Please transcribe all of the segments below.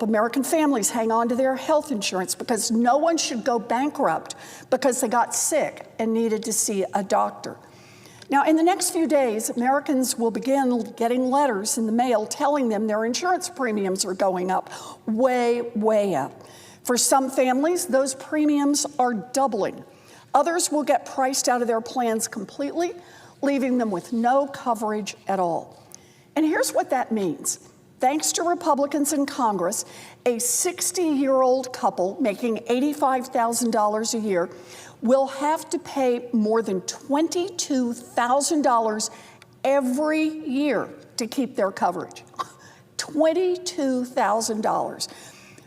American families hang on to their health insurance because no one should go bankrupt because they got sick and needed to see a doctor. Now, in the next few days, Americans will begin getting letters in the mail telling them their insurance premiums are going up, way, way up. For some families, those premiums are doubling. Others will get priced out of their plans completely, leaving them with no coverage at all. And here's what that means. Thanks to Republicans in Congress, a 60-year-old couple making $85,000 a year will have to pay more than $22,000 every year to keep their coverage. $22,000.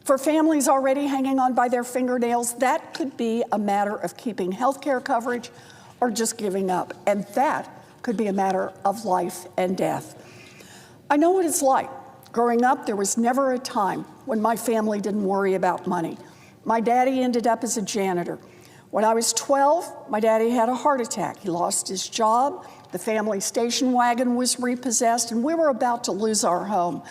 For families already hanging on by their fingernails, that could be a matter of keeping health care coverage or just giving up. And that could be a matter of life and death. I know what it's like. Growing up, there was never a time when my family didn't worry about money. My daddy ended up as a janitor. When I was 12, my daddy had a heart attack. He lost his job, the family station wagon was repossessed, and we were about to lose our home.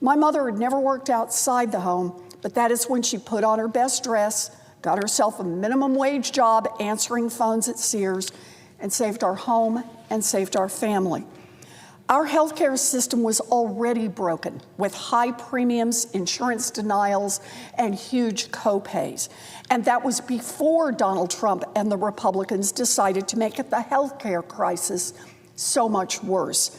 My mother had never worked outside the home, but that is when she put on her best dress, got herself a minimum wage job answering phones at Sears, and saved our home and saved our family. Our healthcare system was already broken with high premiums, insurance denials, and huge copays. And that was before Donald Trump and the Republicans decided to make the healthcare crisis so much worse.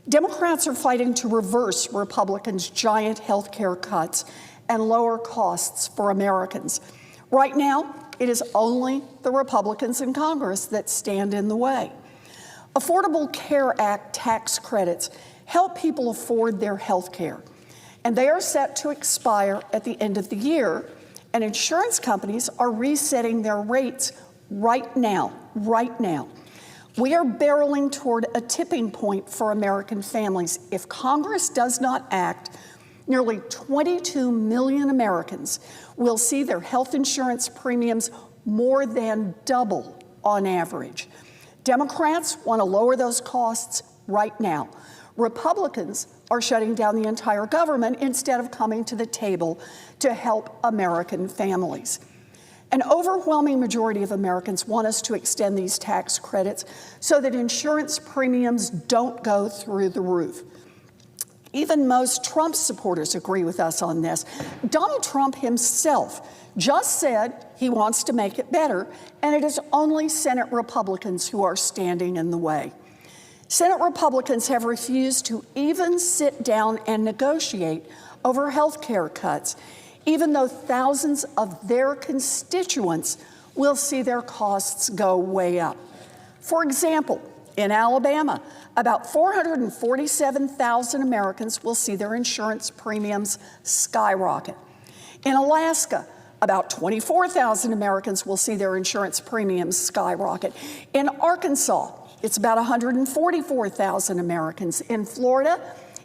Democrats are fighting to reverse Republicans' giant healthcare cuts and lower costs for Americans. Right now, it is only the Republicans in Congress that stand in the way. Affordable Care Act tax credits help people afford their health care, and they are set to expire at the end of the year, and insurance companies are resetting their rates right now. We are barreling toward a tipping point for American families. If Congress does not act, nearly 22 million Americans will see their health insurance premiums more than double on average. Democrats want to lower those costs right now. Republicans are shutting down the entire government instead of coming to the table to help American families. An overwhelming majority of Americans want us to extend these tax credits so that insurance premiums don't go through the roof. Even most Trump supporters agree with us on this. Donald Trump himself just said he wants to make it better, and it is only Senate Republicans who are standing in the way. Senate Republicans have refused to even sit down and negotiate over health care cuts, even though thousands of their constituents will see their costs go way up. For example, in Alabama, about 447,000 Americans will see their insurance premiums skyrocket. In Alaska, about 24,000 Americans will see their insurance premiums skyrocket. In Arkansas, it's about 144,000 Americans. In Florida,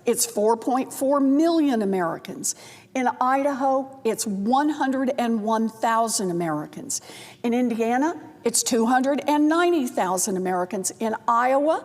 it's 4.4 million Americans. In Idaho, it's 101,000 Americans. In Indiana, it's 290,000 Americans. In Iowa,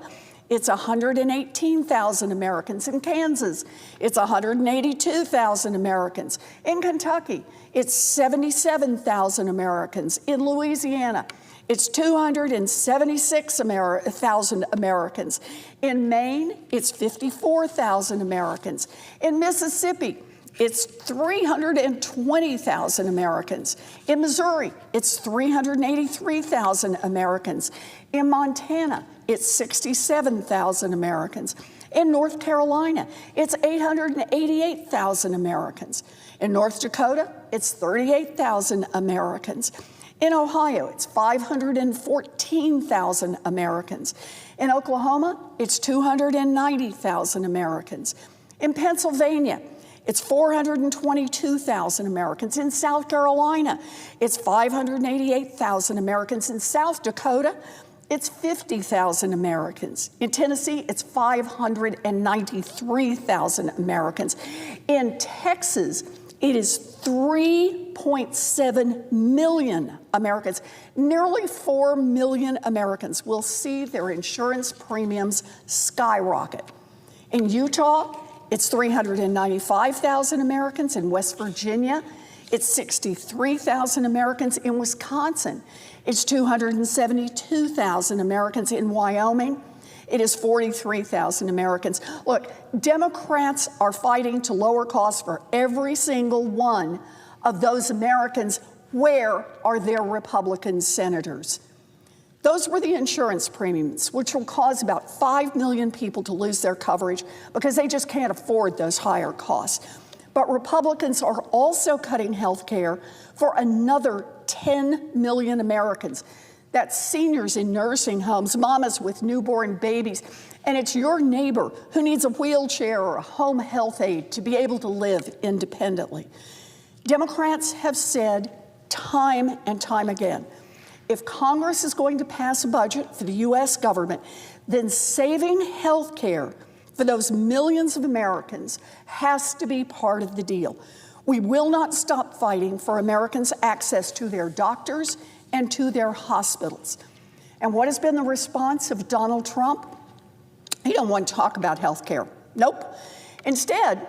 it's 118,000 Americans. In Kansas, it's 182,000 Americans. In Kentucky, it's 77,000 Americans. In Louisiana, it's 276,000 Americans. In Maine, it's 54,000 Americans. In Mississippi, it's 320,000 Americans. In Missouri, it's 383,000 Americans. In Montana, it's 67,000 Americans. In North Carolina, it's 888,000 Americans. In North Dakota, it's 38,000 Americans. In Ohio, it's 514,000 Americans. In Oklahoma, it's 290,000 Americans. In Pennsylvania, it's 422,000 Americans. In South Carolina, it's 588,000 Americans. In South Dakota, it's 50,000 Americans. In Tennessee, it's 593,000 Americans. In Texas, it is 3.7 million Americans. Nearly 4 million Americans will see their insurance premiums skyrocket. In Utah, it's 395,000 Americans. In West Virginia, it's 63,000 Americans. In Wisconsin, it's 272,000 Americans. In Wyoming, it is 43,000 Americans. Look, Democrats are fighting to lower costs for every single one of those Americans. Where are their Republican senators? Those were the insurance premiums, which will cause about 5 million people to lose their coverage because they just can't afford those higher costs. But Republicans are also cutting health care for another 10 million Americans. That's seniors in nursing homes, mamas with newborn babies, and it's your neighbor who needs a wheelchair or a home health aide to be able to live independently. Democrats have said time and time again, if Congress is going to pass a budget for the U.S. government, then saving health care for those millions of Americans has to be part of the deal. We will not stop fighting for Americans' access to their doctors and to their hospitals. And what has been the response of Donald Trump? He don't want to talk about health care. Nope. Instead,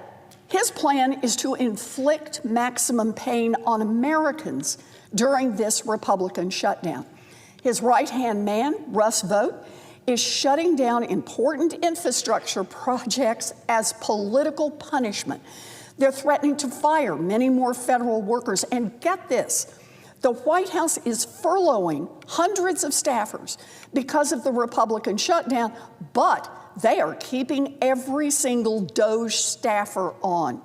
his plan is to inflict maximum pain on Americans during this Republican shutdown. His right-hand man, Russ Vought, is shutting down important infrastructure projects as political punishment. They're threatening to fire many more federal workers. And get this, the White House is furloughing hundreds of staffers because of the Republican shutdown, but they are keeping every single DOJ staffer on.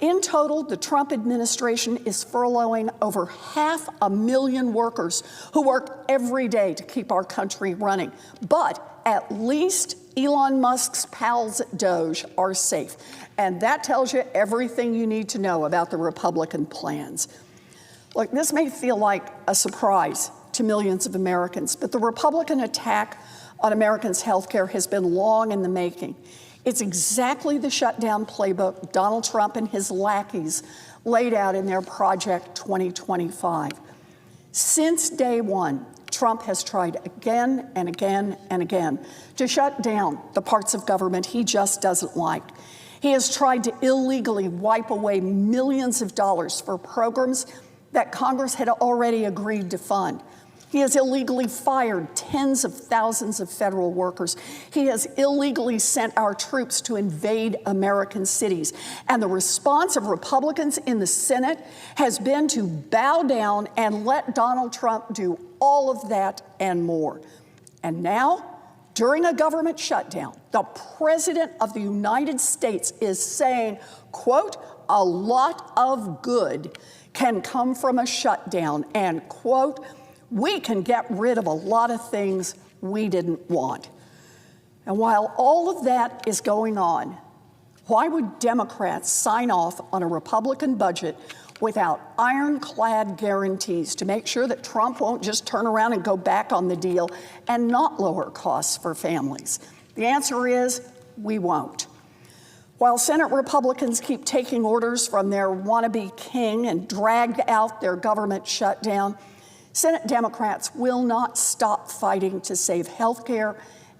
In total, the Trump administration is furloughing over 500,000 workers who work every day to keep our country running. But at least Elon Musk's pals at DOJ are safe. And that tells you everything you need to know about the Republican plans. Look, this may feel like a surprise to millions of Americans, but the Republican attack on Americans' health care has been long in the making. It's exactly the shutdown playbook Donald Trump and his lackeys laid out in their Project 2025. Since day one, Trump has tried again and again and again to shut down the parts of government he just doesn't like. He has tried to illegally wipe away millions of dollars for programs that Congress had already agreed to fund. He has illegally fired tens of thousands of federal workers. He has illegally sent our troops to invade American cities. And the response of Republicans in the Senate has been to bow down and let Donald Trump do all of that and more. And now, during a government shutdown, the President of the United States is saying, quote, a lot of good can come from a shutdown, and quote, we can get rid of a lot of things we didn't want. And while all of that is going on, why would Democrats sign off on a Republican budget without ironclad guarantees to make sure that Trump won't just turn around and go back on the deal and not lower costs for families? The answer is we won't. While Senate Republicans keep taking orders from their wannabe king and drag out their government shutdown, Senate Democrats will not stop fighting to save health care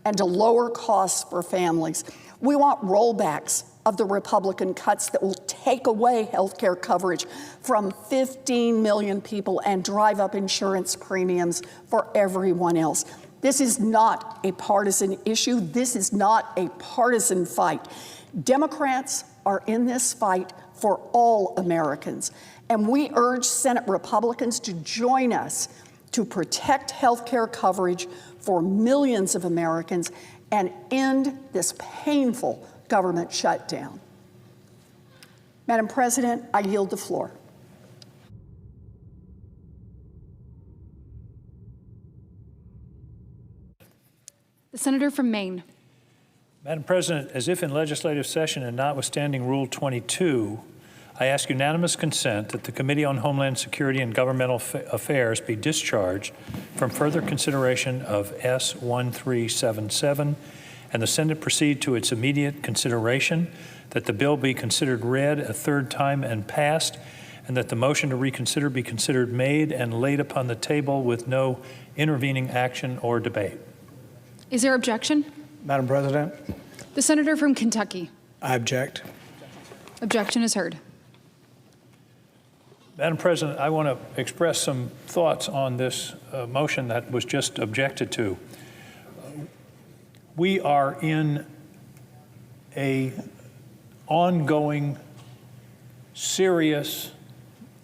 and to lower costs for families. We want rollbacks of the Republican cuts that will take away health care coverage from 15 million people and drive up insurance premiums for everyone else. This is not a partisan issue. This is not a partisan fight. Democrats are in this fight for all Americans, and we urge Senate Republicans to join us to protect health care coverage for millions of Americans and end this painful government shutdown. Madam President, I yield the floor. The senator from Maine. Madam President, as if in legislative session and notwithstanding Rule 22, I ask unanimous consent that the Committee on Homeland Security and Governmental Affairs be discharged from further consideration of S1377 and the Senate proceed to its immediate consideration, that the bill be considered read a third time and passed, and that the motion to reconsider be considered made and laid upon the table with no intervening action or debate. Is there objection? Madam President. The senator from Kentucky. I object. Objection is heard. Madam President, I want to express some thoughts on this motion that was just objected to. We are in a ongoing, serious,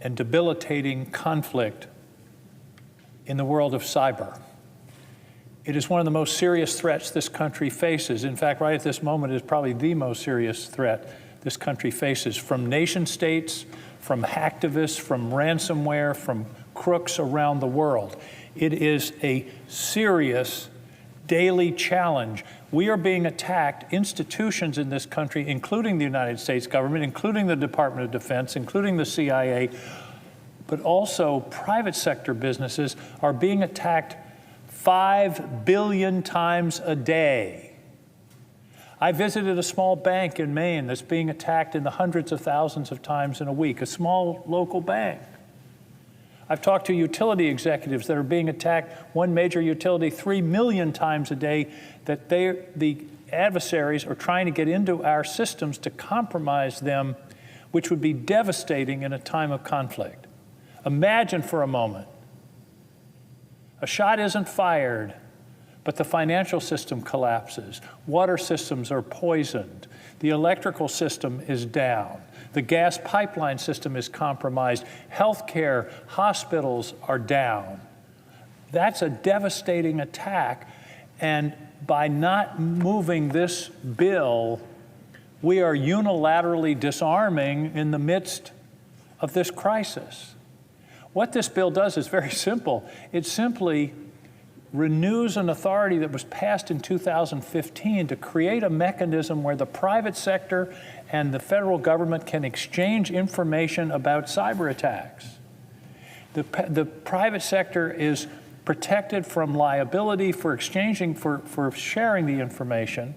and debilitating conflict in the world of cyber. It is one of the most serious threats this country faces. In fact, right at this moment, it is probably the most serious threat this country faces, from nation states, from hacktivists, from ransomware, from crooks around the world. It is a serious daily challenge. We are being attacked, institutions in this country, including the United States government, including the Department of Defense, including the CIA, but also private sector businesses are being attacked 5 billion times a day. I visited a small bank in Maine that's being attacked in the hundreds of thousands of times in a week, a small local bank. I've talked to utility executives that are being attacked, one major utility 3 million times a day, that the adversaries are trying to get into our systems to compromise them, which would be devastating in a time of conflict. Imagine for a moment, a shot isn't fired, but the financial system collapses. Water systems are poisoned. The electrical system is down. The gas pipeline system is compromised. Healthcare, hospitals are down. That's a devastating attack. And by not moving this bill, we are unilaterally disarming in the midst of this crisis. What this bill does is very simple. It simply renews an authority that was passed in 2015 to create a mechanism where the private sector and the federal government can exchange information about cyber attacks. The private sector is protected from liability for exchanging, for sharing the information.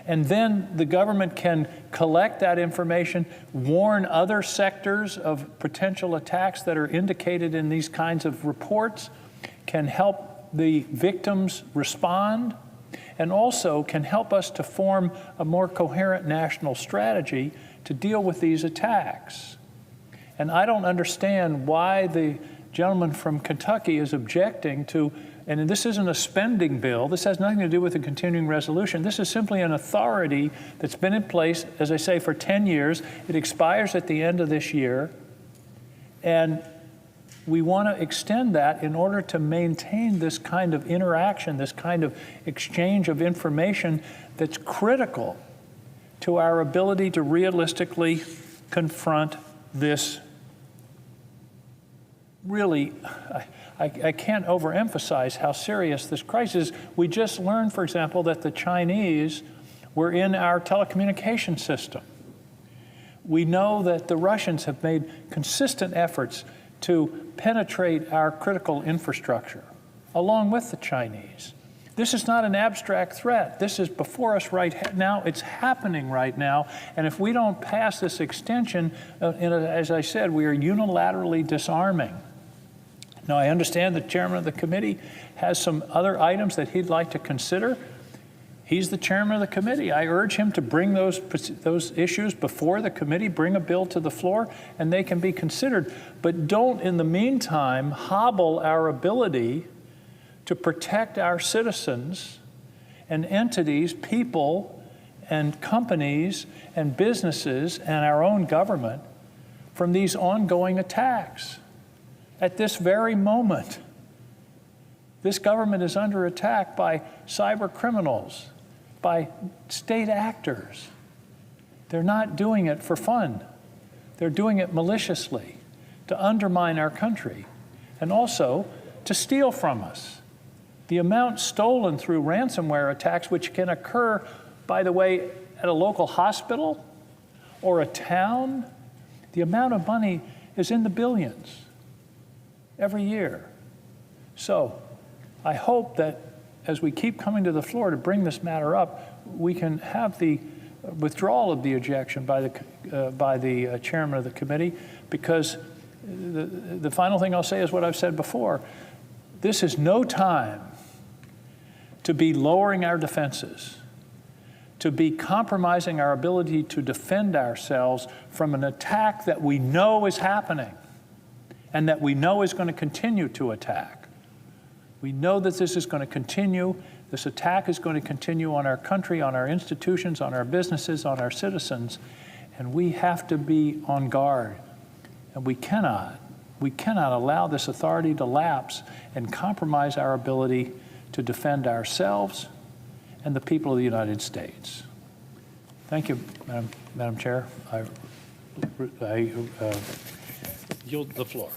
And then the government can collect that information, warn other sectors of potential attacks that are indicated in these kinds of reports, can help the victims respond, and also can help us to form a more coherent national strategy to deal with these attacks. And I don't understand why the gentleman from Kentucky is objecting to, and this isn't a spending bill, this has nothing to do with a continuing resolution, this is simply an authority that's been in place, as I say, for 10 years. It expires at the end of this year, and we want to extend that in order to maintain this kind of interaction, this kind of exchange of information that's critical to our ability to realistically confront this. Really, I can't overemphasize how serious this crisis is. We just learned, for example, that the Chinese were in our telecommunication system. We know that the Russians have made consistent efforts to penetrate our critical infrastructure, along with the Chinese. This is not an abstract threat. This is before us right now. It's happening right now. And if we don't pass this extension, as I said, we are unilaterally disarming. Now, I understand the chairman of the committee has some other items that he'd like to consider. He's the chairman of the committee. I urge him to bring those issues before the committee, bring a bill to the floor, and they can be considered. But don't, in the meantime, hobble our ability to protect our citizens and entities, people and companies and businesses and our own government from these ongoing attacks. At this very moment, this government is under attack by cyber criminals, by state actors. They're not doing it for fun. They're doing it maliciously to undermine our country and also to steal from us. The amount stolen through ransomware attacks, which can occur, by the way, at a local hospital or a town, the amount of money is in the billions every year. So I hope that as we keep coming to the floor to bring this matter up, we can have the withdrawal of the objection by the chairman of the committee, because the final thing I'll say is what I've said before. This is no time to be lowering our defenses, to be compromising our ability to defend ourselves from an attack that we know is happening and that we know is going to continue to attack. We know that this is going to continue. This attack is going to continue on our country, on our institutions, on our businesses, on our citizens, and we have to be on guard. And we cannot allow this authority to lapse and compromise our ability to defend ourselves and the people of the United States. Thank you, Madam Chair. I yield the floor.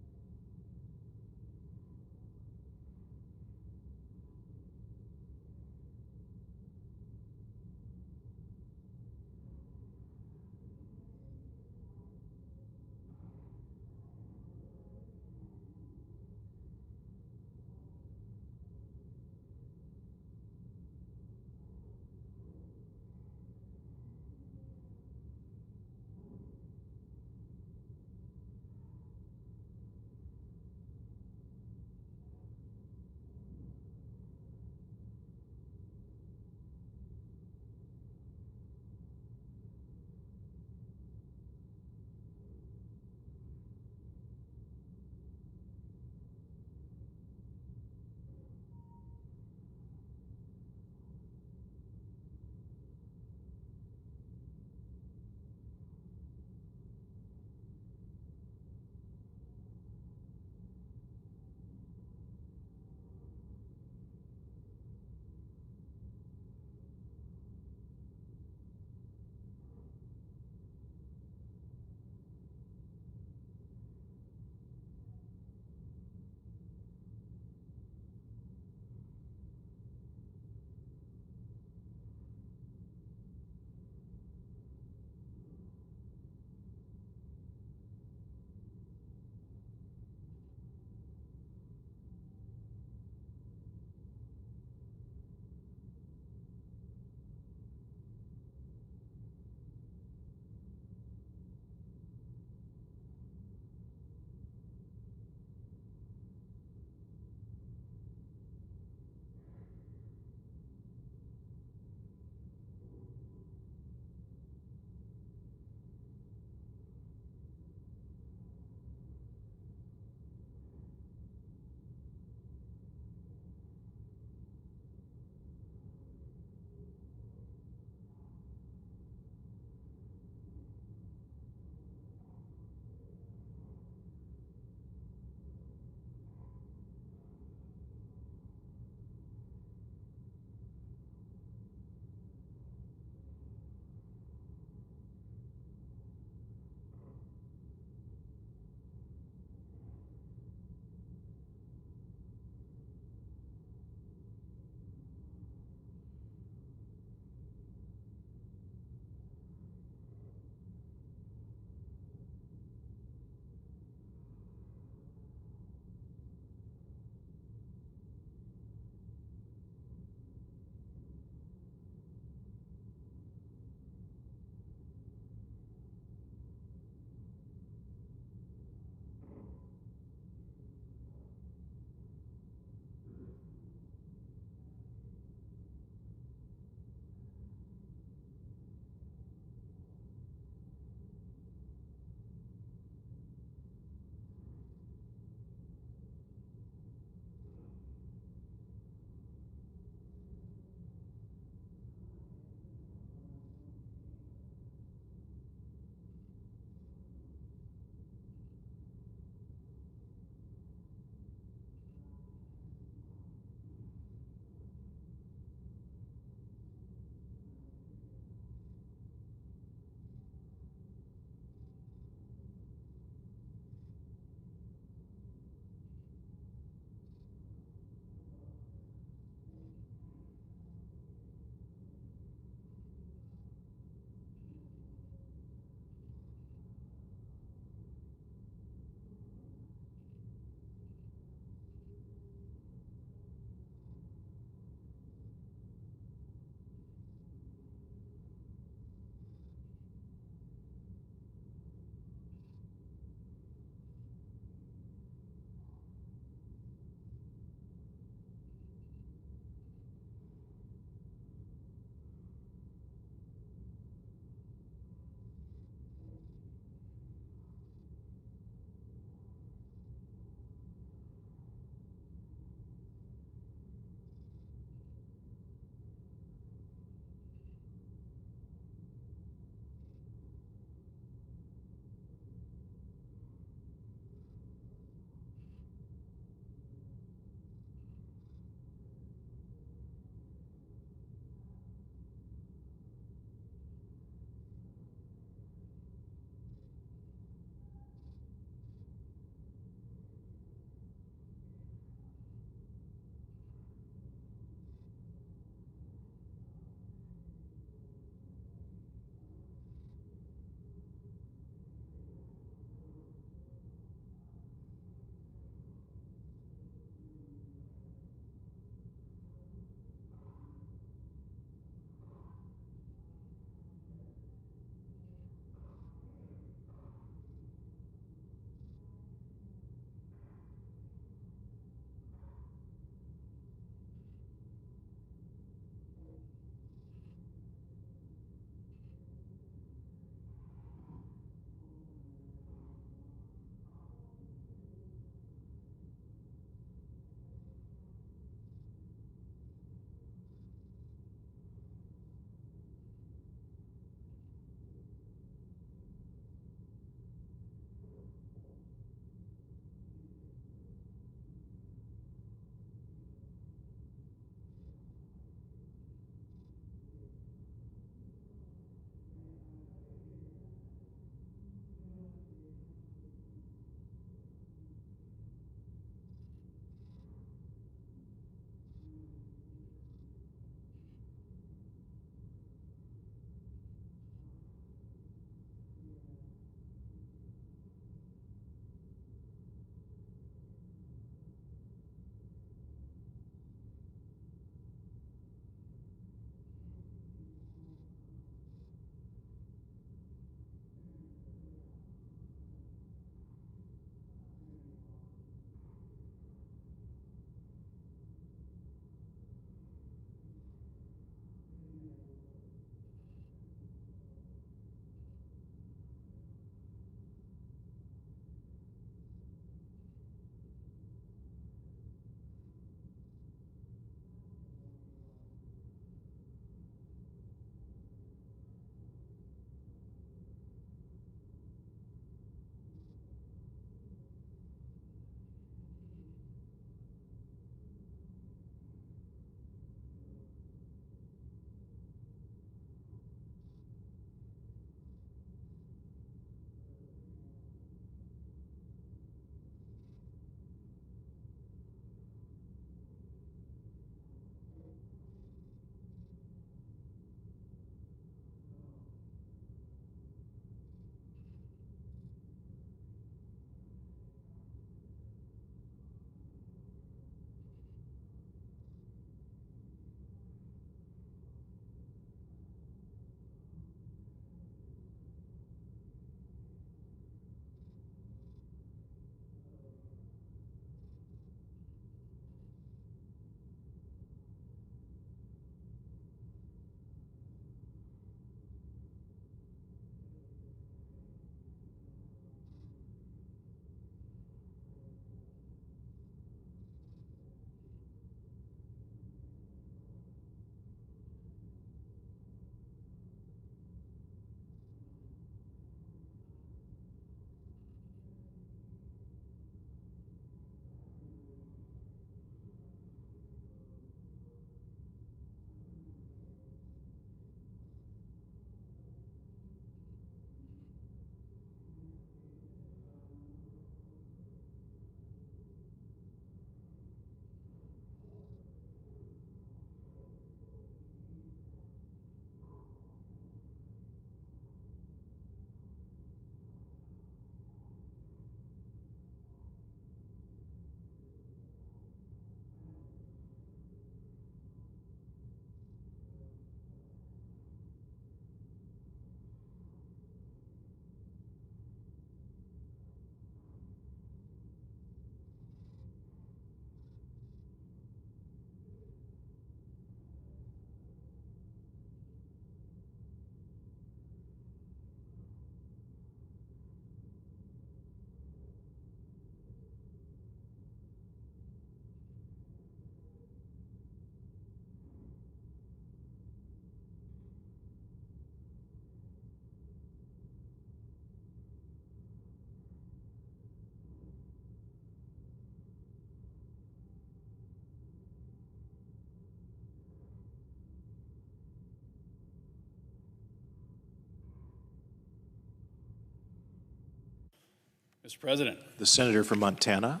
Mr. President, The senator from Montana.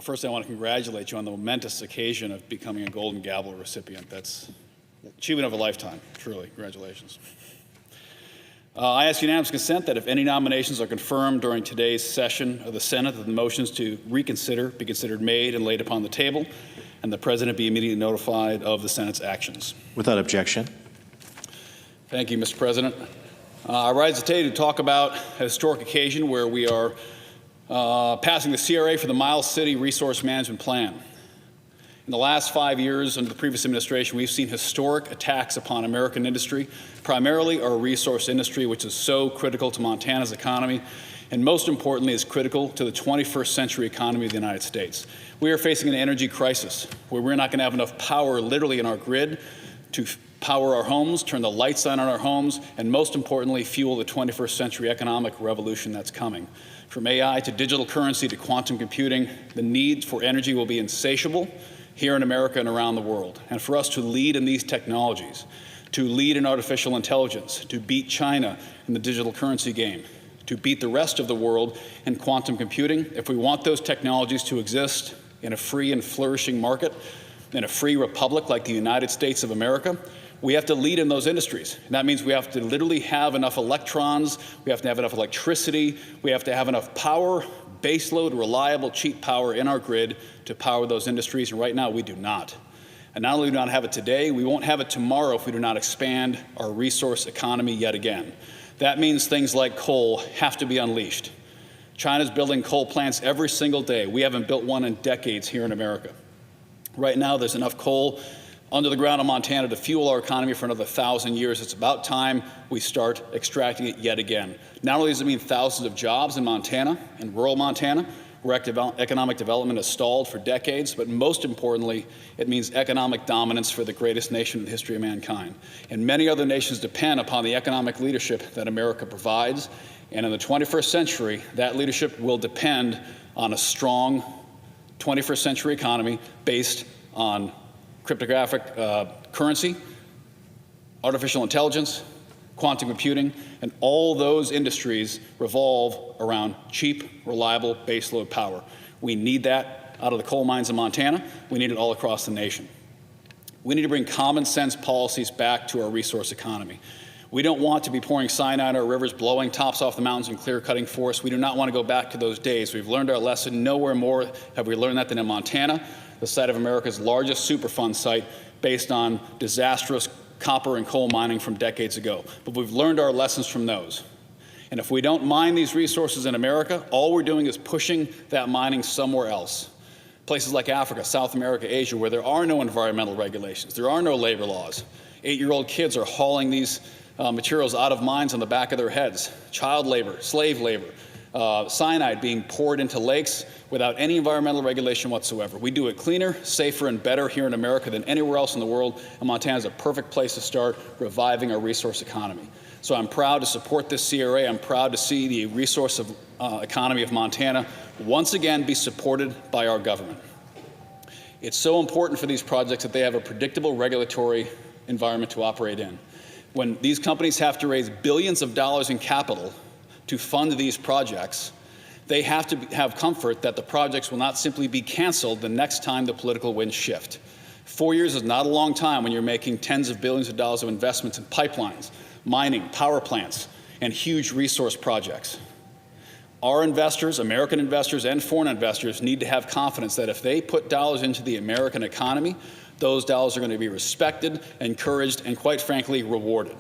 first I want to congratulate you on the momentous occasion of becoming a Golden Gavel recipient. That's an achievement of a lifetime, truly. Congratulations. I ask unanimous consent that if any nominations are confirmed during today's session of the Senate, that the motions to reconsider be considered made and laid upon the table, and the President be immediately notified of the Senate's actions. Without objection. Thank you, Mr. President. I rise today to talk about a historic occasion where we are passing the CRA for the Miles City Resource Management Plan. In the last 5 years under the previous administration, we've seen historic attacks upon American industry, primarily our resource industry, which is so critical to Montana's economy, and most importantly is critical to the 21st century economy of the United States. We are facing an energy crisis where we're not going to have enough power literally in our grid to power our homes, turn the lights on in our homes, and most importantly, fuel the 21st century economic revolution that's coming. From AI to digital currency to quantum computing, the need for energy will be insatiable here in America and around the world. And for us to lead in these technologies, to lead in artificial intelligence, to beat China in the digital currency game, to beat the rest of the world in quantum computing, if we want those technologies to exist in a free and flourishing market, in a free republic like the United States of America, we have to lead in those industries. And that means we have to literally have enough electrons, we have to have enough electricity, we have to have enough power, baseload, reliable, cheap power in our grid to power those industries, and right now we do not. And not only do we not have it today, we won't have it tomorrow if we do not expand our resource economy yet again. That means things like coal have to be unleashed. China's building coal plants every single day. We haven't built one in decades here in America. Right now, there's enough coal under the ground in Montana to fuel our economy for another 1,000 years. It's about time we start extracting it yet again. Not only does it mean thousands of jobs in Montana, in rural Montana, where economic development has stalled for decades, but most importantly, it means economic dominance for the greatest nation in the history of mankind. And many other nations depend upon the economic leadership that America provides. And in the 21st century, that leadership will depend on a strong 21st century economy based on cryptographic currency, artificial intelligence, quantum computing, and all those industries revolve around cheap, reliable baseload power. We need that out of the coal mines in Montana. We need it all across the nation. We need to bring common sense policies back to our resource economy. We don't want to be pouring cyanide in our rivers, blowing tops off the mountains and clear-cutting forests. We do not want to go back to those days. We've learned our lesson. Nowhere more have we learned that than in Montana, the site of America's largest Superfund site based on disastrous copper and coal mining from decades ago. But we've learned our lessons from those. And if we don't mine these resources in America, all we're doing is pushing that mining somewhere else. Places like Africa, South America, Asia, where there are no environmental regulations, there are no labor laws. 8-year-old kids are hauling these materials out of mines on the back of their heads. Child labor, slave labor, cyanide being poured into lakes without any environmental regulation whatsoever. We do it cleaner, safer, and better here in America than anywhere else in the world, and Montana is a perfect place to start reviving our resource economy. So I'm proud to support this CRA. I'm proud to see the resource economy of Montana once again be supported by our government. It's so important for these projects that they have a predictable regulatory environment to operate in. When these companies have to raise billions of dollars in capital to fund these projects, they have to have comfort that the projects will not simply be canceled the next time the political winds shift. 4 years is not a long time when you're making tens of billions of dollars of investments in pipelines, mining, power plants, and huge resource projects. Our investors, American investors and foreign investors, need to have confidence that if they put dollars into the American economy, those dollars are going to be respected, encouraged, and quite frankly, rewarded.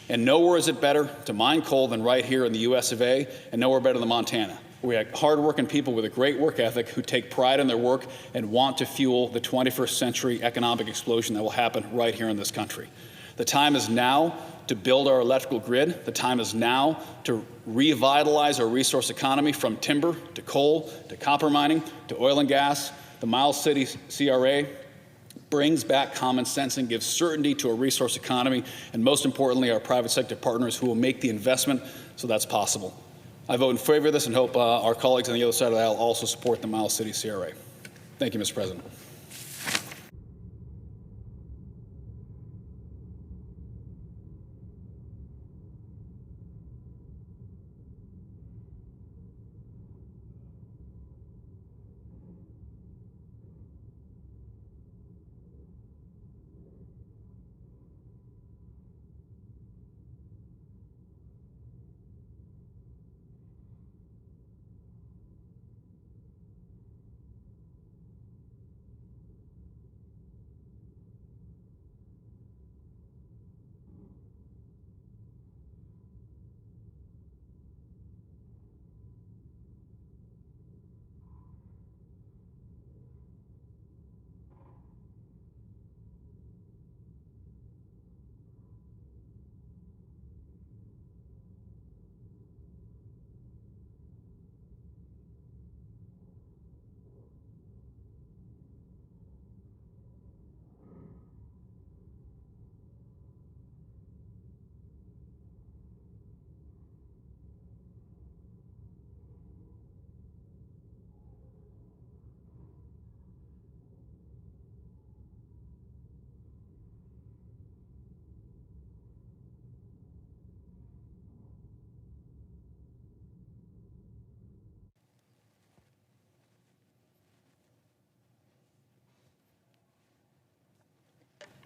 And nowhere is it better to mine coal than right here in the US of A, and nowhere better than Montana. We have hardworking people with a great work ethic who take pride in their work and want to fuel the 21st century economic explosion that will happen right here in this country. The time is now to build our electrical grid. The time is now to revitalize our resource economy from timber to coal to copper mining to oil and gas. The Miles City CRA brings back common sense and gives certainty to a resource economy, and most importantly, our private sector partners who will make the investment so that's possible. I vote in favor of this and hope our colleagues on the other side of the aisle also support the Miles City CRA. Thank you, Mr. President.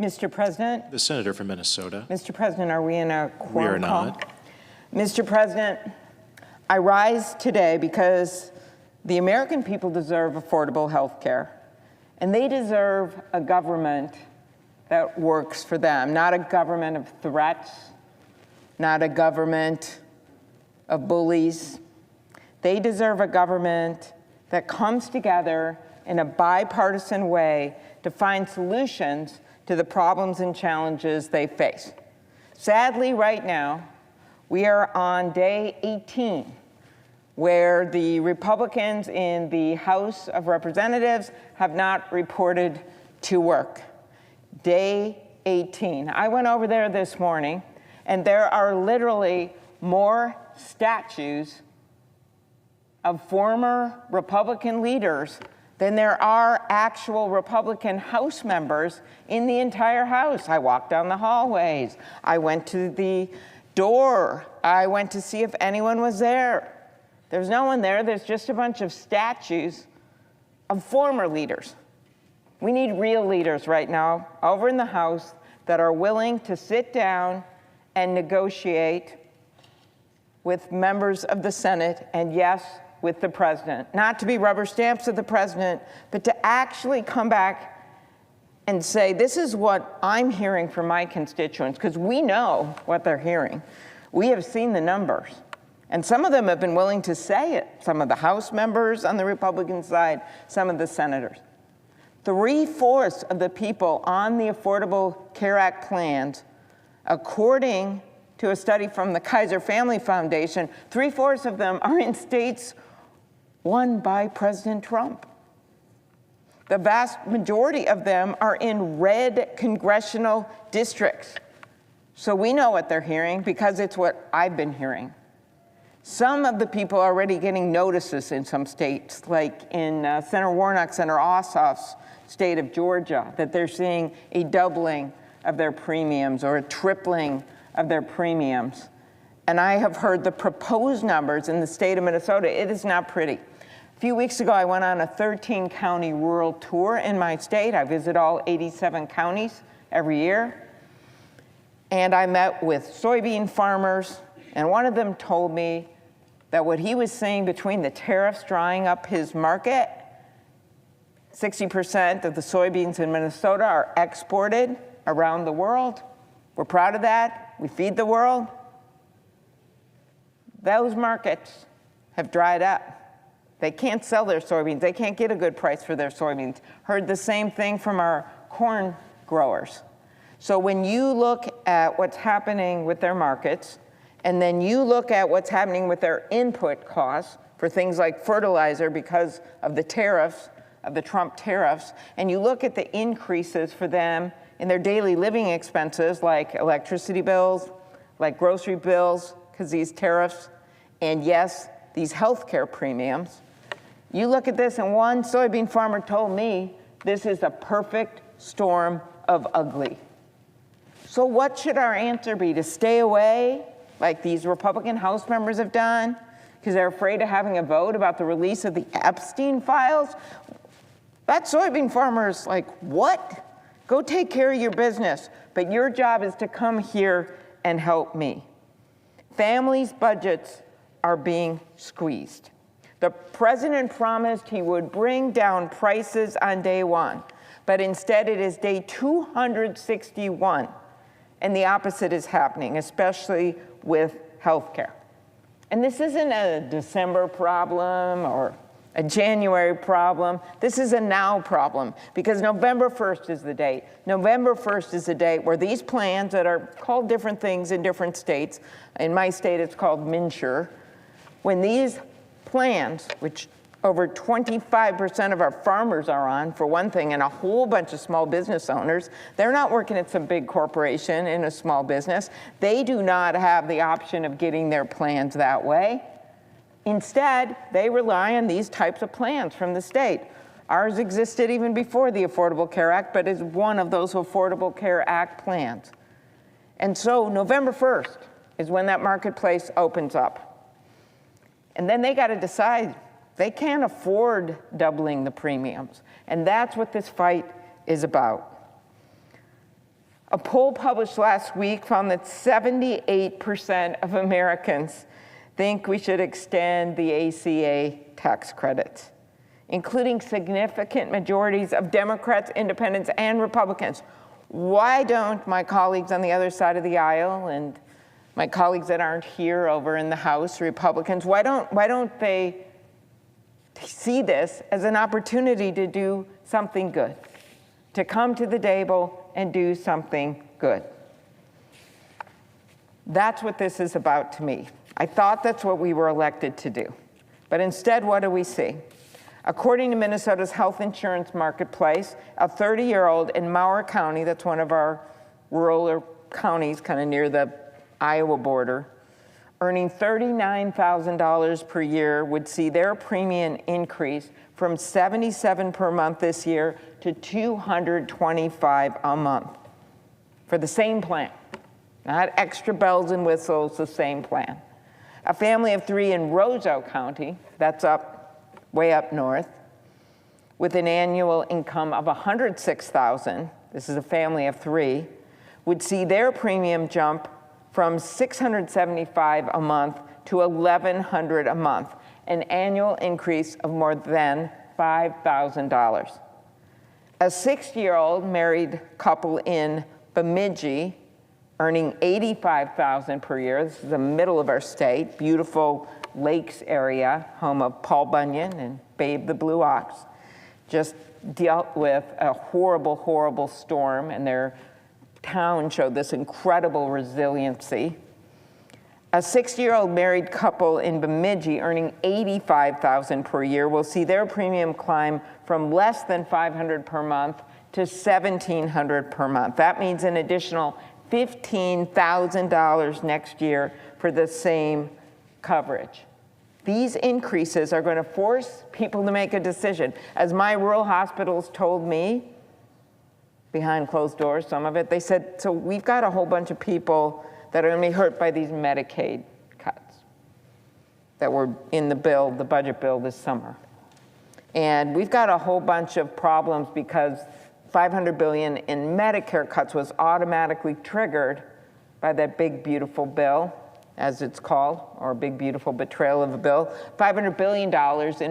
Mr. President, The senator from Minnesota. Mr. President, are we in a quorum We are call? not. Mr. President, I rise today because the American people deserve affordable health care, and they deserve a government that works for them, not a government of threats, not a government of bullies. They deserve a government that comes together in a bipartisan way to find solutions to the problems and challenges they face. Sadly, right now, we are on day 18, where the Republicans in the House of Representatives have not reported to work. Day 18. I went over there this morning, and there are literally more statues of former Republican leaders than there are actual Republican House members in the entire House. I walked down the hallways. I went to the door. I went to see if anyone was there. There's no one there. There's just a bunch of statues of former leaders. We need real leaders right now over in the House that are willing to sit down and negotiate with members of the Senate and, yes, with the president. Not to be rubber stamps of the president, but to actually come back and say, this is what I'm hearing from my constituents, because we know what they're hearing. We have seen the numbers. And some of them have been willing to say it. Some of the House members on the Republican side, some of the senators. 3/4 of the people on the Affordable Care Act plans, according to a study from the Kaiser Family Foundation, 3/4 of them are in states won by President Trump. The vast majority of them are in red congressional districts. So we know what they're hearing because it's what I've been hearing. Some of the people are already getting notices in some states, like in Senator Warnock, Senator Ossoff's state of Georgia, that they're seeing a doubling of their premiums or a tripling of their premiums. And I have heard the proposed numbers in the state of Minnesota. It is not pretty. A few weeks ago, I went on a 13-county rural tour in my state. I visit all 87 counties every year. And I met with soybean farmers, and one of them told me that what he was seeing between the tariffs drying up his market, 60% of the soybeans in Minnesota are exported around the world. We're proud of that. We feed the world. Those markets have dried up. They can't sell their soybeans. They can't get a good price for their soybeans. Heard the same thing from our corn growers. So when you look at what's happening with their markets, and then you look at what's happening with their input costs for things like fertilizer because of the tariffs, of the Trump tariffs, and you look at the increases for them in their daily living expenses like electricity bills, like grocery bills, because these tariffs, and yes, these healthcare premiums. You look at this, and one soybean farmer told me this is a perfect storm of ugly. So what should our answer be? To stay away, like these Republican House members have done, because they're afraid of having a vote about the release of the Epstein files? That soybean farmer is like, what? Go take care of your business, but your job is to come here and help me. Families' budgets are being squeezed. The president promised he would bring down prices on day one, but instead it is day 261, and the opposite is happening, especially with healthcare. And this isn't a December problem or a January problem. This is a now problem, because November 1st is the date. November 1st is the date where these plans that are called different things in different states, in my state it's called MNsure, when these plans, which over 25% of our farmers are on, for one thing, and a whole bunch of small business owners, they're not working at some big corporation in a small business. They do not have the option of getting their plans that way. Instead, they rely on these types of plans from the state. Ours existed even before the Affordable Care Act, but is one of those Affordable Care Act plans. And so November 1st is when that marketplace opens up. And then they got to decide. They can't afford doubling the premiums. And that's what this fight is about. A poll published last week found that 78% of Americans think we should extend the ACA tax credits, including significant majorities of Democrats, Independents, and Republicans. Why don't my colleagues on the other side of the aisle and my colleagues that aren't here over in the House, Republicans, why don't they see this as an opportunity to do something good, to come to the table and do something good? That's what this is about to me. I thought that's what we were elected to do. But instead, what do we see? According to Minnesota's health insurance marketplace, a 30-year-old in Mower County, that's one of our rural counties kind of near the Iowa border, earning $39,000 per year would see their premium increase from $77 per month this year to $225 a month for the same plan. Not extra bells and whistles, the same plan. A family of 3 in Roseau County, that's way up north, with an annual income of $106,000, this is a family of 3, would see their premium jump from $675 a month to $1,100 a month, an annual increase of more than $5,000. A 60-year-old married couple in Bemidji, earning $85,000 per year. This is the middle of our state, beautiful lakes area, home of Paul Bunyan and Babe the Blue Ox, just dealt with a horrible, horrible storm, and their town showed this incredible resiliency. A 60-year-old married couple in Bemidji earning $85,000 per year will see their premium climb from less than $500 per month to $1,700 per month. That means an additional $15,000 next year for the same coverage. These increases are going to force people to make a decision. As my rural hospitals told me, behind closed doors, some of it, they said, so we've got a whole bunch of people that are going to be hurt by these Medicaid cuts that were in the bill, the budget bill this summer. And we've got a whole bunch of problems because $500 billion in Medicare cuts was automatically triggered by that big, beautiful bill, as it's called, or big, beautiful betrayal of a bill. $500 billion in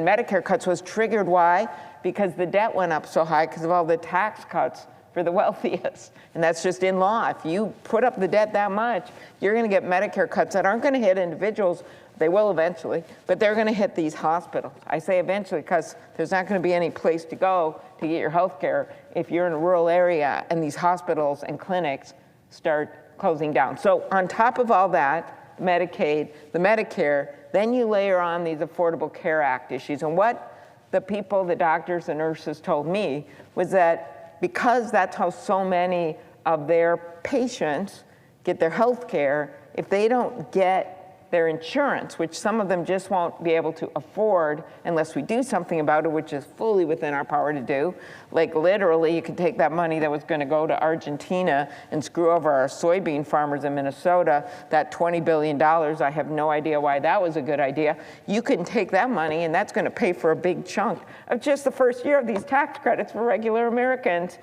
Medicare cuts was triggered. Why? Because the debt went up so high because of all the tax cuts for the wealthiest. And that's just in law. If you put up the debt that much, you're going to get Medicare cuts that aren't going to hit individuals. They will eventually, but they're going to hit these hospitals. I say eventually because there's not going to be any place to go to get your health care if you're in a rural area and these hospitals and clinics start closing down. So on top of all that, Medicaid, the Medicare, then you layer on these Affordable Care Act issues. And what the people, the doctors, the nurses told me was that because that's how so many of their patients get their health care, if they don't get their insurance, which some of them just won't be able to afford unless we do something about it, which is fully within our power to do. Like literally, you could take that money that was going to go to Argentina and screw over our soybean farmers in Minnesota, that $20 billion. I have no idea why that was a good idea. You can take that money, and that's going to pay for a big chunk of just the first year of these tax credits for regular Americans,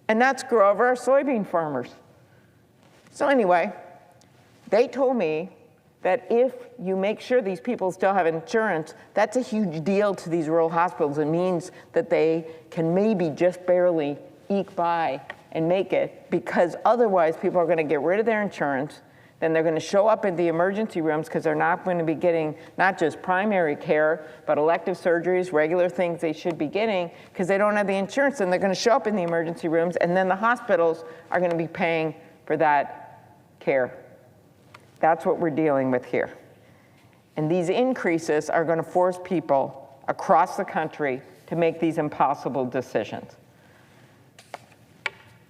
and not screw over our soybean farmers. So anyway, they told me that if you make sure these people still have insurance, that's a huge deal to these rural hospitals. It means that they can maybe just barely eke by and make it, because otherwise people are going to get rid of their insurance, then they're going to show up in the emergency rooms because they're not going to be getting not just primary care, but elective surgeries, regular things they should be getting because they don't have the insurance, and they're going to show up in the emergency rooms, and then the hospitals are going to be paying for that care. That's what we're dealing with here. And these increases are going to force people across the country to make these impossible decisions.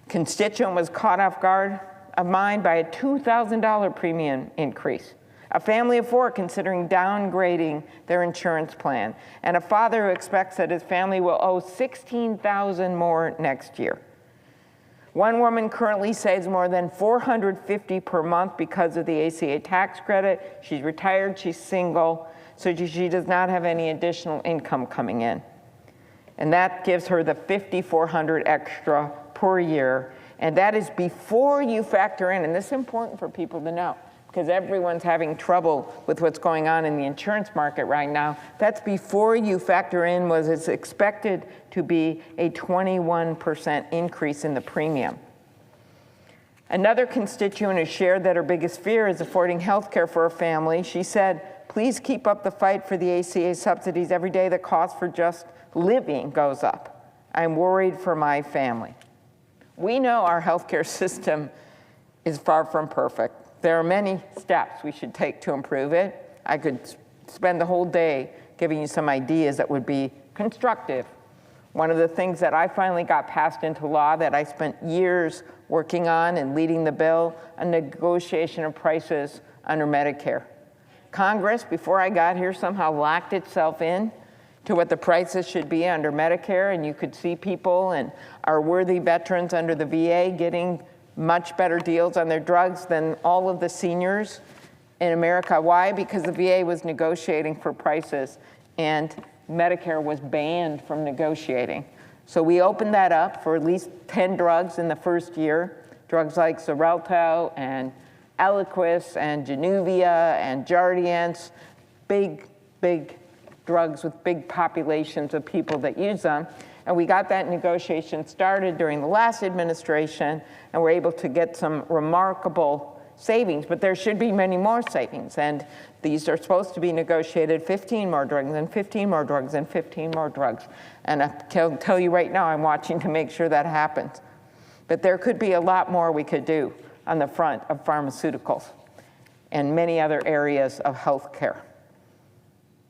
Constituent was caught off guard of mine by a $2,000 premium increase. A family of 4 considering downgrading their insurance plan. And a father who expects that his family will owe $16,000 more next year. One woman currently saves more than $450 per month because of the ACA tax credit. She's retired, she's single, so she does not have any additional income coming in. And that gives her the $5,400 extra per year. And that is before you factor in, and this is important for people to know, because everyone's having trouble with what's going on in the insurance market right now. That's before you factor in what is expected to be a 21% increase in the premium. Another constituent has shared that her biggest fear is affording health care for her family. She said, please keep up the fight for the ACA subsidies. Every day the cost for just living goes up. I'm worried for my family. We know our healthcare system is far from perfect. There are many steps we should take to improve it. I could spend the whole day giving you some ideas that would be constructive. One of the things that I finally got passed into law that I spent years working on and leading the bill, a negotiation of prices under Medicare. Congress, before I got here, somehow locked itself in to what the prices should be under Medicare, and you could see people and our worthy veterans under the VA getting much better deals on their drugs than all of the seniors in America. Why? Because the VA was negotiating for prices and Medicare was banned from negotiating. So we opened that up for at least 10 drugs in the first year, drugs like Xarelto and Eliquis and Januvia and Jardiance, big drugs with big populations of people that use them. And we got that negotiation started during the last administration, and we're able to get some remarkable savings, but there should be many more savings. And these are supposed to be negotiated 15 more drugs and 15 more drugs and 15 more drugs. And I can tell you right now, I'm watching to make sure that happens. But there could be a lot more we could do on the front of pharmaceuticals and many other areas of healthcare.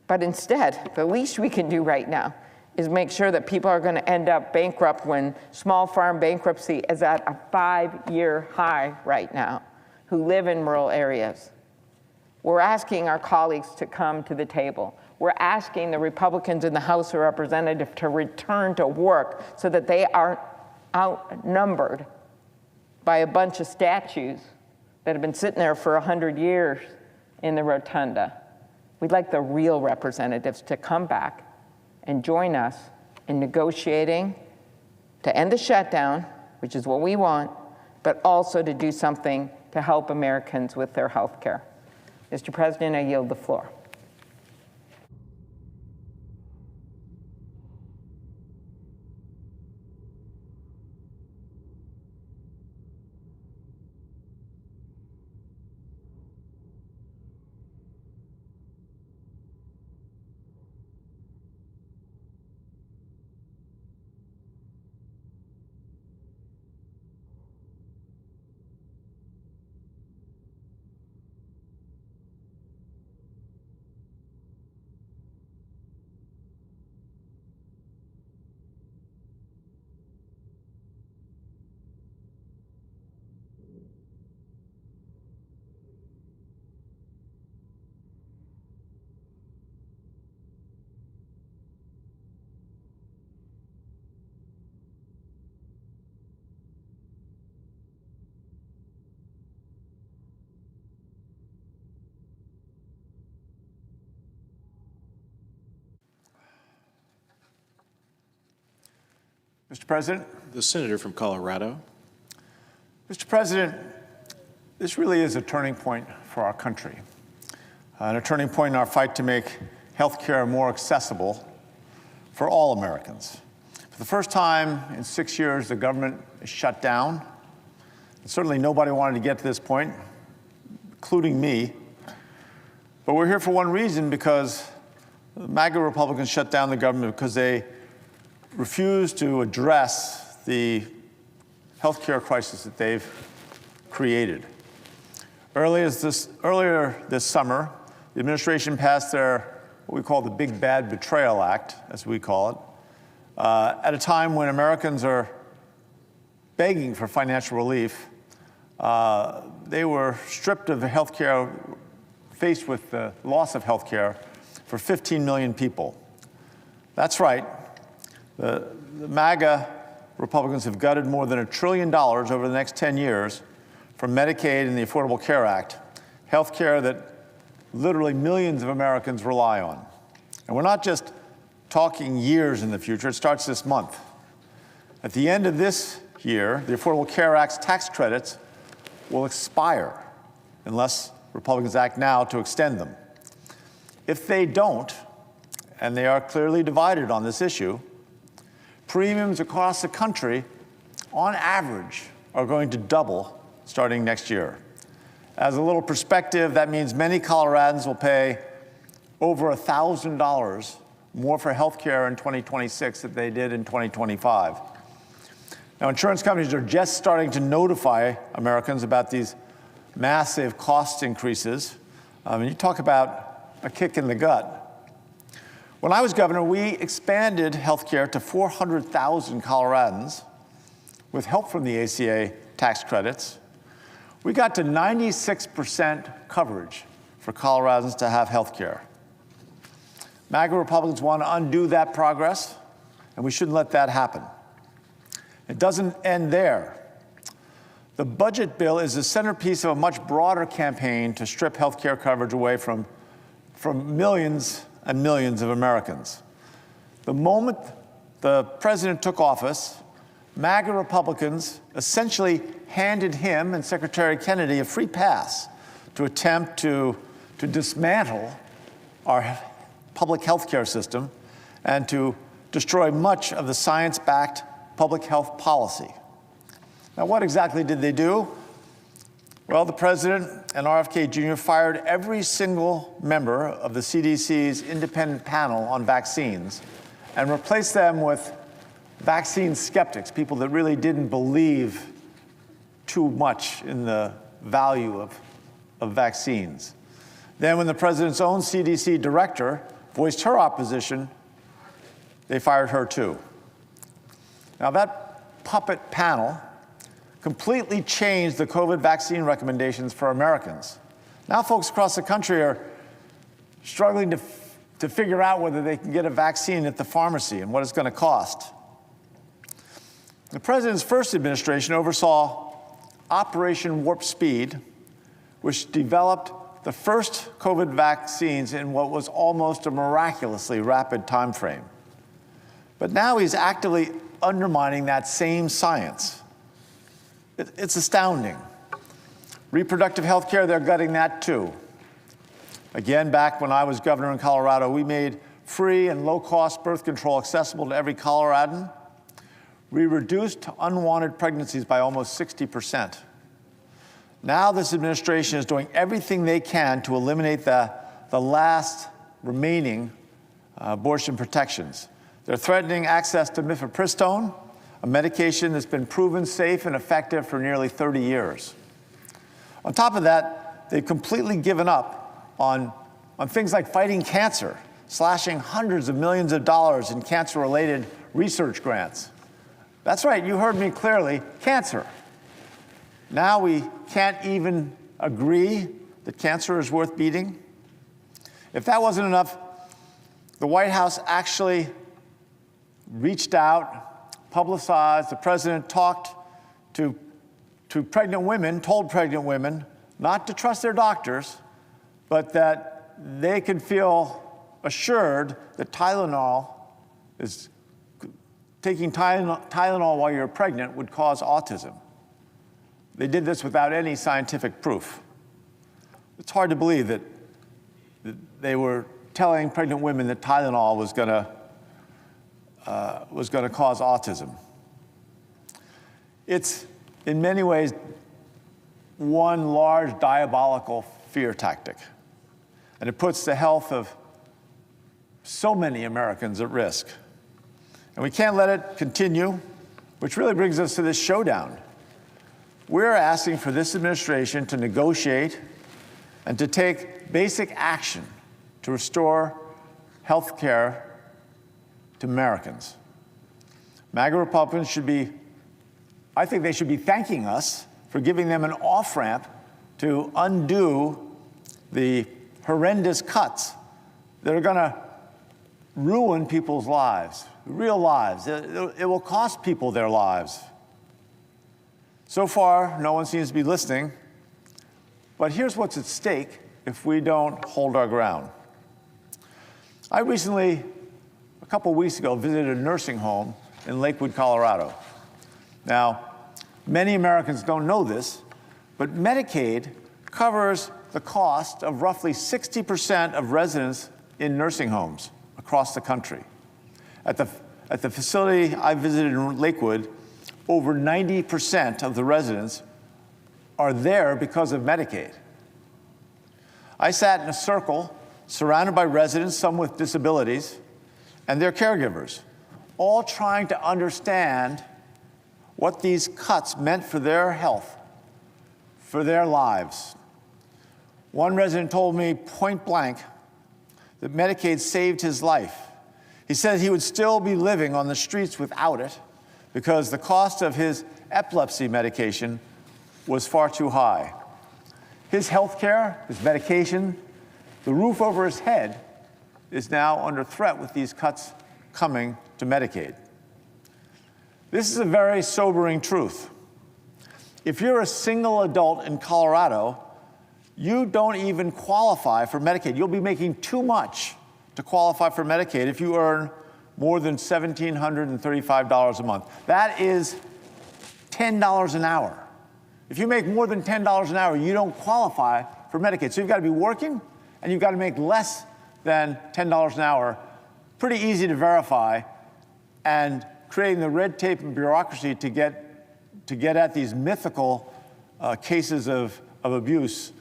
But instead, the least we can do right now is make sure that people are going to end up bankrupt when small farm bankruptcy is at a 5-year high right now, who live in rural areas. We're asking our colleagues to come to the table. We're asking the Republicans in the House of Representatives to return to work so that they aren't outnumbered by a bunch of statues that have been sitting there for 100 years in the rotunda. We'd like the real representatives to come back and join us in negotiating to end the shutdown, which is what we want, but also to do something to help Americans with their health care. Mr. President, I yield the floor. Mr. President. The senator from Colorado. Mr. President, this really is a turning point for our country, and a turning point in our fight to make health care more accessible for all Americans. For the first time in 6 years, the government is shut down. And certainly nobody wanted to get to this point, including me. But we're here for one reason, because the MAGA Republicans shut down the government because they refused to address the health care crisis that they've created. Earlier this summer, the administration passed their, what we call the Big Bad Betrayal Act, as we call it, at a time when Americans are begging for financial relief. They were stripped of health care, faced with the loss of health care for 15 million people. That's right. The MAGA Republicans have gutted more than $1 trillion over the next 10 years from Medicaid and the Affordable Care Act, health care that literally millions of Americans rely on. And we're not just talking years in the future, it starts this month. At the end of this year, the Affordable Care Act's tax credits will expire unless Republicans act now to extend them. If they don't, and they are clearly divided on this issue, premiums across the country, on average, are going to double starting next year. As a little perspective, that means many Coloradans will pay over $1,000 more for health care in 2026 than they did in 2025. Now, insurance companies are just starting to notify Americans about these massive cost increases. And you talk about a kick in the gut. When I was governor, we expanded health care to 400,000 Coloradans with help from the ACA tax credits. We got to 96% coverage for Coloradans to have health care. MAGA Republicans want to undo that progress, and we shouldn't let that happen. It doesn't end there. The budget bill is the centerpiece of a much broader campaign to strip health care coverage away from millions and millions of Americans. The moment the president took office, MAGA Republicans essentially handed him and Secretary Kennedy a free pass to attempt to dismantle our public health care system and to destroy much of the science-backed public health policy. Now, what exactly did they do? Well, the president and RFK Jr. fired every single member of the CDC's independent panel on vaccines and replaced them with vaccine skeptics, people that really didn't believe too much in the value of vaccines. Then when the president's own CDC director voiced her opposition, they fired her too. Now that puppet panel completely changed the COVID vaccine recommendations for Americans. Now folks across the country are struggling to figure out whether they can get a vaccine at the pharmacy and what it's going to cost. The president's first administration oversaw Operation Warp Speed, which developed the first COVID vaccines in what was almost a miraculously rapid time frame. But now he's actively undermining that same science. It's astounding. Reproductive health care, they're gutting that too. Again, back when I was governor in Colorado, we made free and low-cost birth control accessible to every Coloradan. We reduced unwanted pregnancies by almost 60%. Now this administration is doing everything they can to eliminate the last remaining abortion protections. They're threatening access to mifepristone, a medication that's been proven safe and effective for nearly 30 years. On top of that, they've completely given up on things like fighting cancer, slashing hundreds of millions of dollars in cancer-related research grants. That's right, you heard me clearly, cancer. Now we can't even agree that cancer is worth beating. If that wasn't enough, the White House actually reached out, publicized, the president talked to pregnant women, told pregnant women not to trust their doctors, but that they could feel assured that taking Tylenol while you're pregnant would cause autism. They did this without any scientific proof. It's hard to believe that they were telling pregnant women that Tylenol was going to cause autism. It's, in many ways, one large diabolical fear tactic. And it puts the health of so many Americans at risk. And we can't let it continue, which really brings us to this showdown. We're asking for this administration to negotiate and to take basic action to restore health care to Americans. MAGA Republicans I think they should be thanking us for giving them an off-ramp to undo the horrendous cuts that are going to ruin people's lives, real lives. It will cost people their lives. So far, no one seems to be listening, but here's what's at stake if we don't hold our ground. I recently, a couple weeks ago, visited a nursing home in Lakewood, Colorado. Now, Many Americans don't know this, but Medicaid covers the cost of roughly 60% of residents in nursing homes across the country. At the facility I visited in Lakewood, over 90% of the residents are there because of Medicaid. I sat in a circle surrounded by residents, some with disabilities, and their caregivers, all trying to understand what these cuts meant for their health, for their lives. One resident told me point blank that Medicaid saved his life. He said he would still be living on the streets without it because the cost of his epilepsy medication was far too high. His health care, his medication, the roof over his head is now under threat with these cuts coming to Medicaid. This is a very sobering truth. If you're a single adult in Colorado, you don't even qualify for Medicaid. You'll be making too much to qualify for Medicaid if you earn more than $1,735 a month. That is $10 an hour. If you make more than $10 an hour, you don't qualify for Medicaid. So you've got to be working, and you've got to make less than $10 an hour. Pretty easy to verify, and creating the red tape and bureaucracy to get at these mythical cases of abuse,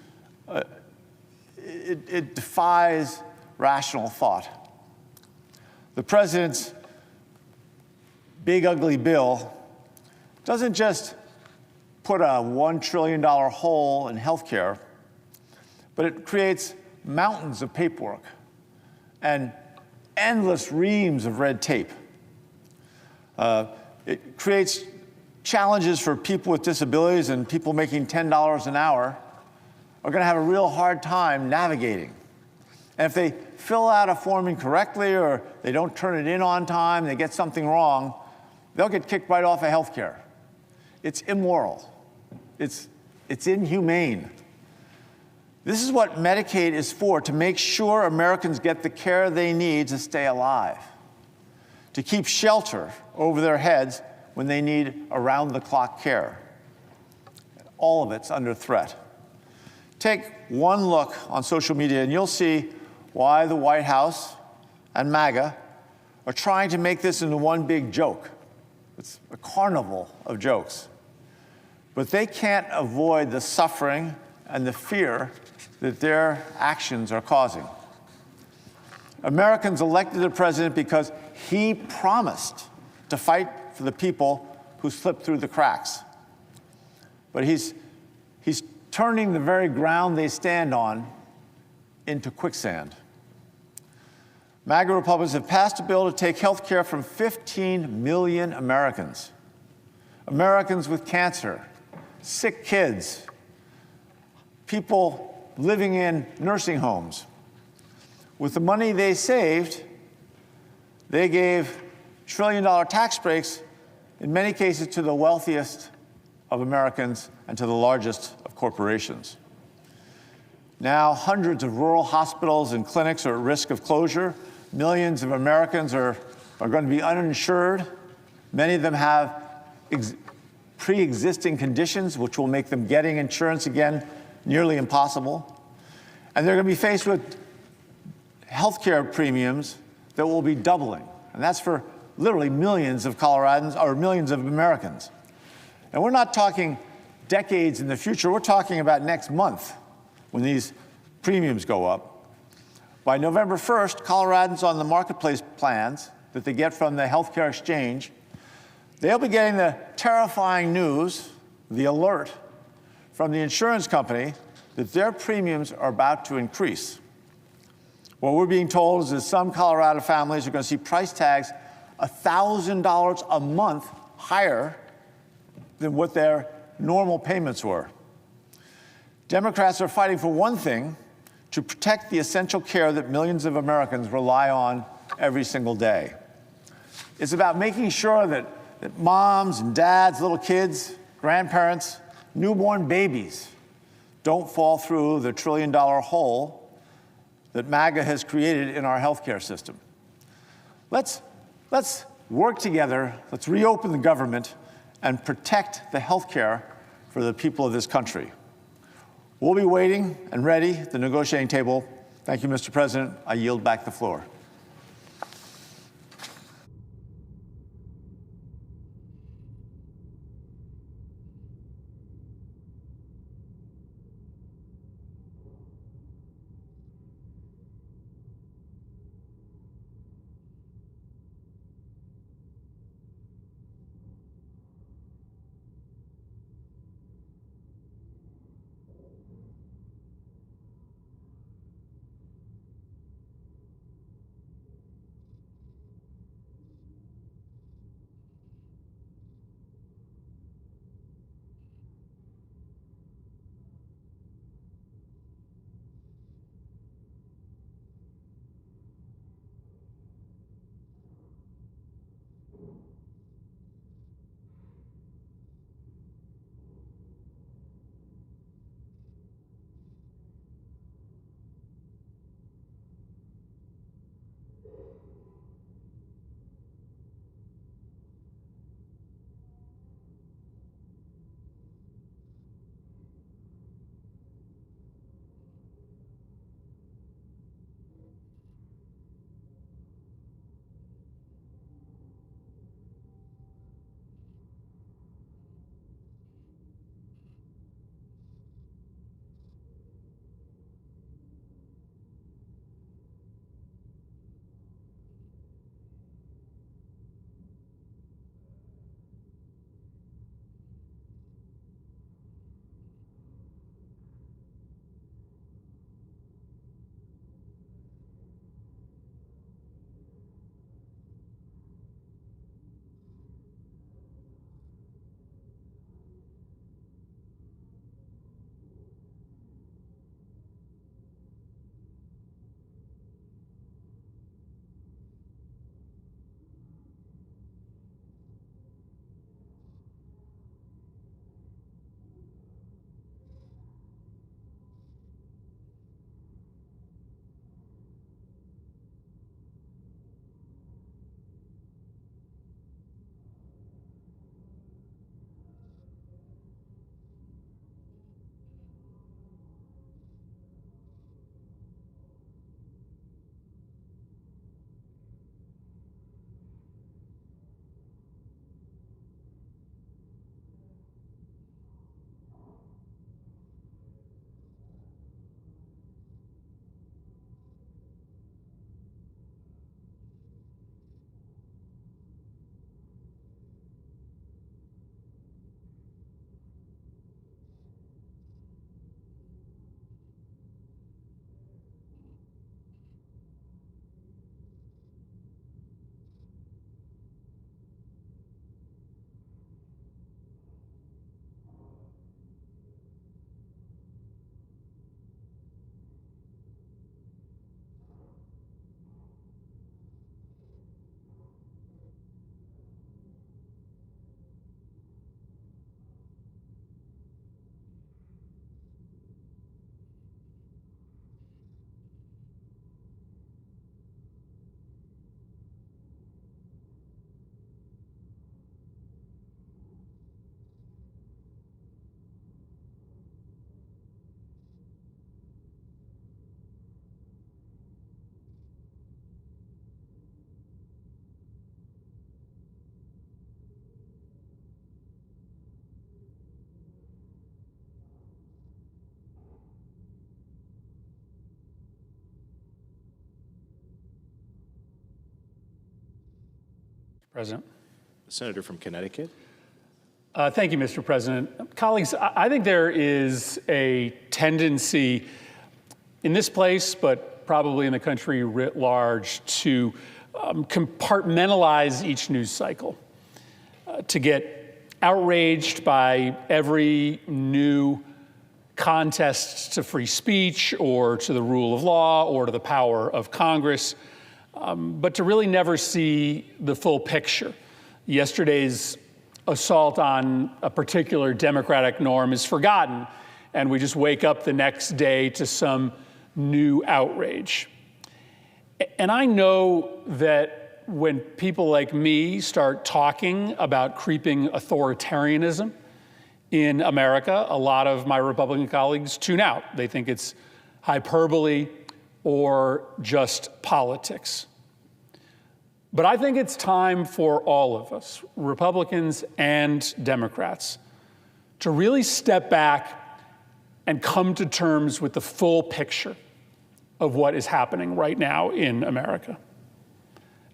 it defies rational thought. The president's big ugly bill doesn't just put a $1 trillion hole in health care, but it creates mountains of paperwork and endless reams of red tape. It creates challenges for people with disabilities, and people making $10 an hour are going to have a real hard time navigating. And if they fill out a form incorrectly or they don't turn it in on time, they get something wrong, they'll get kicked right off of health care. It's immoral. It's inhumane. This is what Medicaid is for, to make sure Americans get the care they need to stay alive, to keep shelter over their heads when they need around-the-clock care. All of it's under threat. Take one look on social media and you'll see why the White House and MAGA are trying to make this into one big joke. It's a carnival of jokes. But they can't avoid the suffering and the fear that their actions are causing. Americans elected the president because he promised to fight for the people who slipped through the cracks. But he's turning the very ground they stand on into quicksand. MAGA Republicans have passed a bill to take health care from 15 million Americans. Americans with cancer, sick kids, people living in nursing homes. With the money they saved, they gave trillion-dollar tax breaks, in many cases, to the wealthiest of Americans and to the largest of corporations. Now, hundreds of rural hospitals and clinics are at risk of closure. Millions of Americans are going to be uninsured. Many of them have pre-existing conditions, which will make them getting insurance again nearly impossible. And they're going to be faced with health care premiums that will be doubling. And that's for literally millions of Coloradans, or millions of Americans. And we're not talking decades in the future. We're talking about next month when these premiums go up. By November 1st, Coloradans on the marketplace plans that they get from the healthcare exchange, they'll be getting the terrifying news, the alert, from the insurance company that their premiums are about to increase. What we're being told is that some Colorado families are going to see price tags $1,000 a month higher than what their normal payments were. Democrats are fighting for one thing: to protect the essential care that millions of Americans rely on every single day. It's about making sure that moms and dads, little kids, grandparents, newborn babies don't fall through the trillion-dollar hole that MAGA has created in our healthcare system. Let's work together, let's reopen the government, and protect the health care for the people of this country. We'll be waiting and ready at the negotiating table. Thank you, Mr. President. I yield back the floor. President. Senator from Connecticut. Thank you, Mr. President. Colleagues, I think there is a tendency in this place, but probably in the country writ large, to compartmentalize each news cycle, to get outraged by every new contest to free speech or to the rule of law or to the power of Congress, but to really never see the full picture. Yesterday's assault on a particular democratic norm is forgotten, and we just wake up the next day to some new outrage. And I know that when people like me start talking about creeping authoritarianism in America, a lot of my Republican colleagues tune out. They think it's hyperbole or just politics. But I think it's time for all of us, Republicans and Democrats, to really step back and come to terms with the full picture of what is happening right now in America.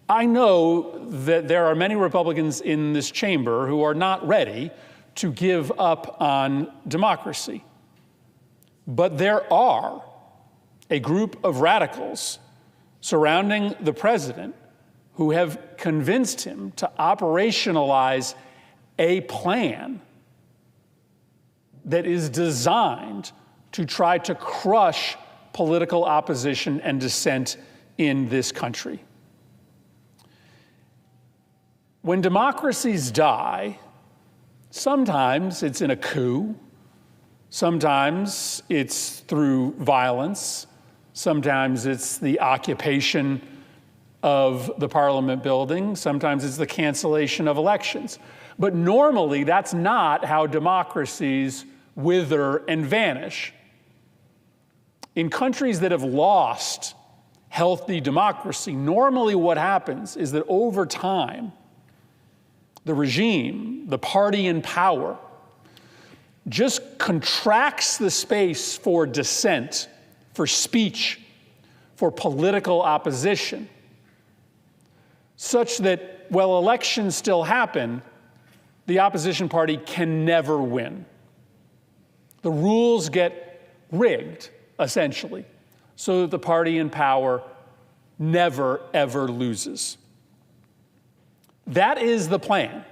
I know that there are many Republicans in this chamber who are not ready to give up on democracy. But there are a group of radicals surrounding the president who have convinced him to operationalize a plan that is designed to try to crush political opposition and dissent in this country. When democracies die, sometimes it's in a coup, sometimes it's through violence, sometimes it's the occupation of the Parliament building, sometimes it's the cancellation of elections. But normally, that's not how democracies wither and vanish. In countries that have lost healthy democracy, normally what happens is that over time, the regime, the party in power, just contracts the space for dissent, for speech, for political opposition, such that while elections still happen, the opposition party can never win. The rules get rigged, essentially, so that the party in power never, ever loses. That is the plan.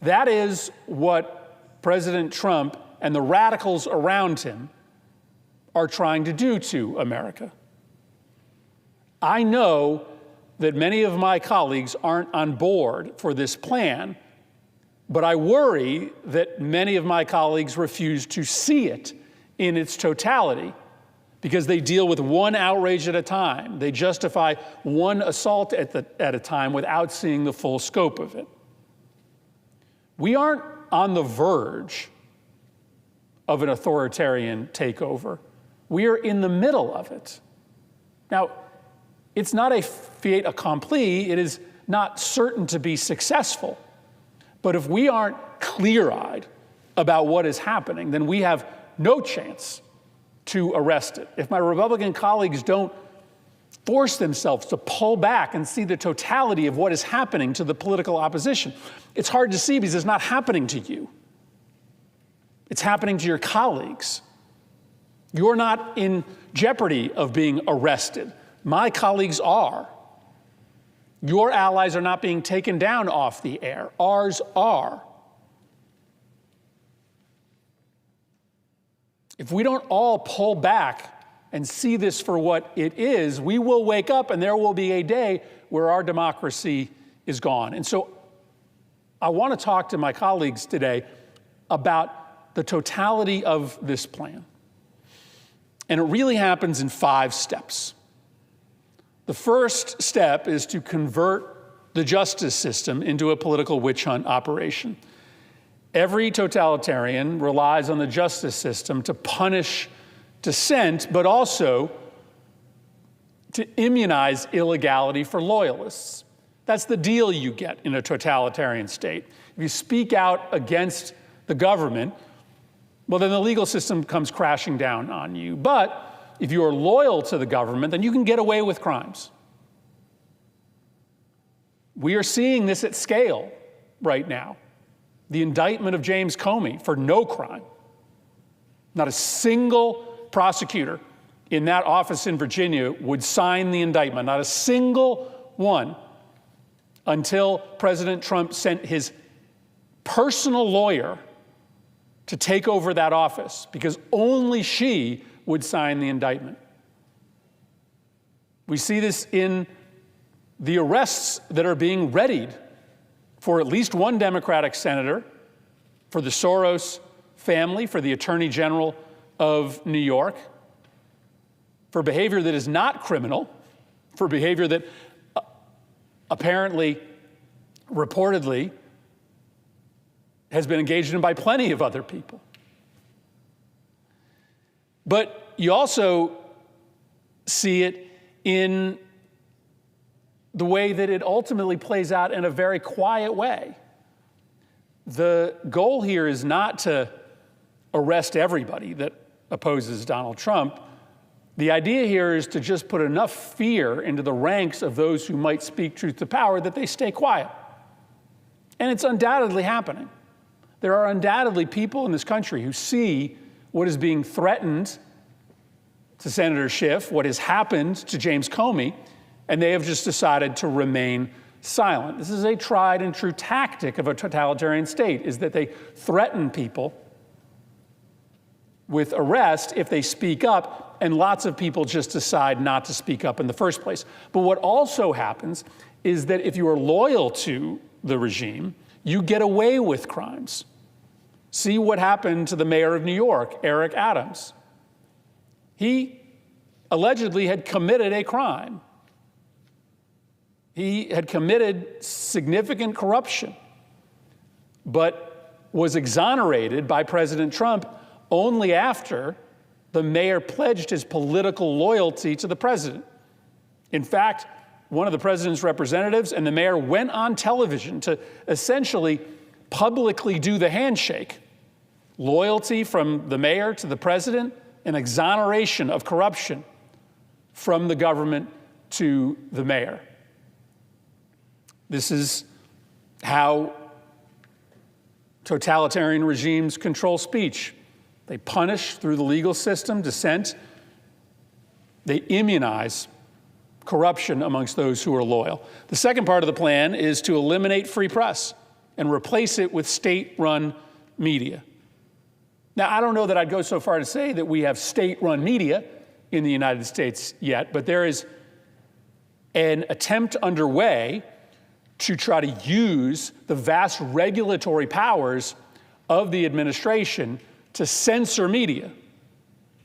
That is what President Trump and the radicals around him are trying to do to America. I know that many of my colleagues aren't on board for this plan, but I worry that many of my colleagues refuse to see it in its totality because they deal with one outrage at a time. They justify one assault at a time without seeing the full scope of it. We aren't on the verge of an authoritarian takeover. We are in the middle of it. Now, it's not a fait accompli. It is not certain to be successful. But if we aren't clear-eyed about what is happening, then we have no chance to arrest it. If my Republican colleagues don't force themselves to pull back and see the totality of what is happening to the political opposition, it's hard to see because it's not happening to you. It's happening to your colleagues. You're not in jeopardy of being arrested. My colleagues are. Your allies are not being taken down off the air. Ours are. If we don't all pull back and see this for what it is, we will wake up and there will be a day where our democracy is gone. And so I want to talk to my colleagues today about the totality of this plan. And it really happens in 5 steps. The first step is to convert the justice system into a political witch hunt operation. Every totalitarian relies on the justice system to punish dissent, but also to immunize illegality for loyalists. That's the deal you get in a totalitarian state. If you speak out against the government, well, then the legal system comes crashing down on you. But if you are loyal to the government, then you can get away with crimes. We are seeing this at scale right now. The indictment of James Comey for no crime. Not a single prosecutor in that office in Virginia would sign the indictment, not a single one, until President Trump sent his personal lawyer to take over that office, because only she would sign the indictment. We see this in the arrests that are being readied for at least one Democratic senator, for the Soros family, for the Attorney General of New York, for behavior that is not criminal, for behavior that apparently, reportedly, has been engaged in by plenty of other people. But you also see it in the way that it ultimately plays out in a very quiet way. The goal here is not to arrest everybody that opposes Donald Trump. The idea here is to just put enough fear into the ranks of those who might speak truth to power that they stay quiet. And it's undoubtedly happening. There are undoubtedly people in this country who see what is being threatened to Senator Schiff, what has happened to James Comey, and they have just decided to remain silent. This is a tried and true tactic of a totalitarian state, is that they threaten people with arrest if they speak up, and lots of people just decide not to speak up in the first place. But what also happens is that if you are loyal to the regime, you get away with crimes. See what happened to the mayor of New York, Eric Adams. He allegedly had committed a crime. He had committed significant corruption, but was exonerated by President Trump only after the mayor pledged his political loyalty to the president. In fact, one of the president's representatives and the mayor went on television to essentially publicly do the handshake. Loyalty from the mayor to the president, an exoneration of corruption from the government to the mayor. This is how totalitarian regimes control speech. They punish through the legal system dissent. They immunize corruption amongst those who are loyal. The second part of the plan is to eliminate free press and replace it with state-run media. Now, I don't know that I'd go so far to say that we have state-run media in the United States yet, but there is an attempt underway to try to use the vast regulatory powers of the administration to censor media.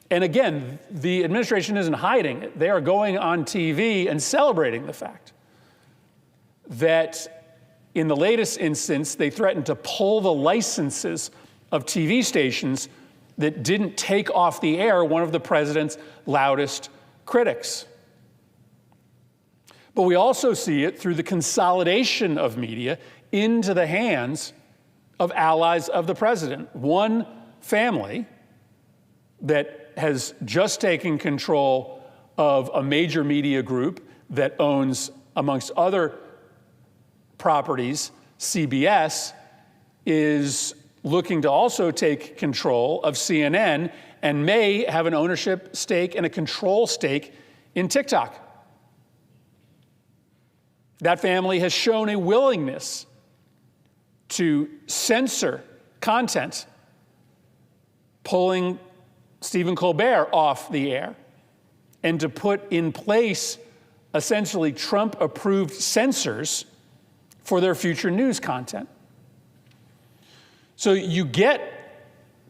And again, the administration isn't hiding it. They are going on TV and celebrating the fact that in the latest instance, they threatened to pull the licenses of TV stations that didn't take off the air one of the president's loudest critics. But we also see it through the consolidation of media into the hands of allies of the president. One family that has just taken control of a major media group that owns, amongst other properties, CBS, is looking to also take control of CNN and may have an ownership stake and a control stake in TikTok. That family has shown a willingness to censor content, pulling Stephen Colbert off the air, and to put in place essentially Trump-approved censors for their future news content. So you get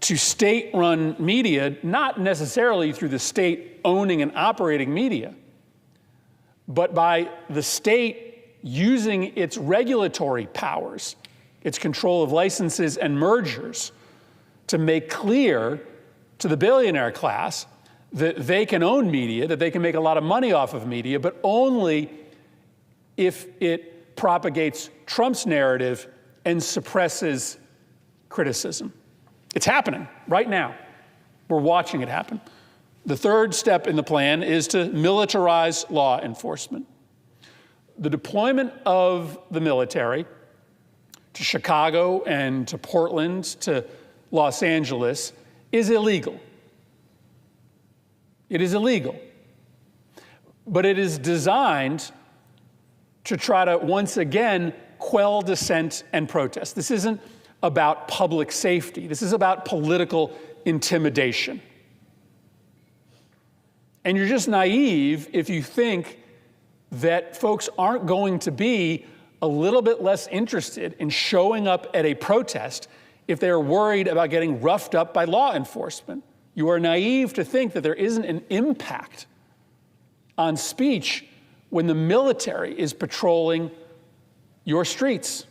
to state-run media, not necessarily through the state owning and operating media, but by the state using its regulatory powers, its control of licenses and mergers, to make clear to the billionaire class that they can own media, that they can make a lot of money off of media, but only if it propagates Trump's narrative and suppresses criticism. It's happening right now. We're watching it happen. The third step in the plan is to militarize law enforcement. The deployment of the military to Chicago and to Portland to Los Angeles is illegal. It is illegal. But it is designed to try to once again quell dissent and protest. This isn't about public safety. This is about political intimidation. And you're just naive if you think that folks aren't going to be a little bit less interested in showing up at a protest if they're worried about getting roughed up by law enforcement. You are naive to think that there isn't an impact on speech when the military is patrolling your streets.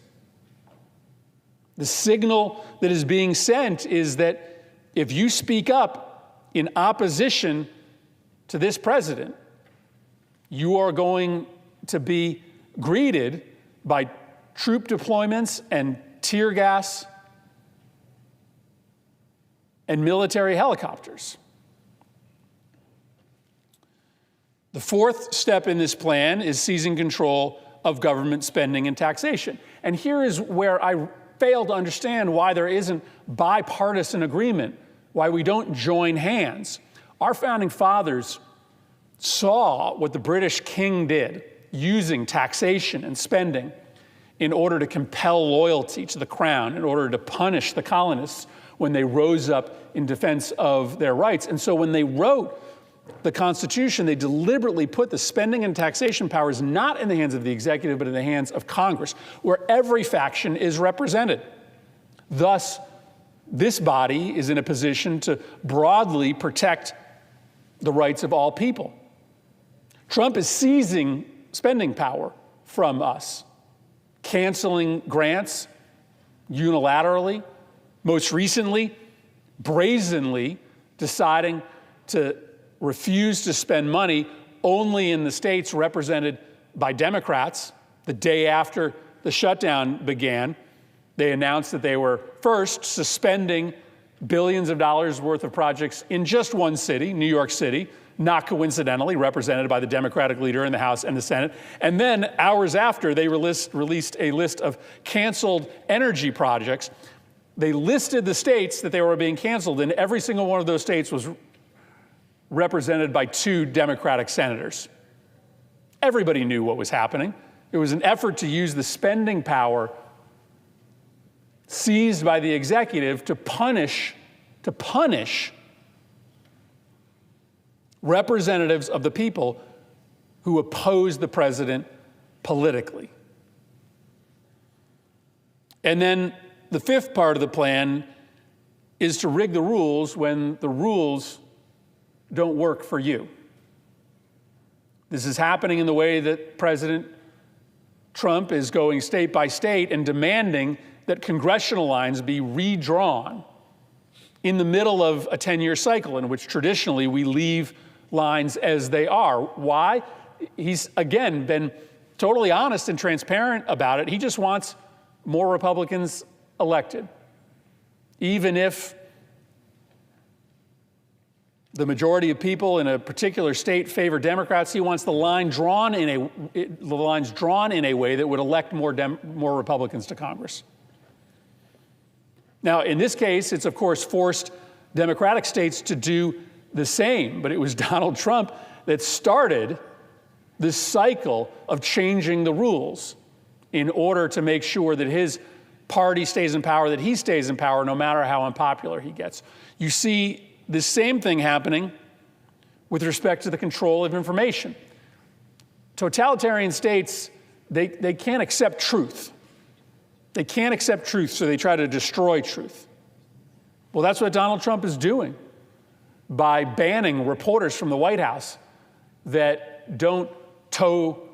The signal that is being sent is that if you speak up in opposition to this president, you are going to be greeted by troop deployments and tear gas and military helicopters. The fourth step in this plan is seizing control of government spending and taxation. And here is where I fail to understand why there isn't bipartisan agreement, why we don't join hands. Our founding fathers saw what the British king did, using taxation and spending in order to compel loyalty to the crown, in order to punish the colonists when they rose up in defense of their rights. And so when they wrote the Constitution, they deliberately put the spending and taxation powers not in the hands of the executive, but in the hands of Congress, where every faction is represented. Thus, this body is in a position to broadly protect the rights of all people. Trump is seizing spending power from us, canceling grants unilaterally, most recently, brazenly deciding to refuse to spend money only in the states represented by Democrats. The day after the shutdown began, they announced that they were first suspending billions of dollars worth of projects in just one city, New York City, not coincidentally represented by the Democratic leader in the House and the Senate. And then hours after, they released a list of canceled energy projects. They listed the states that they were being canceled, and every single one of those states was represented by 2 Democratic senators. Everybody knew what was happening. It was an effort to use the spending power seized by the executive to punish representatives of the people who oppose the president politically. And then the fifth part of the plan is to rig the rules when the rules don't work for you. This is happening in the way that President Trump is going state by state and demanding that congressional lines be redrawn in the middle of a 10-year cycle in which traditionally we leave lines as they are. Why? He's, again, been totally honest and transparent about it. He just wants more Republicans elected. Even if the majority of people in a particular state favor Democrats, he wants the lines drawn in a way that would elect more Republicans to Congress. Now, in this case, it's of course forced Democratic states to do the same, but it was Donald Trump that started this cycle of changing the rules in order to make sure that his party stays in power, that he stays in power no matter how unpopular he gets. You see the same thing happening with respect to the control of information. Totalitarian states, they can't accept truth. They can't accept truth, so they try to destroy truth. Well, that's what Donald Trump is doing by banning reporters from the White House that don't toe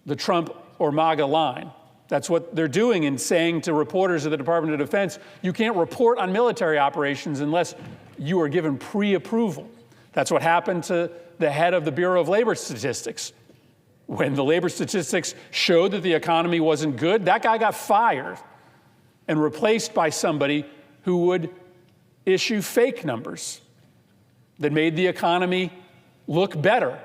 the Trump or MAGA line. That's what they're doing in saying to reporters of the Department of Defense, you can't report on military operations unless you are given pre-approval. That's what happened to the head of the Bureau of Labor Statistics. When the labor statistics showed that the economy wasn't good, that guy got fired and replaced by somebody who would issue fake numbers that made the economy look better.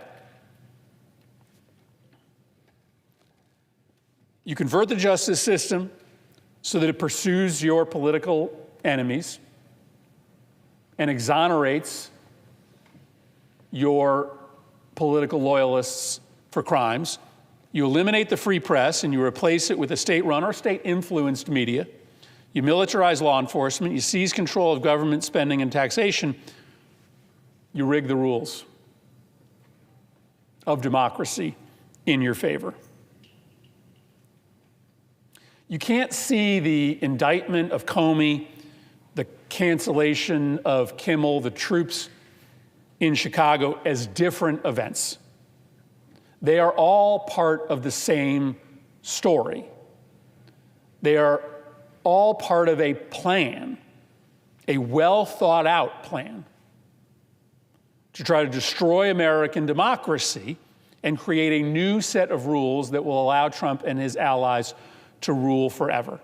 You convert the justice system so that it pursues your political enemies and exonerates your political loyalists for crimes. You eliminate the free press and you replace it with a state-run or state-influenced media. You militarize law enforcement. You seize control of government spending and taxation. You rig the rules of democracy in your favor. You can't see the indictment of Comey, the cancellation of Kimmel, the troops in Chicago as different events. They are all part of the same story. They are all part of a plan, a well thought out plan to try to destroy American democracy and create a new set of rules that will allow Trump and his allies to rule forever.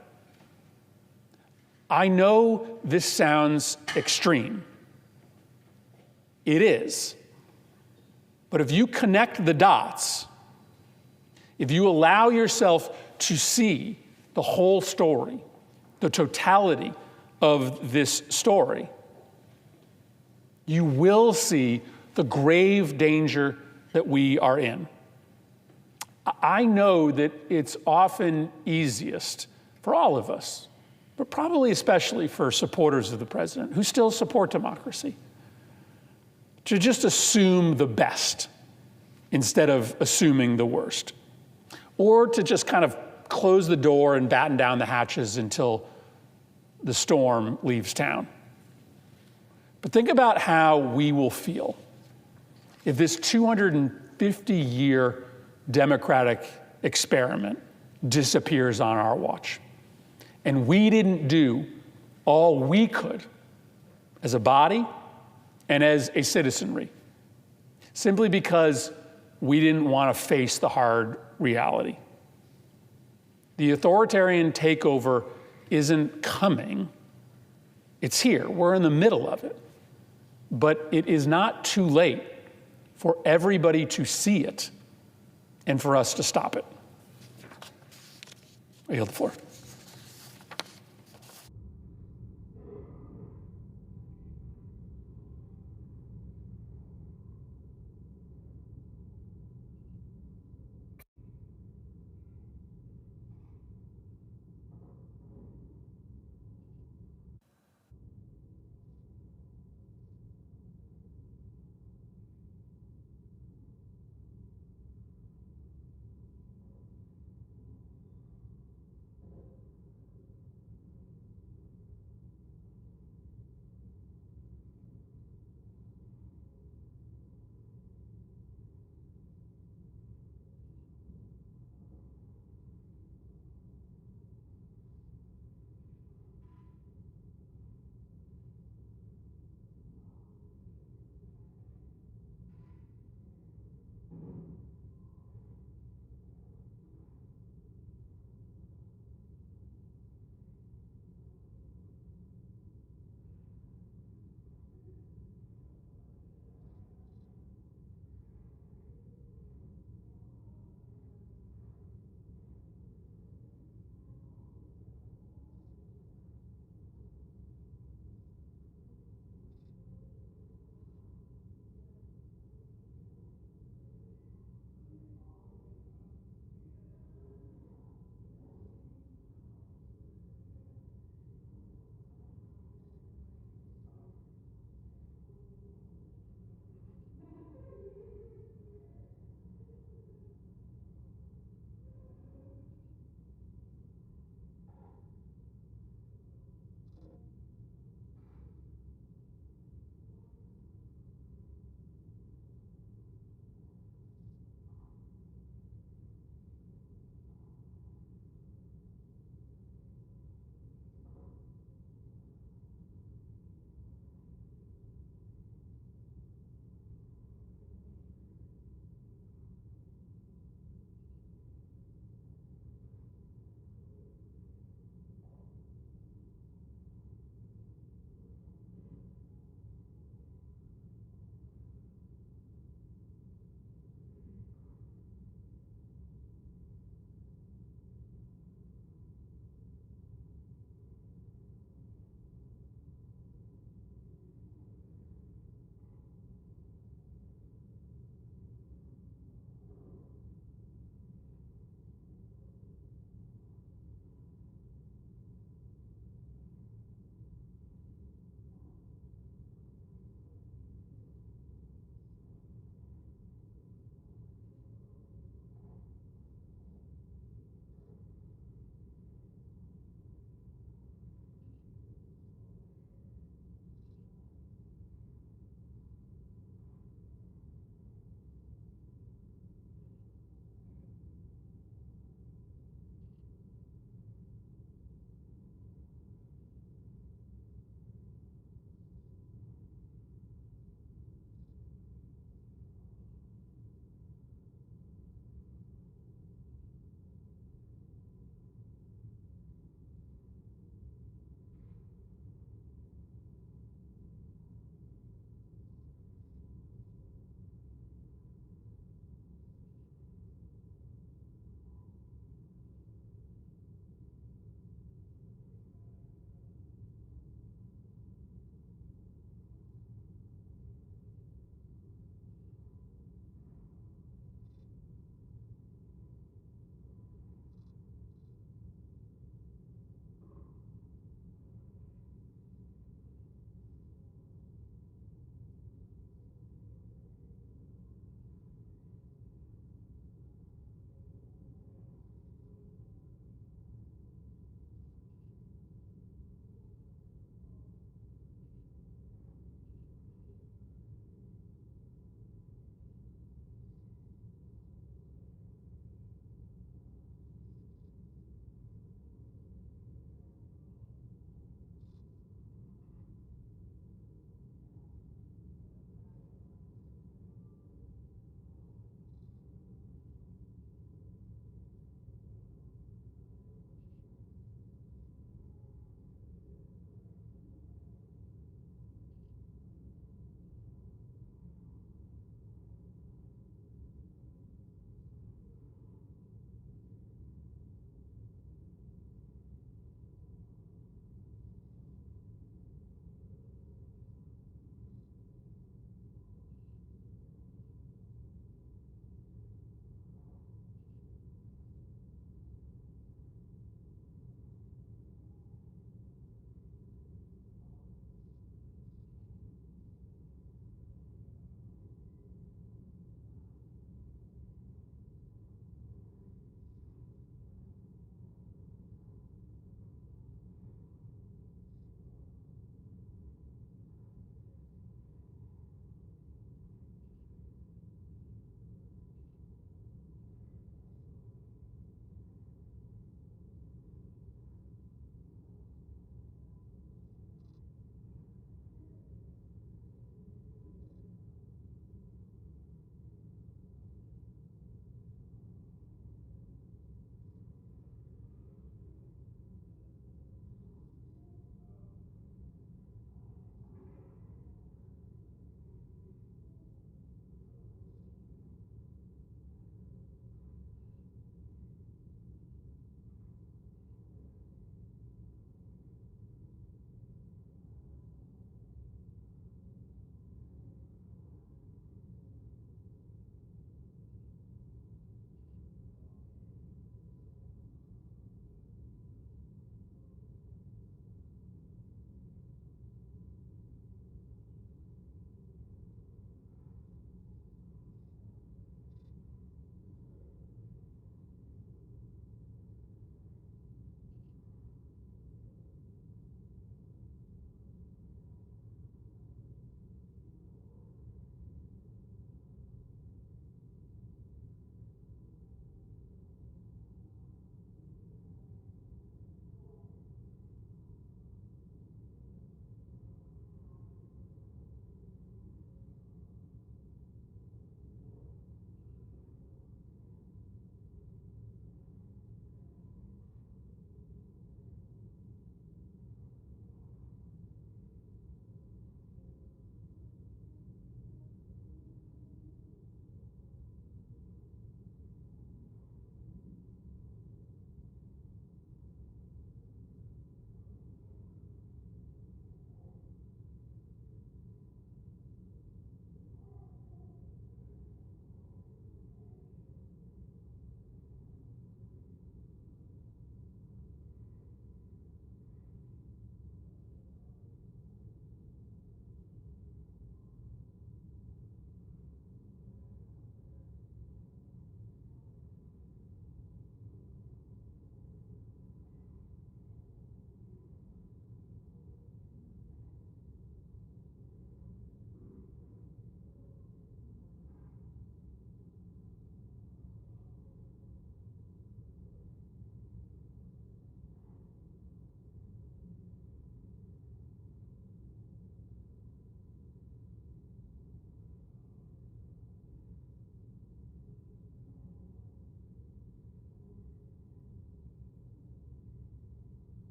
I know this sounds extreme. It is. But if you connect the dots, if you allow yourself to see the whole story, the totality of this story, you will see the grave danger that we are in. I know that it's often easiest for all of us, but probably especially for supporters of the president who still support democracy, to just assume the best instead of assuming the worst, or to just kind of close the door and batten down the hatches until the storm leaves town. But think about how we will feel if this 250-year democratic experiment disappears on our watch, and we didn't do all we could as a body and as a citizenry, simply because we didn't want to face the hard reality. The authoritarian takeover isn't coming. It's here. We're in the middle of it. But it is not too late for everybody to see it and for us to stop it. I yield the floor.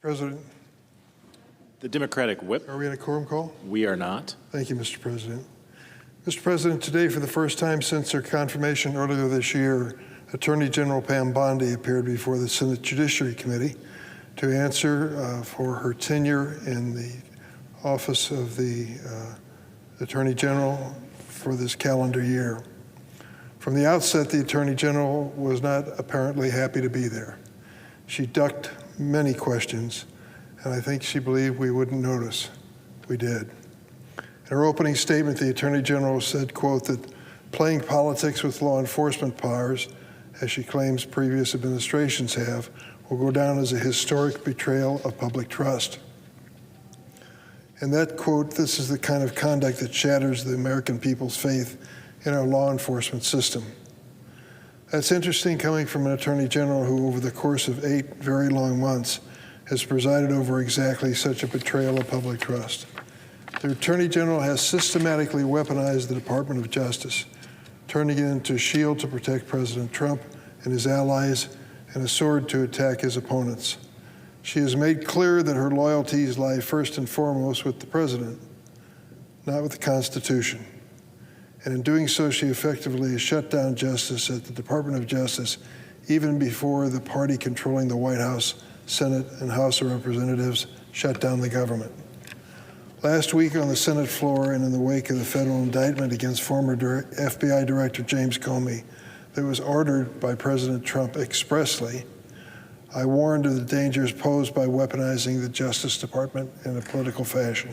President, The Democratic whip. are we in a quorum call? We are not. Thank you, Mr. President. Mr. President, today, for the first time since her confirmation earlier this year, Attorney General Pam Bondi appeared before the Senate Judiciary Committee to answer for her tenure in the office of the Attorney General for this calendar year. From the outset, the Attorney General was not apparently happy to be there. She ducked many questions, and I think she believed we wouldn't notice. We did. In her opening statement, the Attorney General said, quote, that playing politics with law enforcement powers, as she claims previous administrations have, will go down as a historic betrayal of public trust. And that, quote, this is the kind of conduct that shatters the American people's faith in our law enforcement system. That's interesting coming from an Attorney General who, over the course of 8 very long months, has presided over exactly such a betrayal of public trust. The Attorney General has systematically weaponized the Department of Justice, turning it into a shield to protect President Trump and his allies and a sword to attack his opponents. She has made clear that her loyalties lie first and foremost with the President, not with the Constitution. And in doing so, she effectively has shut down justice at the Department of Justice even before the party controlling the White House, Senate, and House of Representatives shut down the government. Last week on the Senate floor and in the wake of the federal indictment against former FBI Director James Comey that was ordered by President Trump expressly, I warned of the dangers posed by weaponizing the Justice Department in a political fashion.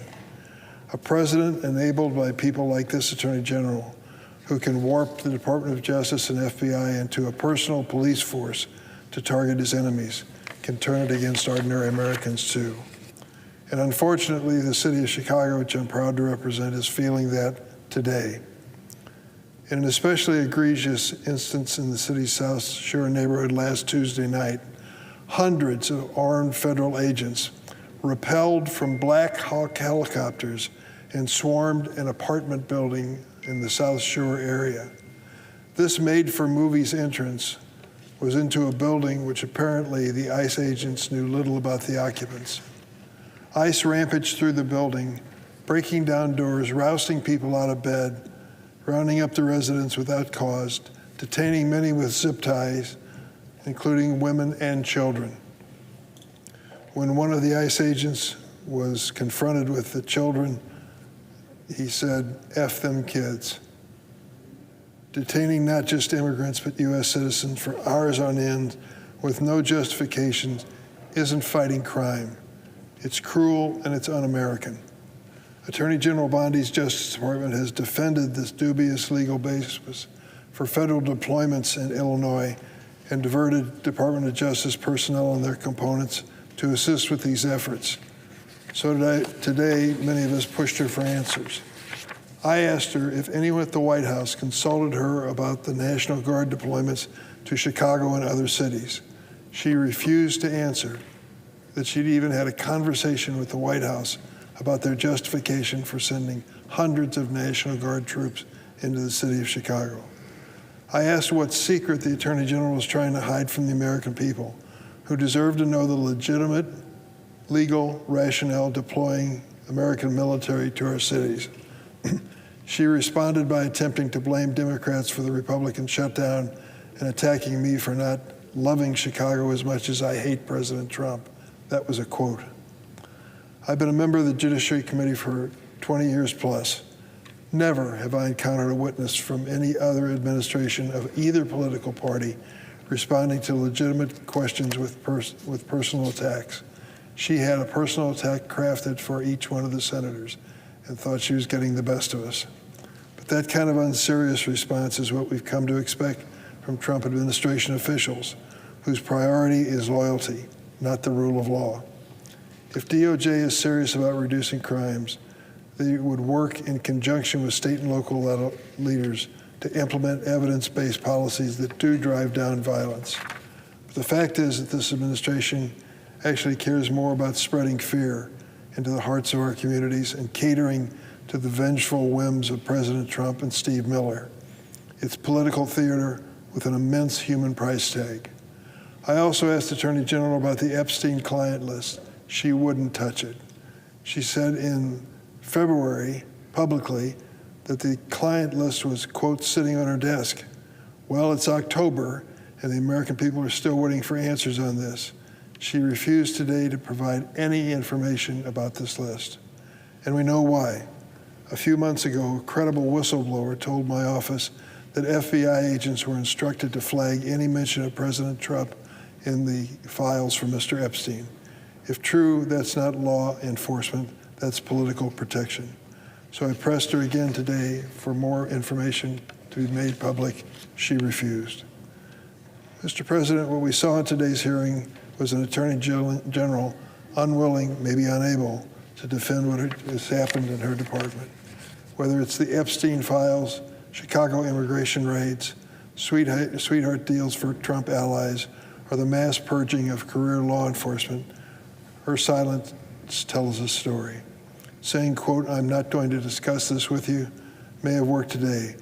A president enabled by people like this Attorney General, who can warp the Department of Justice and FBI into a personal police force to target his enemies, can turn it against ordinary Americans too. And unfortunately, the city of Chicago, which I'm proud to represent, is feeling that today. In an especially egregious instance in the city's South Shore neighborhood last Tuesday night, hundreds of armed federal agents rappelled from Black Hawk helicopters and swarmed an apartment building in the South Shore area. This made-for-movies entrance was into a building which apparently the ICE agents knew little about the occupants. ICE rampaged through the building, breaking down doors, rousting people out of bed, rounding up the residents without cause, detaining many with zip ties, including women and children. When one of the ICE agents was confronted with the children, he said, "F them kids." Detaining not just immigrants, but U.S. citizens for hours on end with no justification isn't fighting crime. It's cruel and it's un-American. Attorney General Bondi's Justice Department has defended this dubious legal basis for federal deployments in Illinois and diverted Department of Justice personnel and their components to assist with these efforts. So today, many of us pushed her for answers. I asked her if anyone at the White House consulted her about the National Guard deployments to Chicago and other cities. She refused to answer that she'd even had a conversation with the White House about their justification for sending hundreds of National Guard troops into the city of Chicago. I asked what secret the Attorney General was trying to hide from the American people, who deserve to know the legitimate legal rationale deploying American military to our cities. She responded by attempting to blame Democrats for the Republican shutdown and attacking me for not loving Chicago as much as I hate President Trump. That was a quote. I've been a member of the Judiciary Committee for 20 years plus. Never have I encountered a witness from any other administration of either political party responding to legitimate questions with personal attacks. She had a personal attack crafted for each one of the senators and thought she was getting the best of us. But that kind of unserious response is what we've come to expect from Trump administration officials, whose priority is loyalty, not the rule of law. If DOJ is serious about reducing crimes, they would work in conjunction with state and local leaders to implement evidence-based policies that do drive down violence. But the fact is that this administration actually cares more about spreading fear into the hearts of our communities and catering to the vengeful whims of President Trump and Steve Miller. It's political theater with an immense human price tag. I also asked Attorney General about the Epstein client list she wouldn't touch it. She said in February publicly that the client list was, quote, sitting on her desk. Well, it's October, and the American people are still waiting for answers on this. She refused today to provide any information about this list. And we know why. A few months ago, a credible whistleblower told my office that FBI agents were instructed to flag any mention of President Trump in the files for Mr. Epstein. If true, that's not law enforcement, that's political protection. So I pressed her again today for more information to be made public. She refused. Mr. President, what we saw in today's hearing was an Attorney General unwilling, maybe unable, to defend what has happened in her department. Whether it's the Epstein files, Chicago immigration raids, sweetheart deals for Trump allies, or the mass purging of career law enforcement, her silence tells a story. Saying, quote, I'm not going to discuss this with you, may have worked today,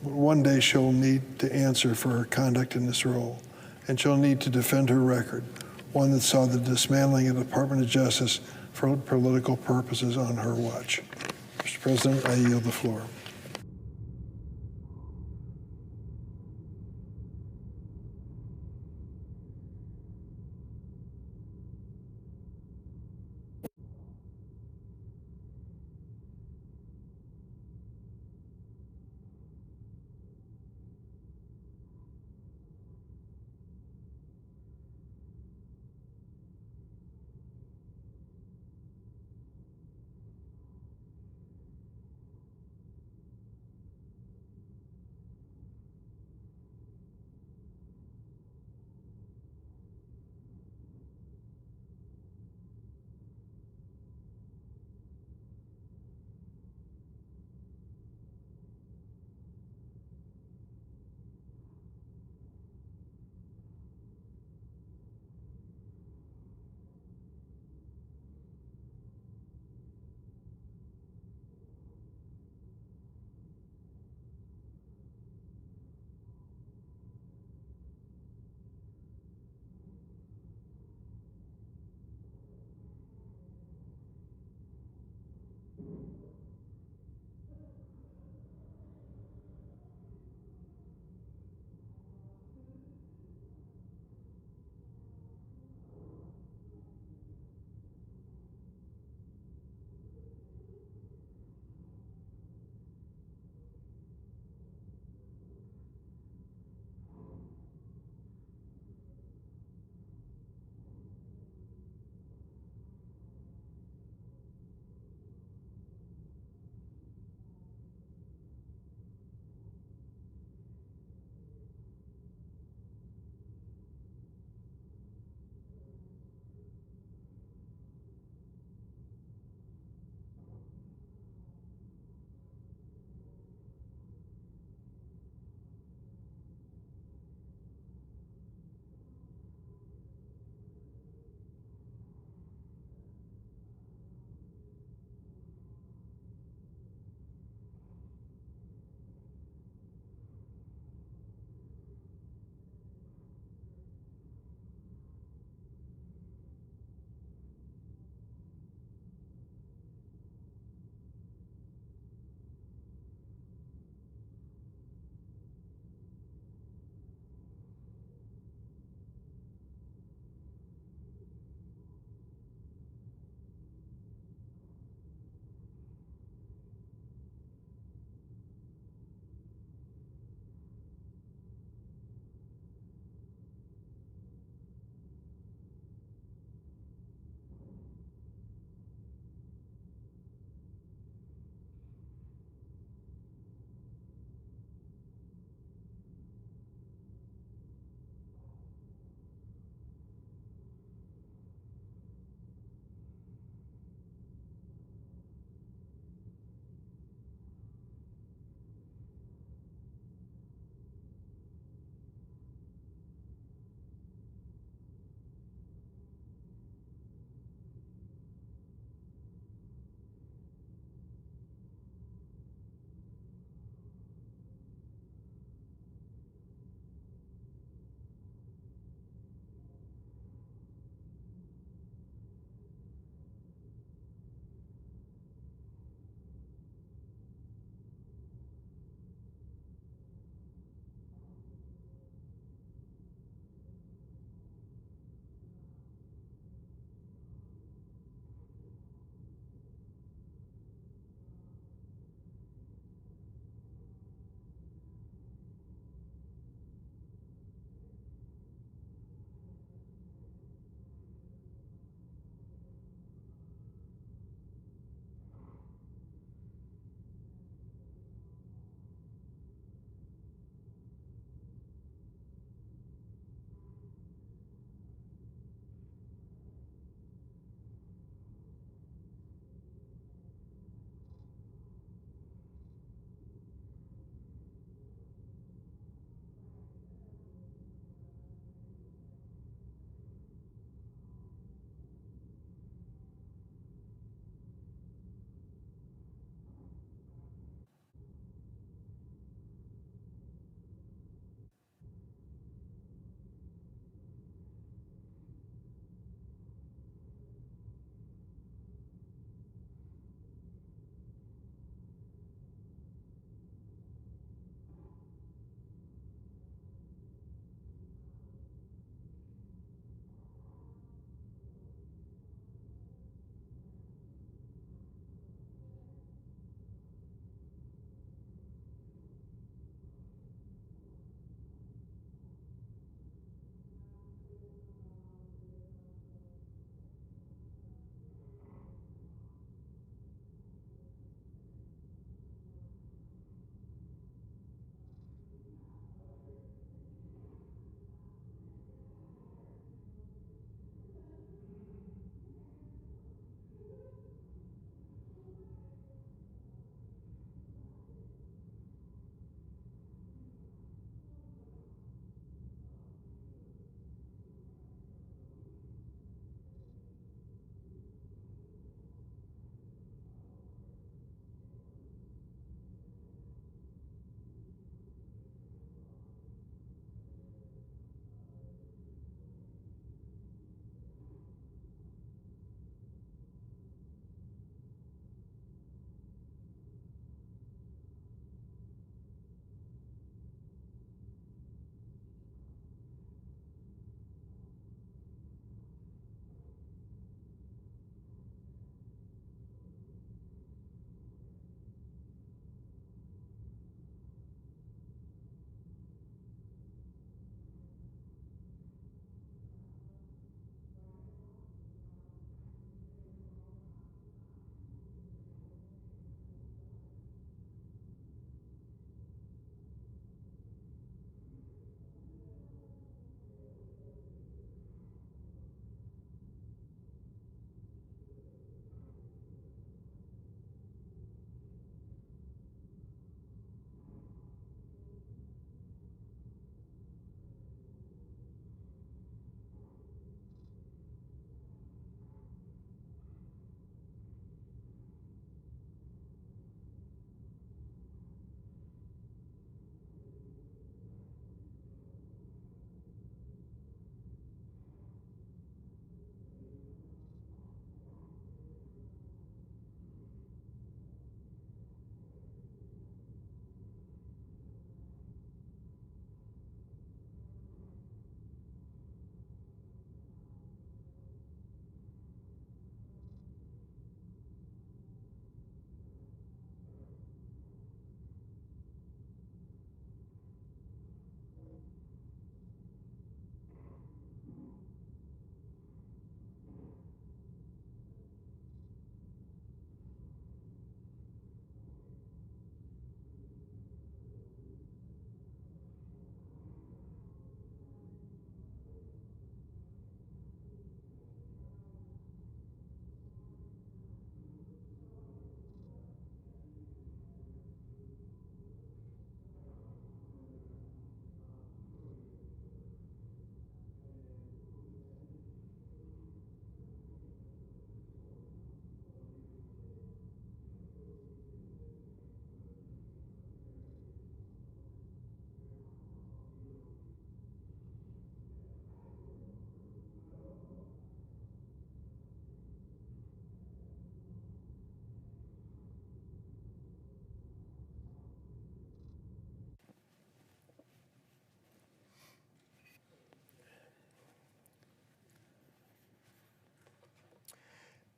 but one day she'll need to answer for her conduct in this role, and she'll need to defend her record, one that saw the dismantling of the Department of Justice for political purposes on her watch. Mr. President, I yield the floor.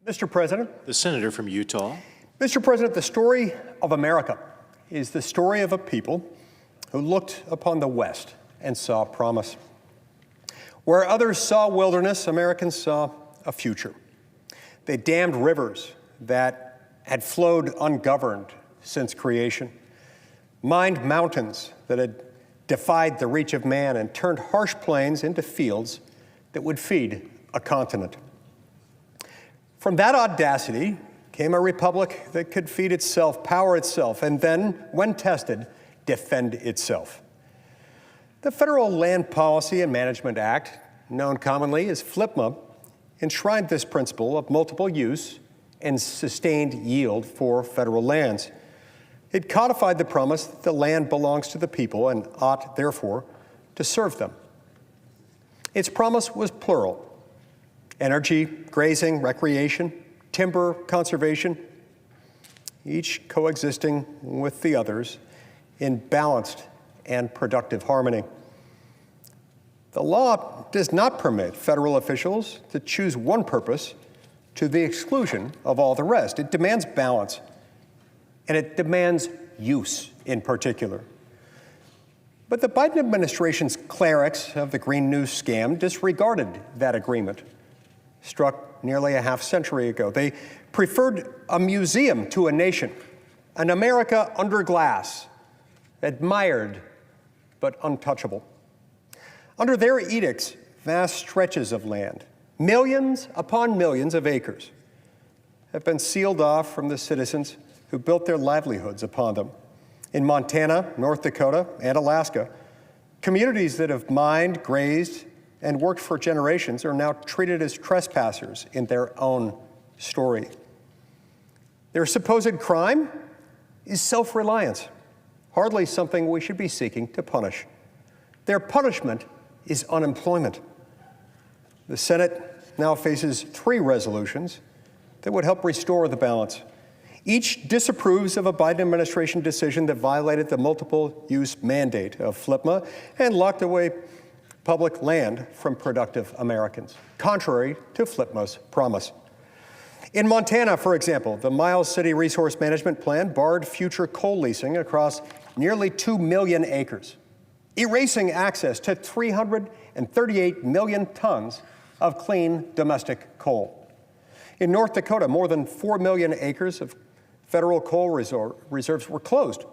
Mr. President, The senator from Utah. Mr. President, the story of America is the story of a people who looked upon the West and saw promise. Where others saw wilderness, Americans saw a future. They dammed rivers that had flowed ungoverned since creation, mined mountains that had defied the reach of man, and turned harsh plains into fields that would feed a continent. From that audacity came a republic that could feed itself, power itself, and then, when tested, defend itself. The Federal Land Policy and Management Act, known commonly as FLPMA, enshrined this principle of multiple use and sustained yield for federal lands. It codified the promise that the land belongs to the people and ought, therefore, to serve them. Its promise was plural: energy, grazing, recreation, timber, conservation, each coexisting with the others in balanced and productive harmony. The law does not permit federal officials to choose one purpose to the exclusion of all the rest. It demands balance, and it demands use in particular. But the Biden administration's clerics of the Green New scam disregarded that agreement, struck nearly a half century ago. They preferred a museum to a nation, an America under glass, admired but untouchable. Under their edicts, vast stretches of land, millions upon millions of acres, have been sealed off from the citizens who built their livelihoods upon them. In Montana, North Dakota, and Alaska, communities that have mined, grazed, and worked for generations are now treated as trespassers in their own story. Their supposed crime is self-reliance, hardly something we should be seeking to punish. Their punishment is unemployment. The Senate now faces 3 resolutions that would help restore the balance. Each disapproves of a Biden administration decision that violated the multiple-use mandate of FLPMA and locked away public land from productive Americans, contrary to FLPMA's promise. In Montana, for example, the Miles City Resource Management Plan barred future coal leasing across nearly 2 million acres, erasing access to 338 million tons of clean domestic coal. In North Dakota, more than 4 million acres of federal coal reserves were closed,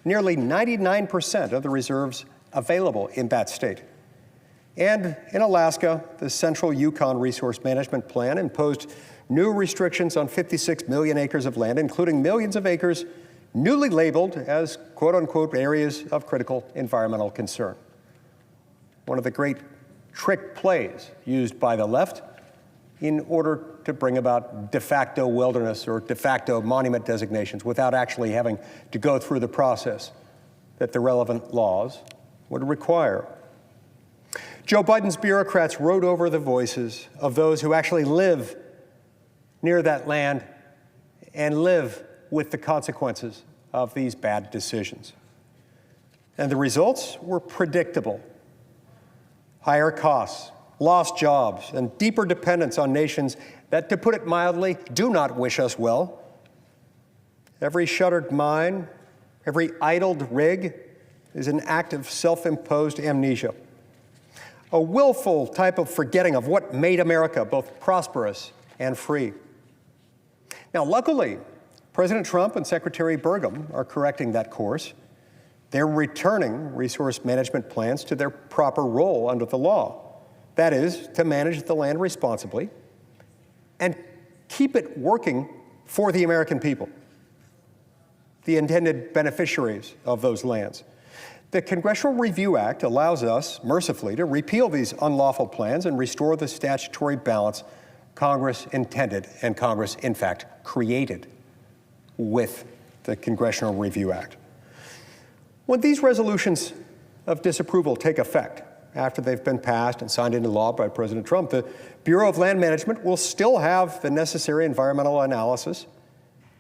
nearly 99% of the reserves available in that state. And in Alaska, the Central Yukon Resource Management Plan imposed new restrictions on 56 million acres of land, including millions of acres newly labeled as quote-unquote areas of critical environmental concern. One of the great trick plays used by the left in order to bring about de facto wilderness or de facto monument designations without actually having to go through the process that the relevant laws would require. Joe Biden's bureaucrats rode over the voices of those who actually live near that land and live with the consequences of these bad decisions. And the results were predictable: higher costs, lost jobs, and deeper dependence on nations that, to put it mildly, do not wish us well. Every shuttered mine, every idled rig is an act of self-imposed amnesia, a willful type of forgetting of what made America both prosperous and free. Now, luckily, President Trump and Secretary Burgum are correcting that course. They're returning resource management plans to their proper role under the law. That is, to manage the land responsibly and keep it working for the American people, the intended beneficiaries of those lands. The Congressional Review Act allows us, mercifully, to repeal these unlawful plans and restore the statutory balance Congress intended and Congress, in fact, created with the Congressional Review Act. When these resolutions of disapproval take effect, after they've been passed and signed into law by President Trump, the Bureau of Land Management will still have the necessary environmental analysis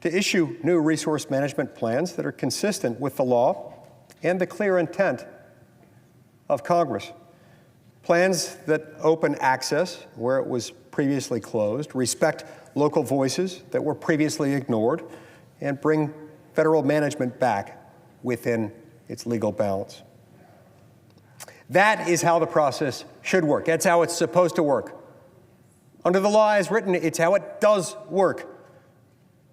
to issue new resource management plans that are consistent with the law and the clear intent of Congress. Plans that open access where it was previously closed, respect local voices that were previously ignored and bring federal management back within its legal bounds. That is how the process should work. That's how it's supposed to work. Under the law as written, it's how it does work.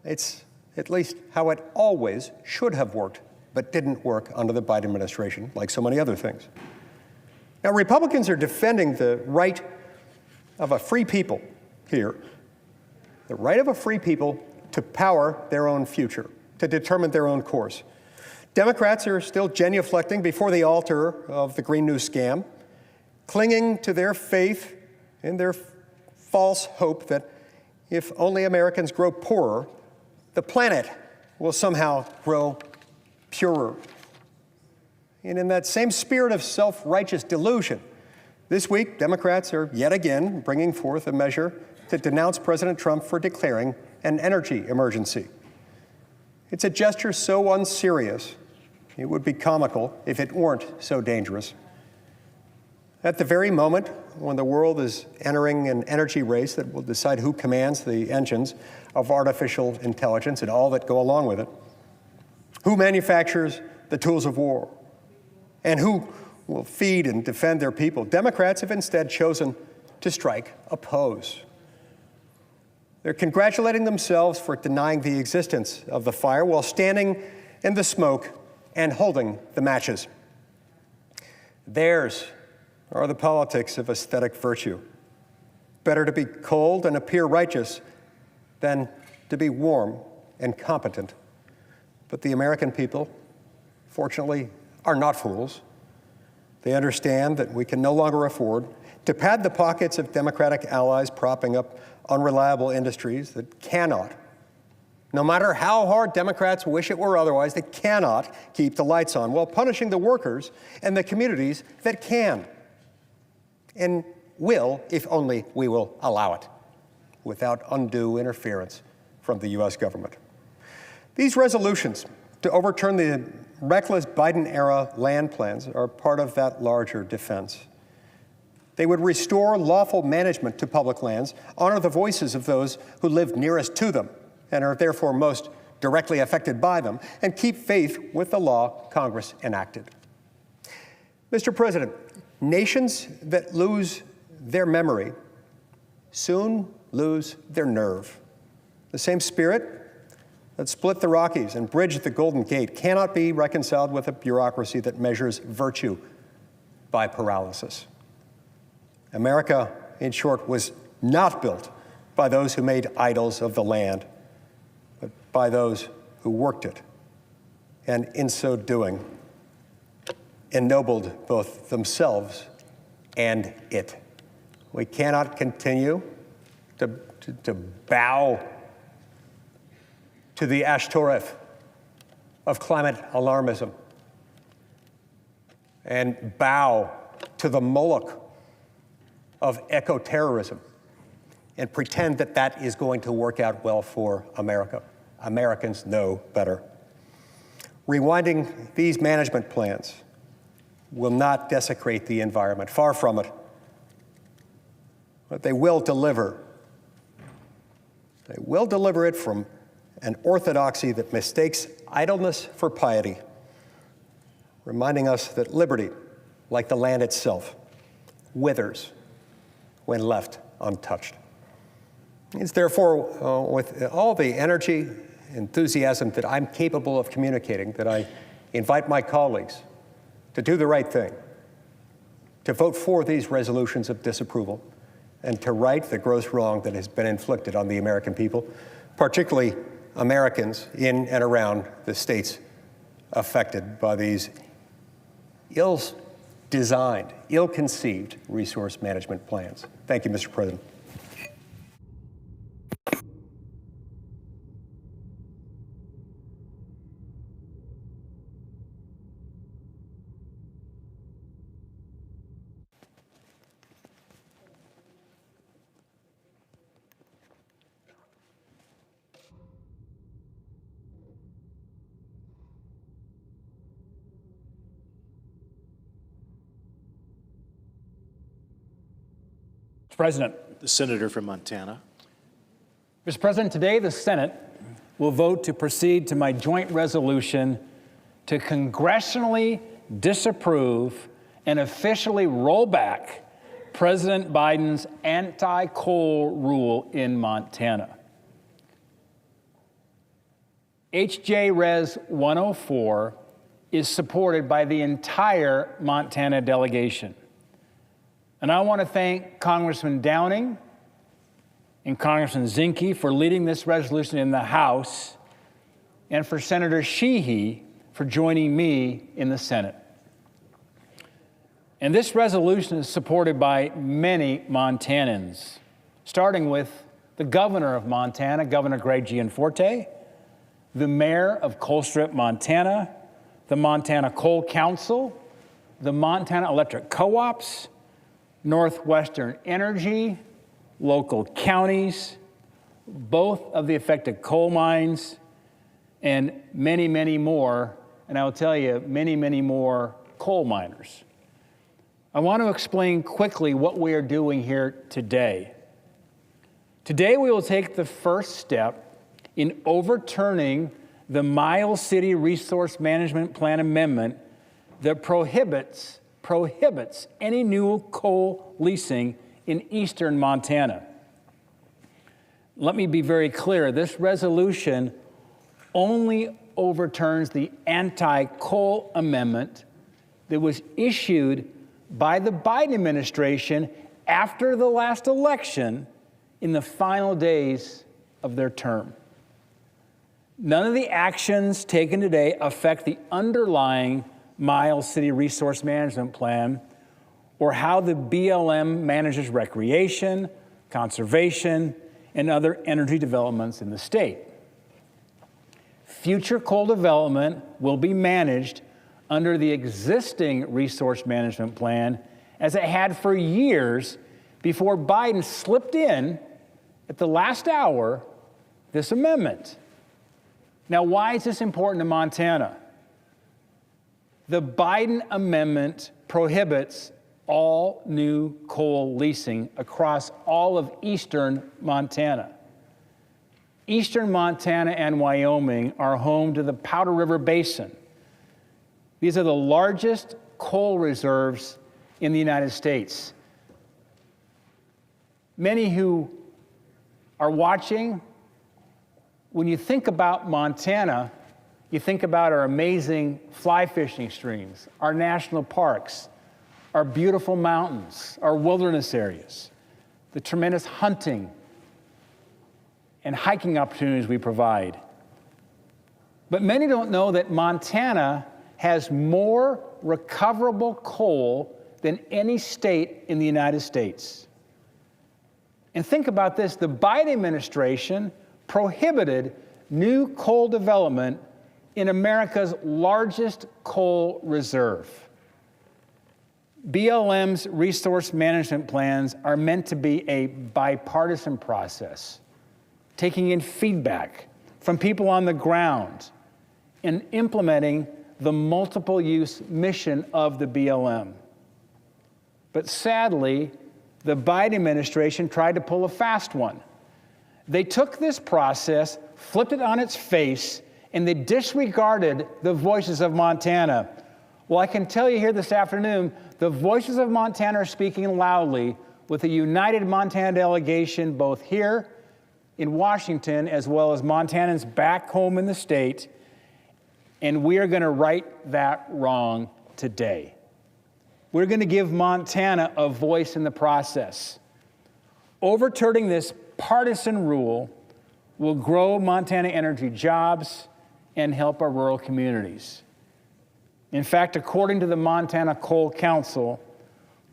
It's at least how it always should have worked, but didn't work under the Biden administration, like so many other things. Now, Republicans are defending the right of a free people here, the right of a free people to power their own future, to determine their own course. Democrats are still genuflecting before the altar of the Green New Scam, clinging to their faith and their false hope that if only Americans grow poorer, the planet will somehow grow purer. And in that same spirit of self-righteous delusion, this week, Democrats are yet again bringing forth a measure to denounce President Trump for declaring an energy emergency. It's a gesture so unserious, it would be comical if it weren't so dangerous. At the very moment when the world is entering an energy race that will decide who commands the engines of artificial intelligence and all that go along with it, who manufactures the tools of war, and who will feed and defend their people, Democrats have instead chosen to strike a pose. They're congratulating themselves for denying the existence of the fire while standing in the smoke and holding the matches. Theirs are the politics of aesthetic virtue. Better to be cold and appear righteous than to be warm and competent. But the American people, fortunately, are not fools. They understand that we can no longer afford to pad the pockets of Democratic allies propping up unreliable industries that cannot, no matter how hard Democrats wish it were otherwise, they cannot keep the lights on, while punishing the workers and the communities that can, and will, if only we will allow it, without undue interference from the U.S. government. These resolutions to overturn the reckless Biden-era land plans are part of that larger defense. They would restore lawful management to public lands, honor the voices of those who live nearest to them and are therefore most directly affected by them, and keep faith with the law Congress enacted. Mr. President, nations that lose their memory soon lose their nerve. The same spirit that split the Rockies and bridged the Golden Gate cannot be reconciled with a bureaucracy that measures virtue by paralysis. America, in short, was not built by those who made idols of the land, but by those who worked it, and in so doing, ennobled both themselves and it. We cannot continue to bow to the Ashtoreth of climate alarmism and bow to the Moloch of eco-terrorism and pretend that that is going to work out well for America. Americans know better. Rewinding these management plans will not desecrate the environment, far from it. But they will deliver. They will deliver it from an orthodoxy that mistakes idleness for piety, reminding us that liberty, like the land itself, withers when left untouched. It's therefore with all the energy, enthusiasm that I'm capable of communicating that I invite my colleagues to do the right thing, to vote for these resolutions of disapproval, and to right the gross wrong that has been inflicted on the American people, particularly Americans in and around the states affected by these ill-designed, ill-conceived resource management plans. Thank you, Mr. President. President. The senator from Montana. Mr. President, today the Senate will vote to proceed to my joint resolution to congressionally disapprove and officially roll back President Biden's anti-coal rule in Montana. HJ Res 104 is supported by the entire Montana delegation. And I want to thank Congressman Downing and Congressman Zinke for leading this resolution in the House, and for Senator Sheehy for joining me in the Senate. And this resolution is supported by many Montanans, starting with the governor of Montana, Governor Greg Gianforte, the mayor of Colstrip, Montana, the Montana Coal Council, the Montana Electric Co-ops, Northwestern Energy, local counties, both of the affected coal mines, and many, many more, and I will tell you, many, many more coal miners. I want to explain quickly what we are doing here today. Today we will take the first step in overturning the Miles City Resource Management Plan amendment that prohibits any new coal leasing in eastern Montana. Let me be very clear. This resolution only overturns the anti-coal amendment that was issued by the Biden administration after the last election in the final days of their term. None of the actions taken today affect the underlying Miles City Resource Management Plan or how the BLM manages recreation, conservation, and other energy developments in the state. Future coal development will be managed under the existing resource management plan as it had for years before Biden slipped in at the last hour this amendment. Now, why is this important to Montana? The Biden amendment prohibits all new coal leasing across all of eastern Montana. Eastern Montana and Wyoming are home to the Powder River Basin. These are the largest coal reserves in the United States. Many who are watching, when you think about Montana, you think about our amazing fly fishing streams, our national parks, our beautiful mountains, our wilderness areas, the tremendous hunting and hiking opportunities we provide. But many don't know that Montana has more recoverable coal than any state in the United States. And think about this, the Biden administration prohibited new coal development in America's largest coal reserve. BLM's resource management plans are meant to be a bipartisan process, taking in feedback from people on the ground and implementing the multiple use mission of the BLM. But sadly, the Biden administration tried to pull a fast one. They took this process, flipped it on its face, and they disregarded the voices of Montana. Well, I can tell you here this afternoon, the voices of Montana are speaking loudly with a united Montana delegation, both here in Washington as well as Montanans back home in the state, and we are going to right that wrong today. We're going to give Montana a voice in the process. Overturning this partisan rule will grow Montana energy jobs and help our rural communities. In fact, according to the Montana Coal Council,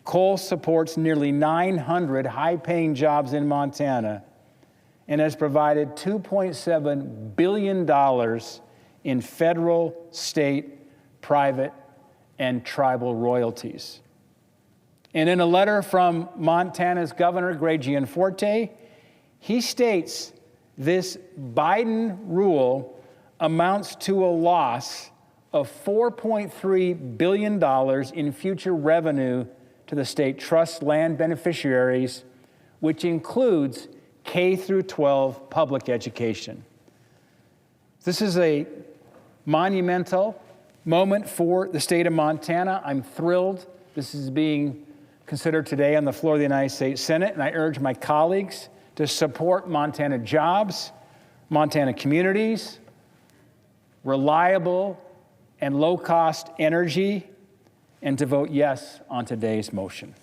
coal supports nearly 900 high-paying jobs in Montana and has provided $2.7 billion in federal, state, private, and tribal royalties. And in a letter from Montana's Governor Greg Gianforte, he states this Biden rule amounts to a loss of $4.3 billion in future revenue to the state trust land beneficiaries, which includes K through 12 public education. This is a monumental moment for the state of Montana. I'm thrilled this is being considered today on the floor of the United States Senate, and I urge my colleagues to support Montana jobs, Montana communities, reliable and low-cost energy, and to vote yes on today's motion.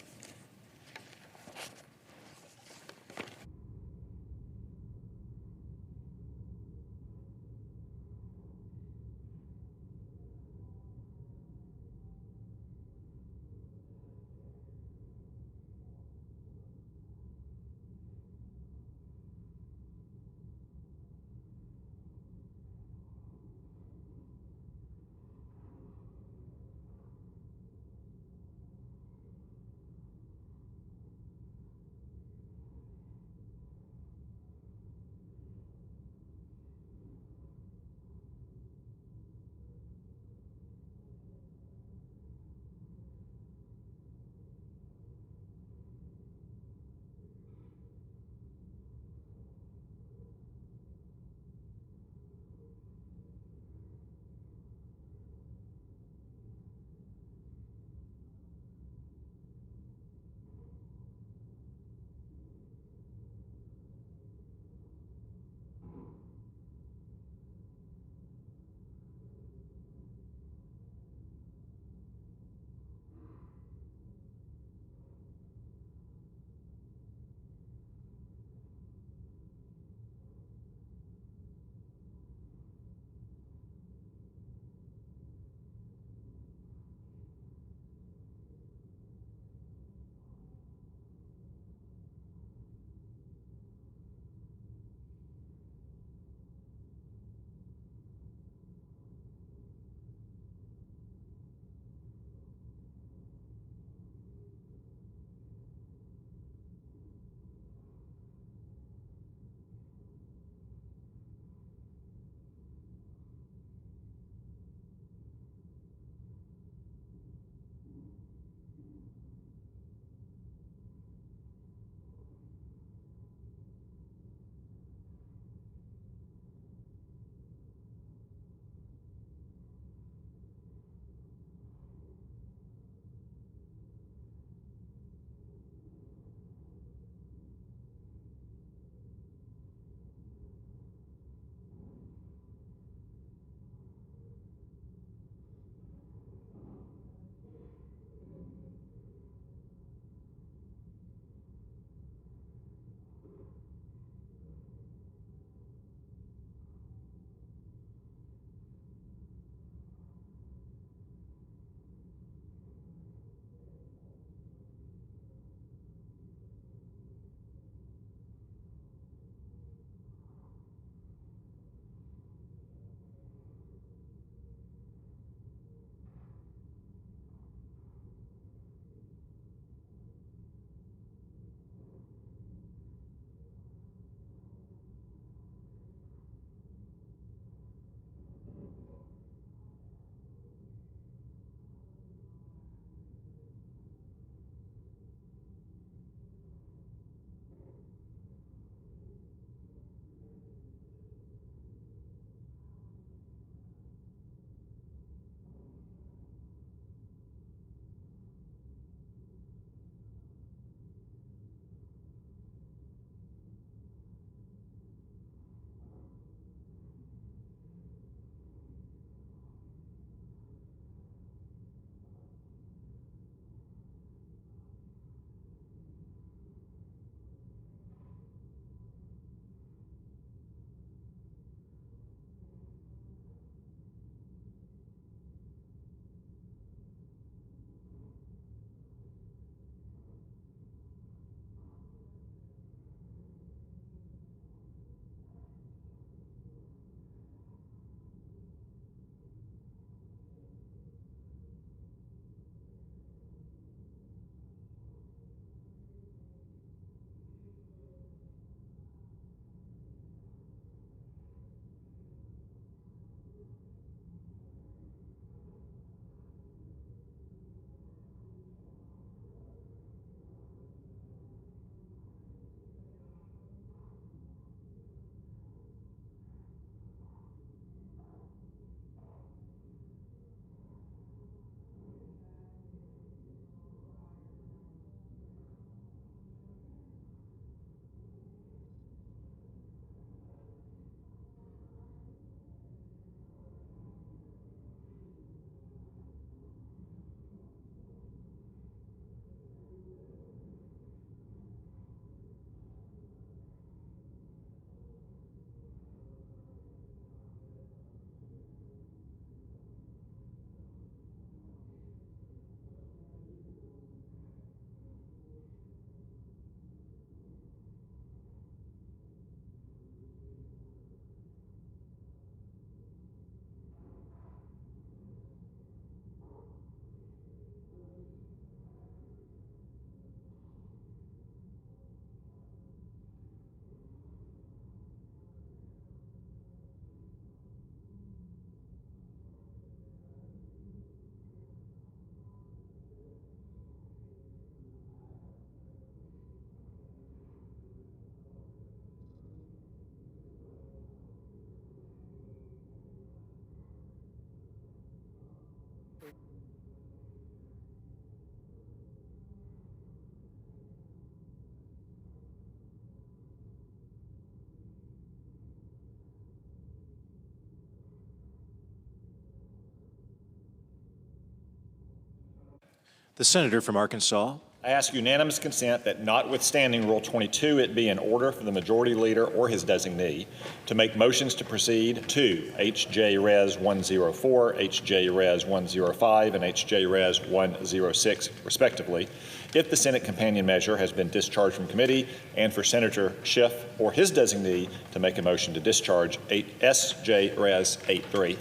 The senator from Arkansas. I ask unanimous consent that notwithstanding Rule 22, it be in order for the majority leader or his designee to make motions to proceed to H.J. Res. 104, H.J. Res. 105, and H.J. Res. 106, respectively, if the Senate companion measure has been discharged from committee, and for Senator Schiff or his designee to make a motion to discharge S.J. Res. 83.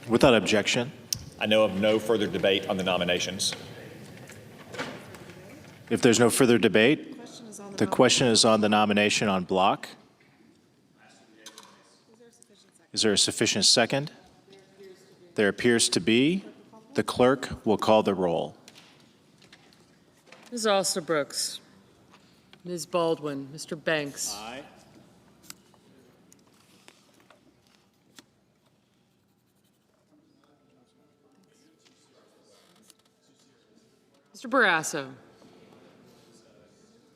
Without objection. I know of no further debate on the nominations. If there's no further debate, the question is on the nomination on block. Is there a sufficient second? There appears to be. The clerk will call the roll. Ms. Alsterbrooks. Ms. Baldwin. Mr. Banks. Aye. Mr. Barrasso.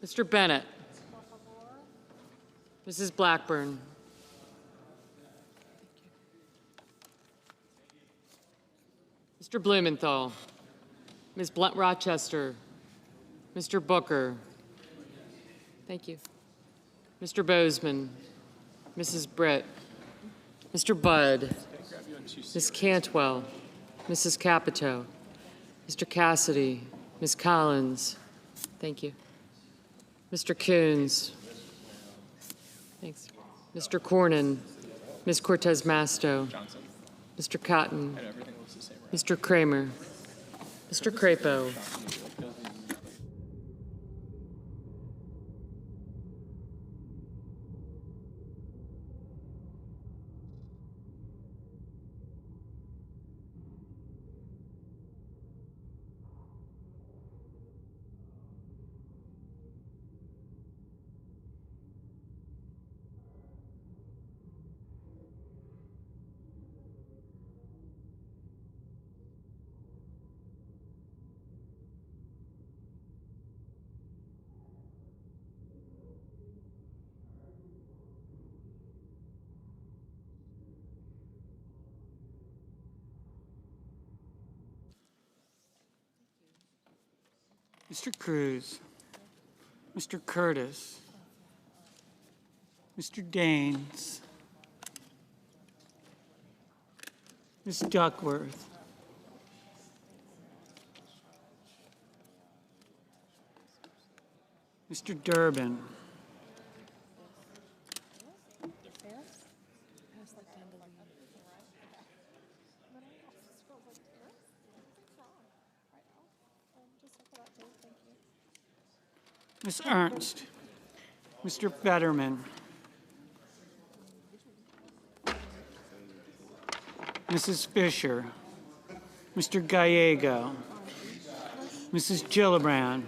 Mr. Bennett. Mrs. Blackburn. Mr. Blumenthal. Ms. Blunt Rochester. Mr. Booker. Thank you. Mr. Bozeman. Mrs. Britt. Mr. Budd. Ms. Cantwell. Mrs. Capito. Mr. Cassidy. Ms. Collins. Thank you. Mr. Coons. Thanks. Mr. Cornyn. Ms. Cortez Masto. Mr. Cotton. Mr. Kramer. Mr. Crapo. Mr. Cruz, Mr. Curtis, Mr. Daines, Ms. Duckworth, Mr. Durbin, Ms. Ernst, Mr. Fetterman, Mrs. Fisher, Mr. Gallego, Mrs. Gillibrand,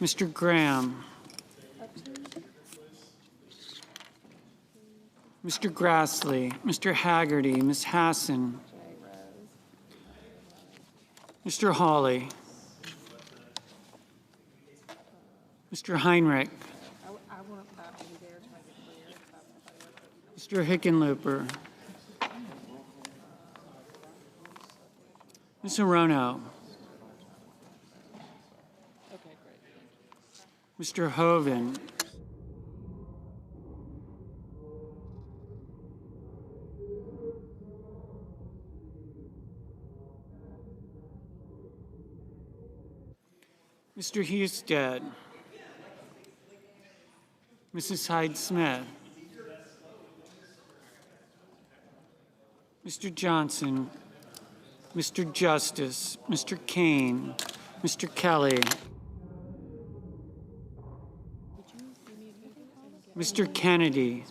Mr. Graham, Mr. Grassley, Mr. Haggerty, Ms. Hassan, Mr. Hawley, Mr. Heinrich, Mr. Hickenlooper, Ms. Hirono, Mr. Hoven, Mr. Husted, Mrs. Hyde-Smith, Mr. Johnson, Mr. Justice, Mr. Kane, Mr. Kelly, Mr. Kennedy,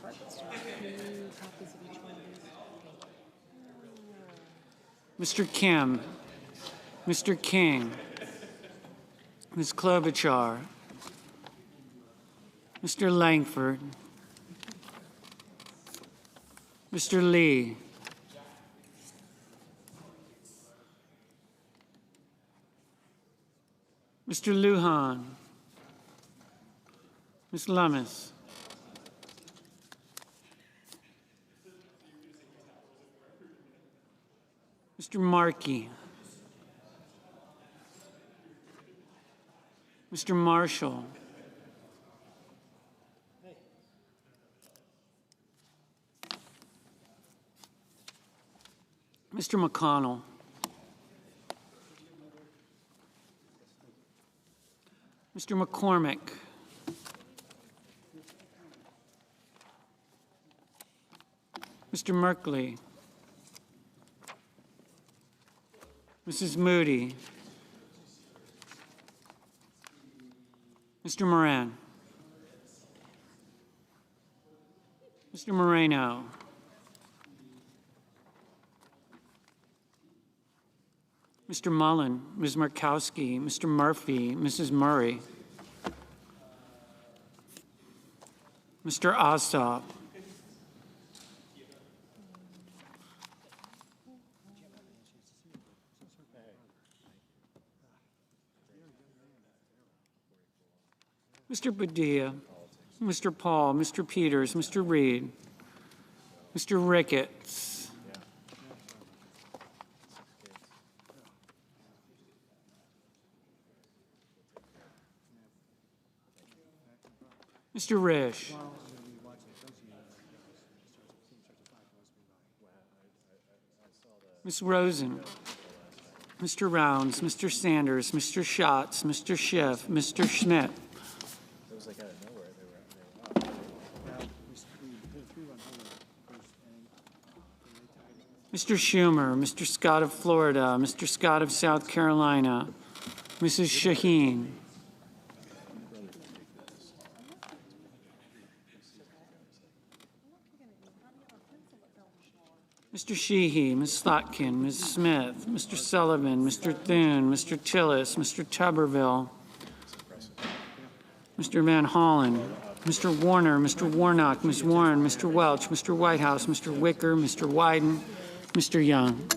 Mr. Kim, Mr. King, Ms. Klobuchar, Mr. Langford, Mr. Lee, Mr. Lujan, Ms. Lummis, Mr. Markey, Mr. Marshall. Mr. McConnell. Mr. McCormick. Mr. Merkley. Mrs. Moody. Mr. Moran. Mr. Moreno. Mr. Mullen, Ms. Markowski, Mr. Murphy, Mrs. Murray. Mr. Ossoff. Mr. Padilla, Mr. Paul, Mr. Peters, Mr. Reed, Mr. Ricketts, Mr. Risch, Ms. Rosen, Mr. Rounds, Mr. Sanders, Mr. Schatz, Mr. Schiff, Mr. Schmidt. Mr. Schumer, Mr. Scott of Florida, Mr. Scott of South Carolina, Mrs. Shaheen. Mr. Sheehy, Ms. Slotkin, Ms. Smith, Mr. Sullivan, Mr. Thune, Mr. Tillis, Mr. Tuberville, Mr. Van Hollen, Mr. Warner, Mr. Warnock, Ms. Warren, Mr. Welch, Mr. Whitehouse, Mr. Wicker, Mr. Wyden, Mr. Young.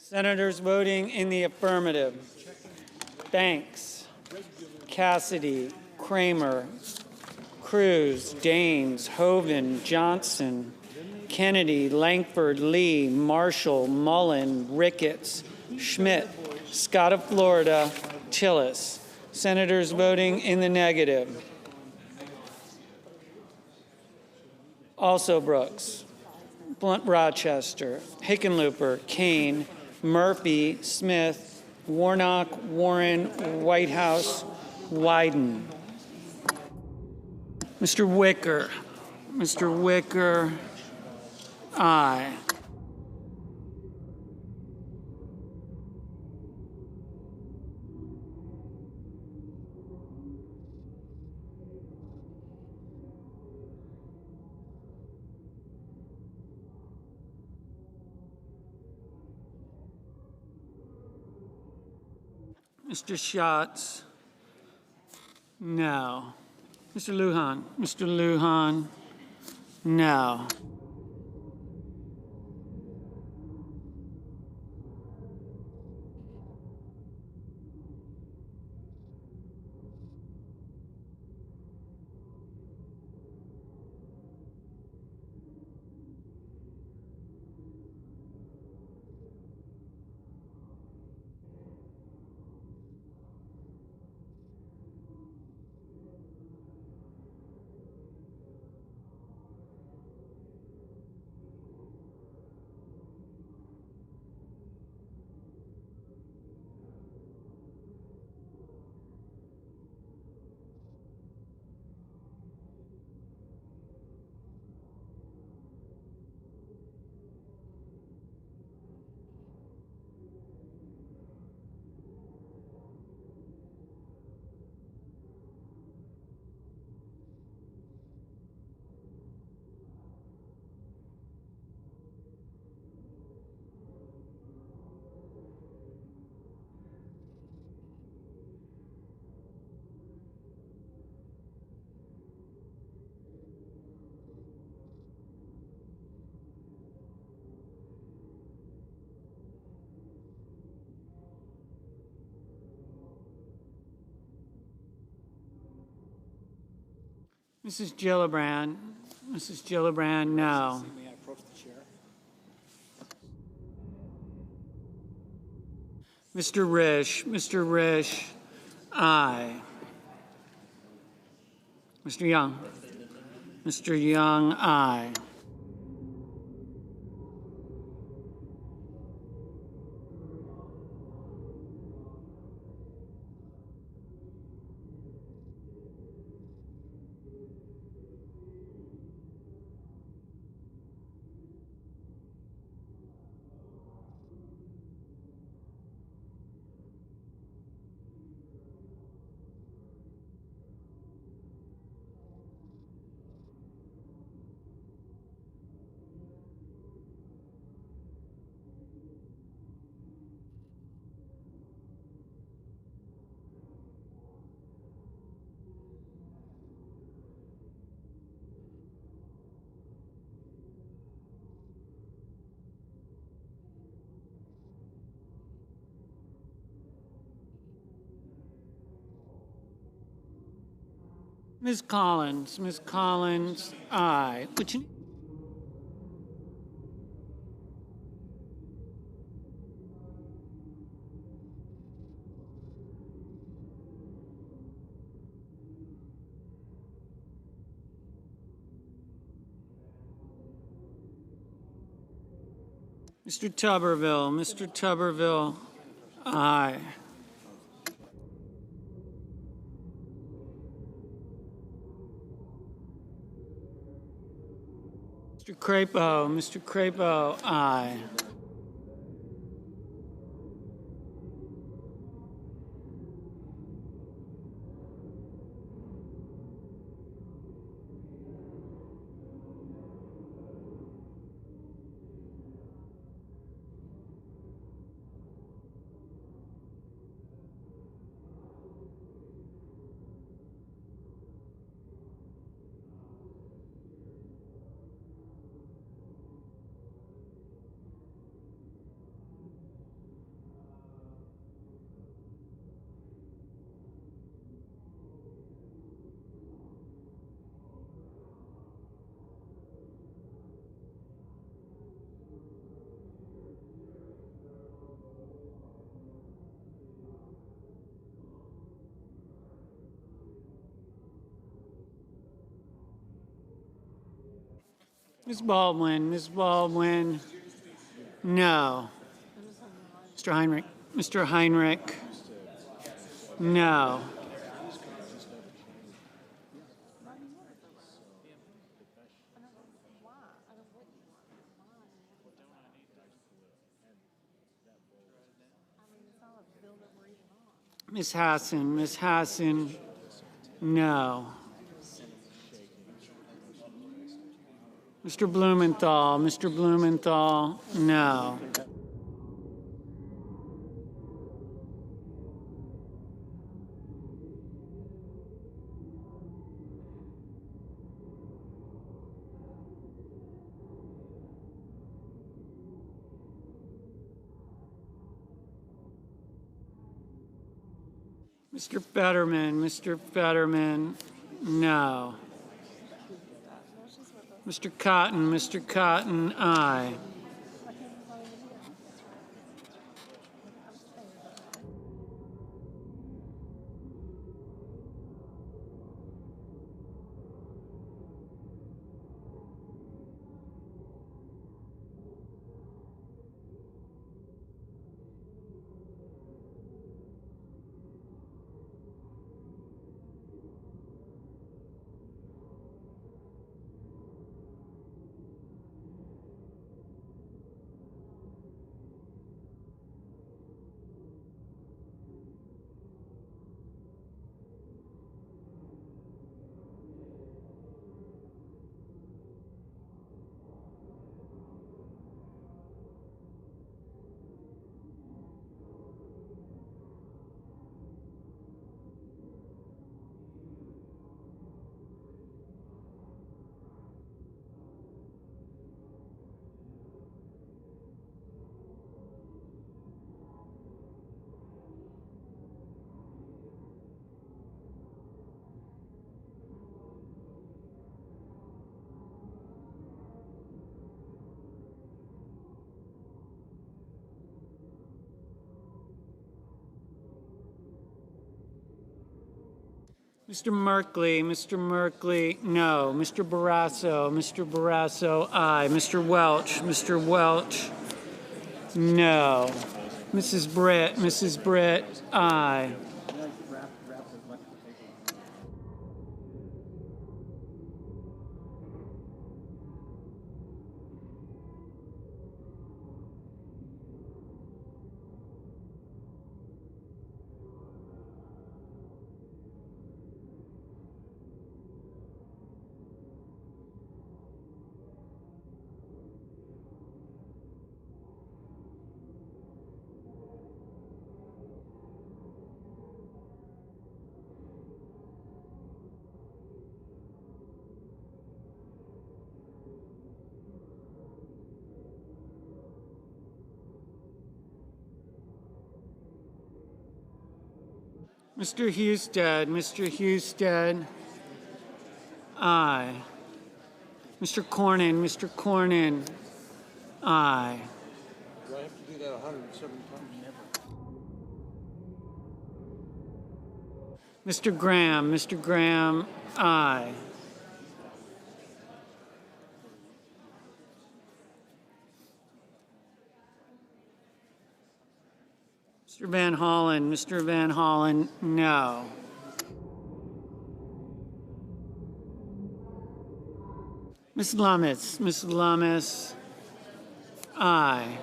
Senators voting in the affirmative: Banks, Cassidy, Kramer, Cruz, Daines, Hoeven, Johnson, Kennedy, Langford, Lee, Marshall, Mullen, Ricketts, Schmidt, Scott of Florida, Tillis. Senators voting in the negative: Also Brooks, Blunt Rochester, Hickenlooper, Kane, Murphy, Smith, Warnock, Warren, Whitehouse, Wyden. Mr. Wicker. Mr. Wicker, aye. Mr. Schatz, no. Mr. Lujan. Mr. Lujan, no. Mrs. Gillibrand. Mrs. Gillibrand, no. Mr. Risch. Mr. Risch, aye. Mr. Young. Mr. Young, aye. Ms. Collins, aye. Would you? Mr. Tuberville, aye. Mr. Crapo, aye. Ms. Baldwin, Ms. Baldwin, no. Mr. Heinrich, Mr. Heinrich, no. Ms. Hassan, no. Mr. Blumenthal, no. Mr. Fetterman, no. Mr. Cotton, aye. Mr. Merkley, no. Mr. Barrasso, aye. Mr. Welch, no. Mrs. Britt, aye. Mr. Husted, aye. Mr. Cornyn, aye. Do I have to do that 107 times? Mr. Graham, aye. Mr. Van Hollen, no. Ms. Lummis, aye.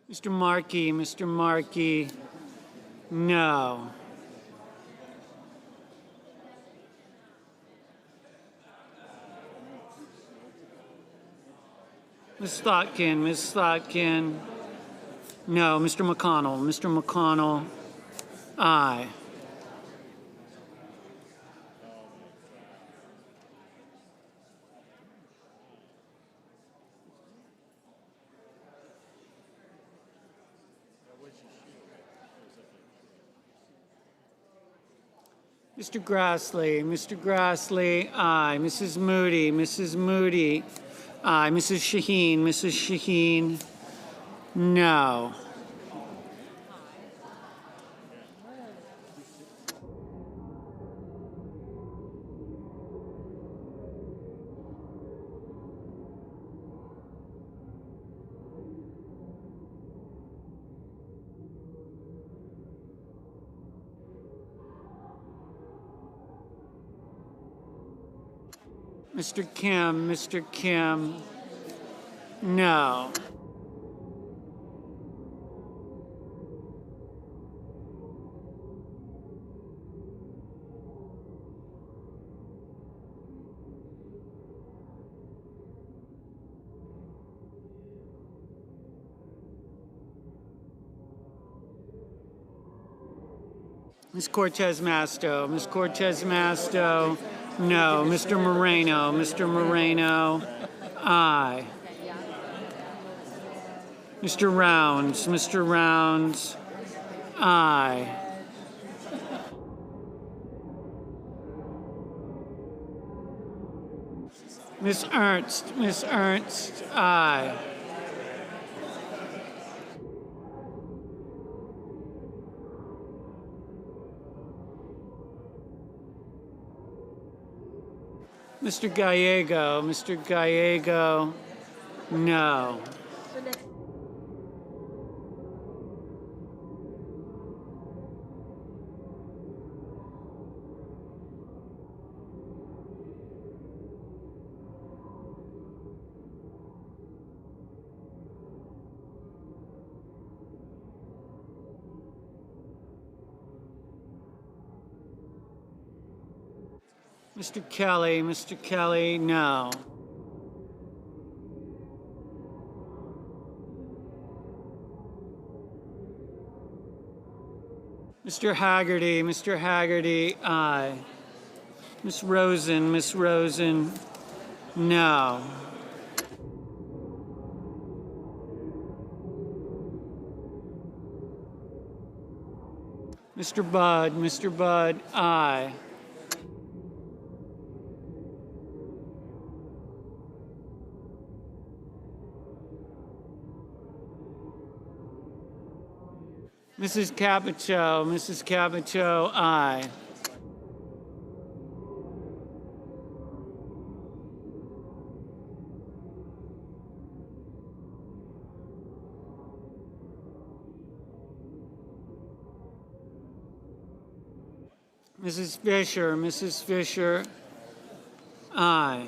Mr. Markey, no. Ms. Slotkin, no. Mr. McConnell, aye. Mr. Grassley, aye. Mrs. Moody, aye. Mrs. Shaheen, no. Mr. Kim, no. Ms. Cortez Masto, no. Mr. Moreno, aye. Mr. Rounds, aye. Ms. Ernst, aye. Mr. Gallego, no. Mr. Kelly, no. Mr. Haggerty, aye. Miss Rosen, no. Mr. Budd, aye. Mrs. Cappuccio, aye. Mrs. Fisher, aye.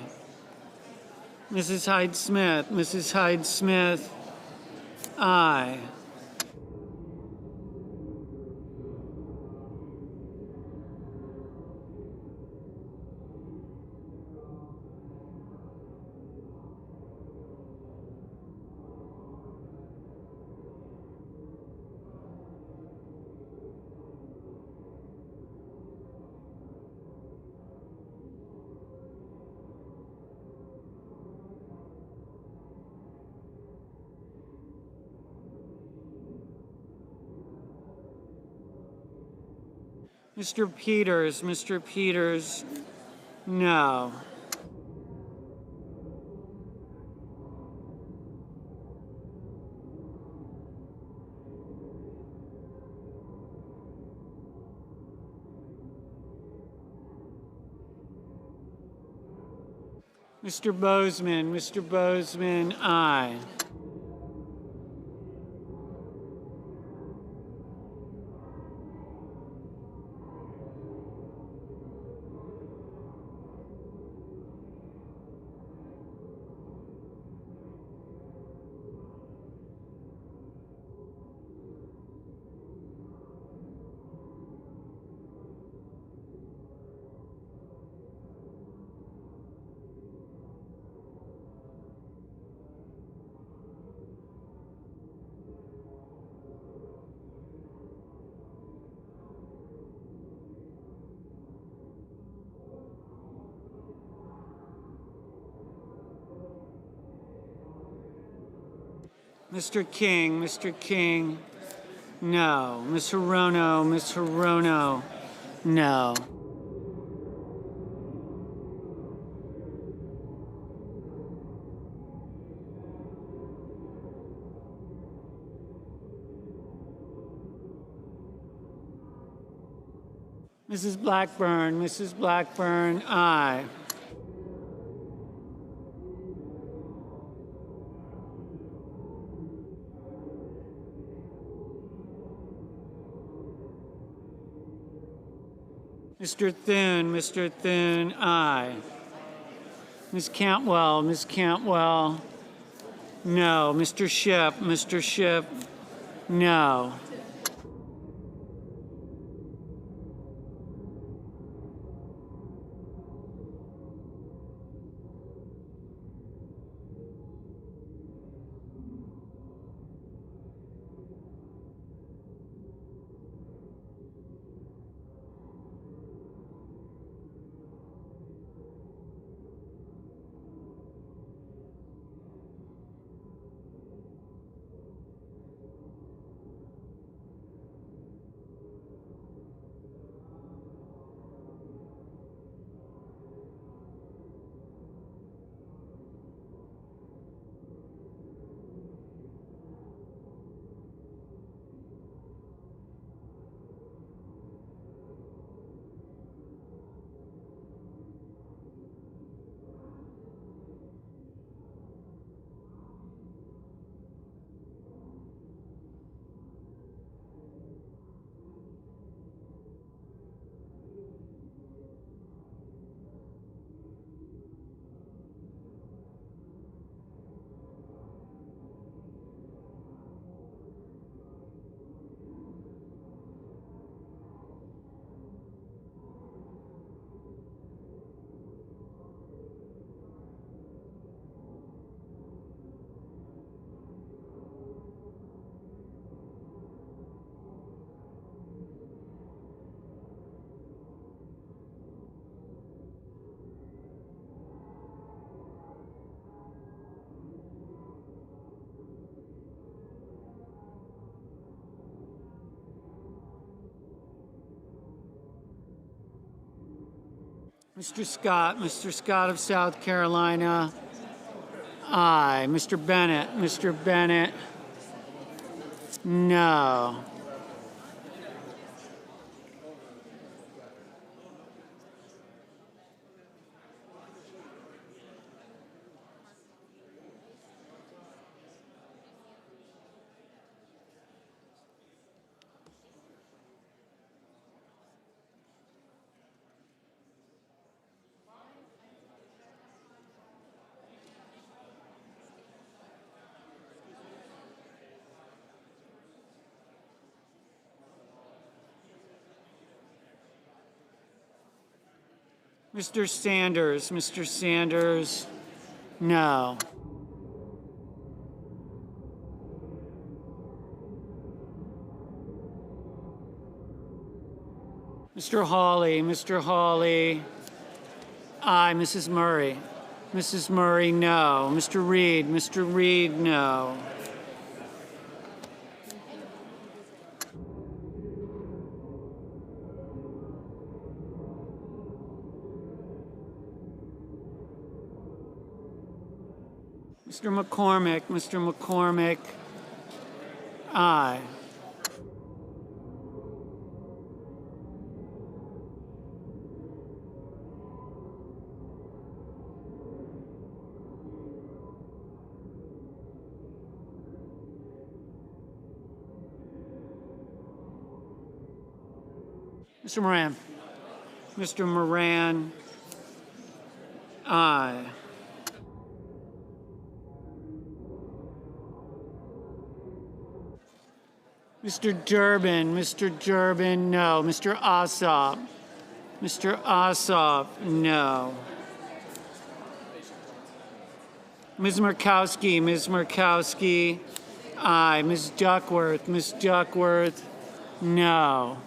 Mrs. Hyde Smith, aye. Mr. Peters, no. Mr. Bozeman, aye. Mr. King, no. Miss Hirono, no. Mrs. Blackburn, Mrs. Blackburn, aye. Mr. Thune, aye. Ms. Cantwell, no. Mr. Shipp, no. Mr. Scott of South Carolina, aye. Mr. Bennett, no. Mr. Sanders, no. Mr. Hawley, aye. Mrs. Murray, no. Mr. Reed, no. Mr. McCormick, aye. Mr. Moran, aye. Mr. Durbin, no. Mr. Ossoff, no. Ms. Murkowski, aye. Ms. Duckworth, no.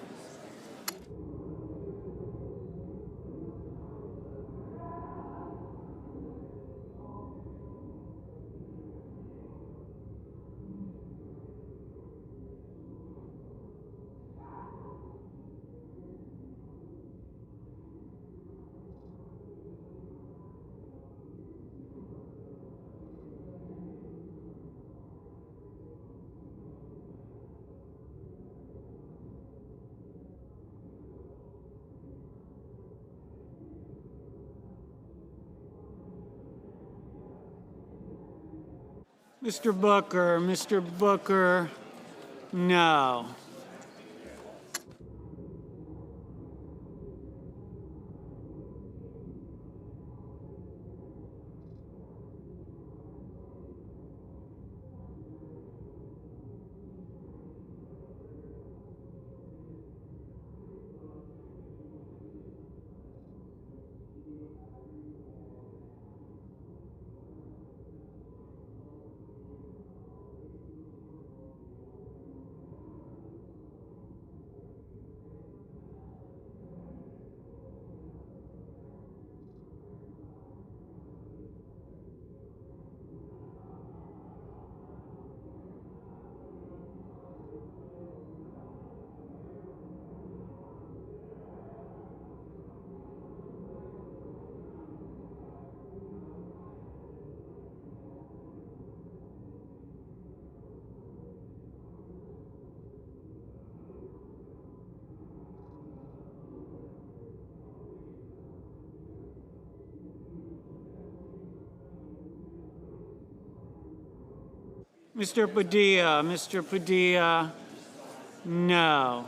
Mr. Booker, no. Mr. Padilla, no.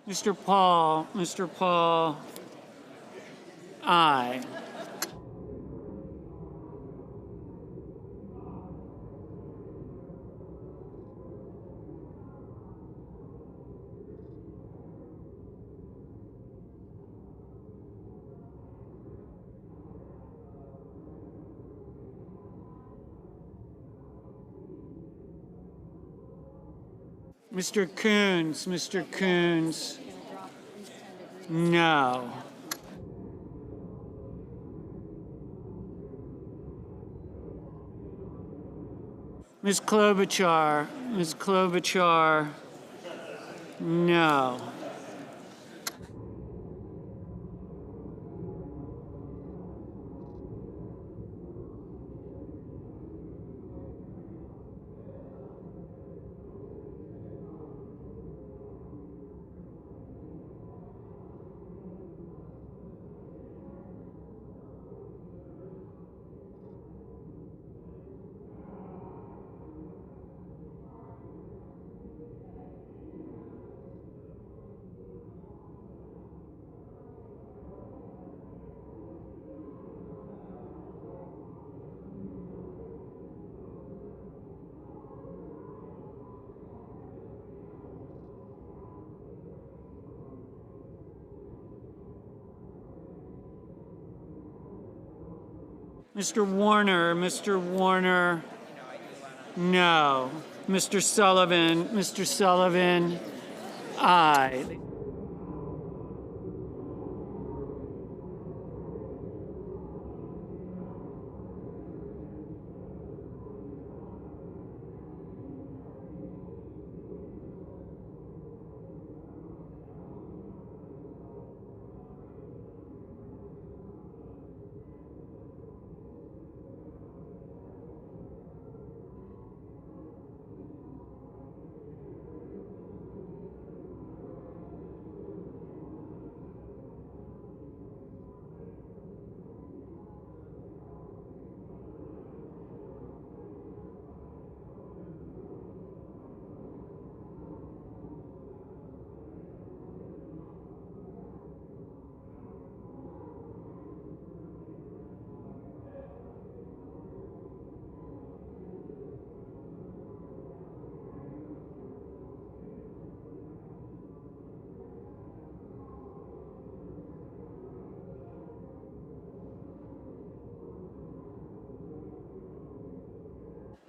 Mr. Paul, aye. Mr. Coons, no. Ms. Klobuchar, no. Mr. Warner, no. Mr. Sullivan, aye.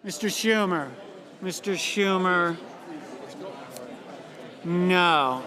Mr. Schumer, no.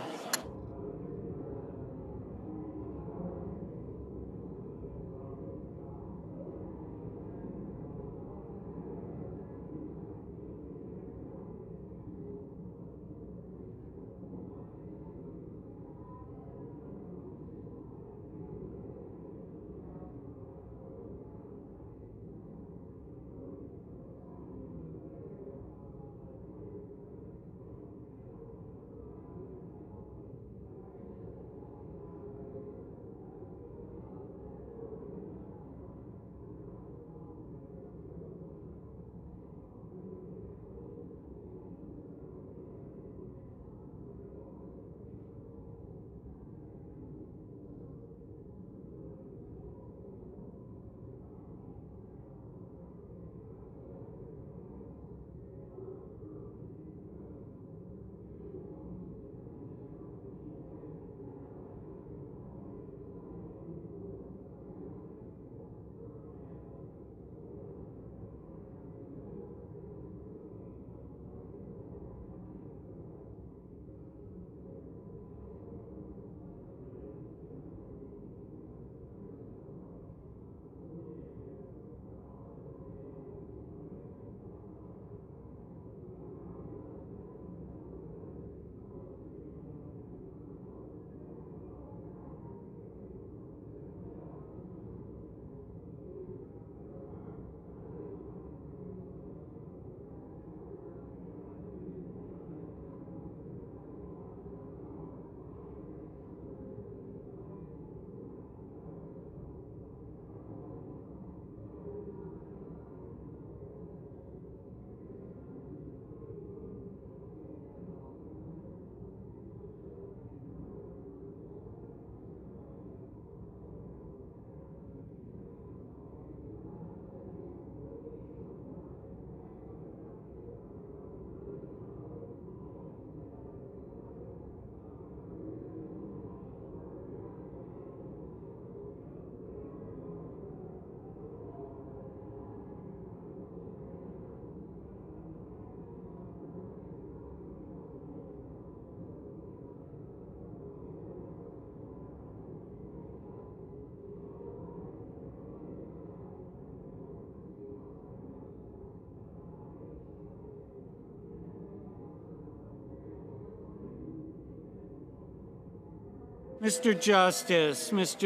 Mr.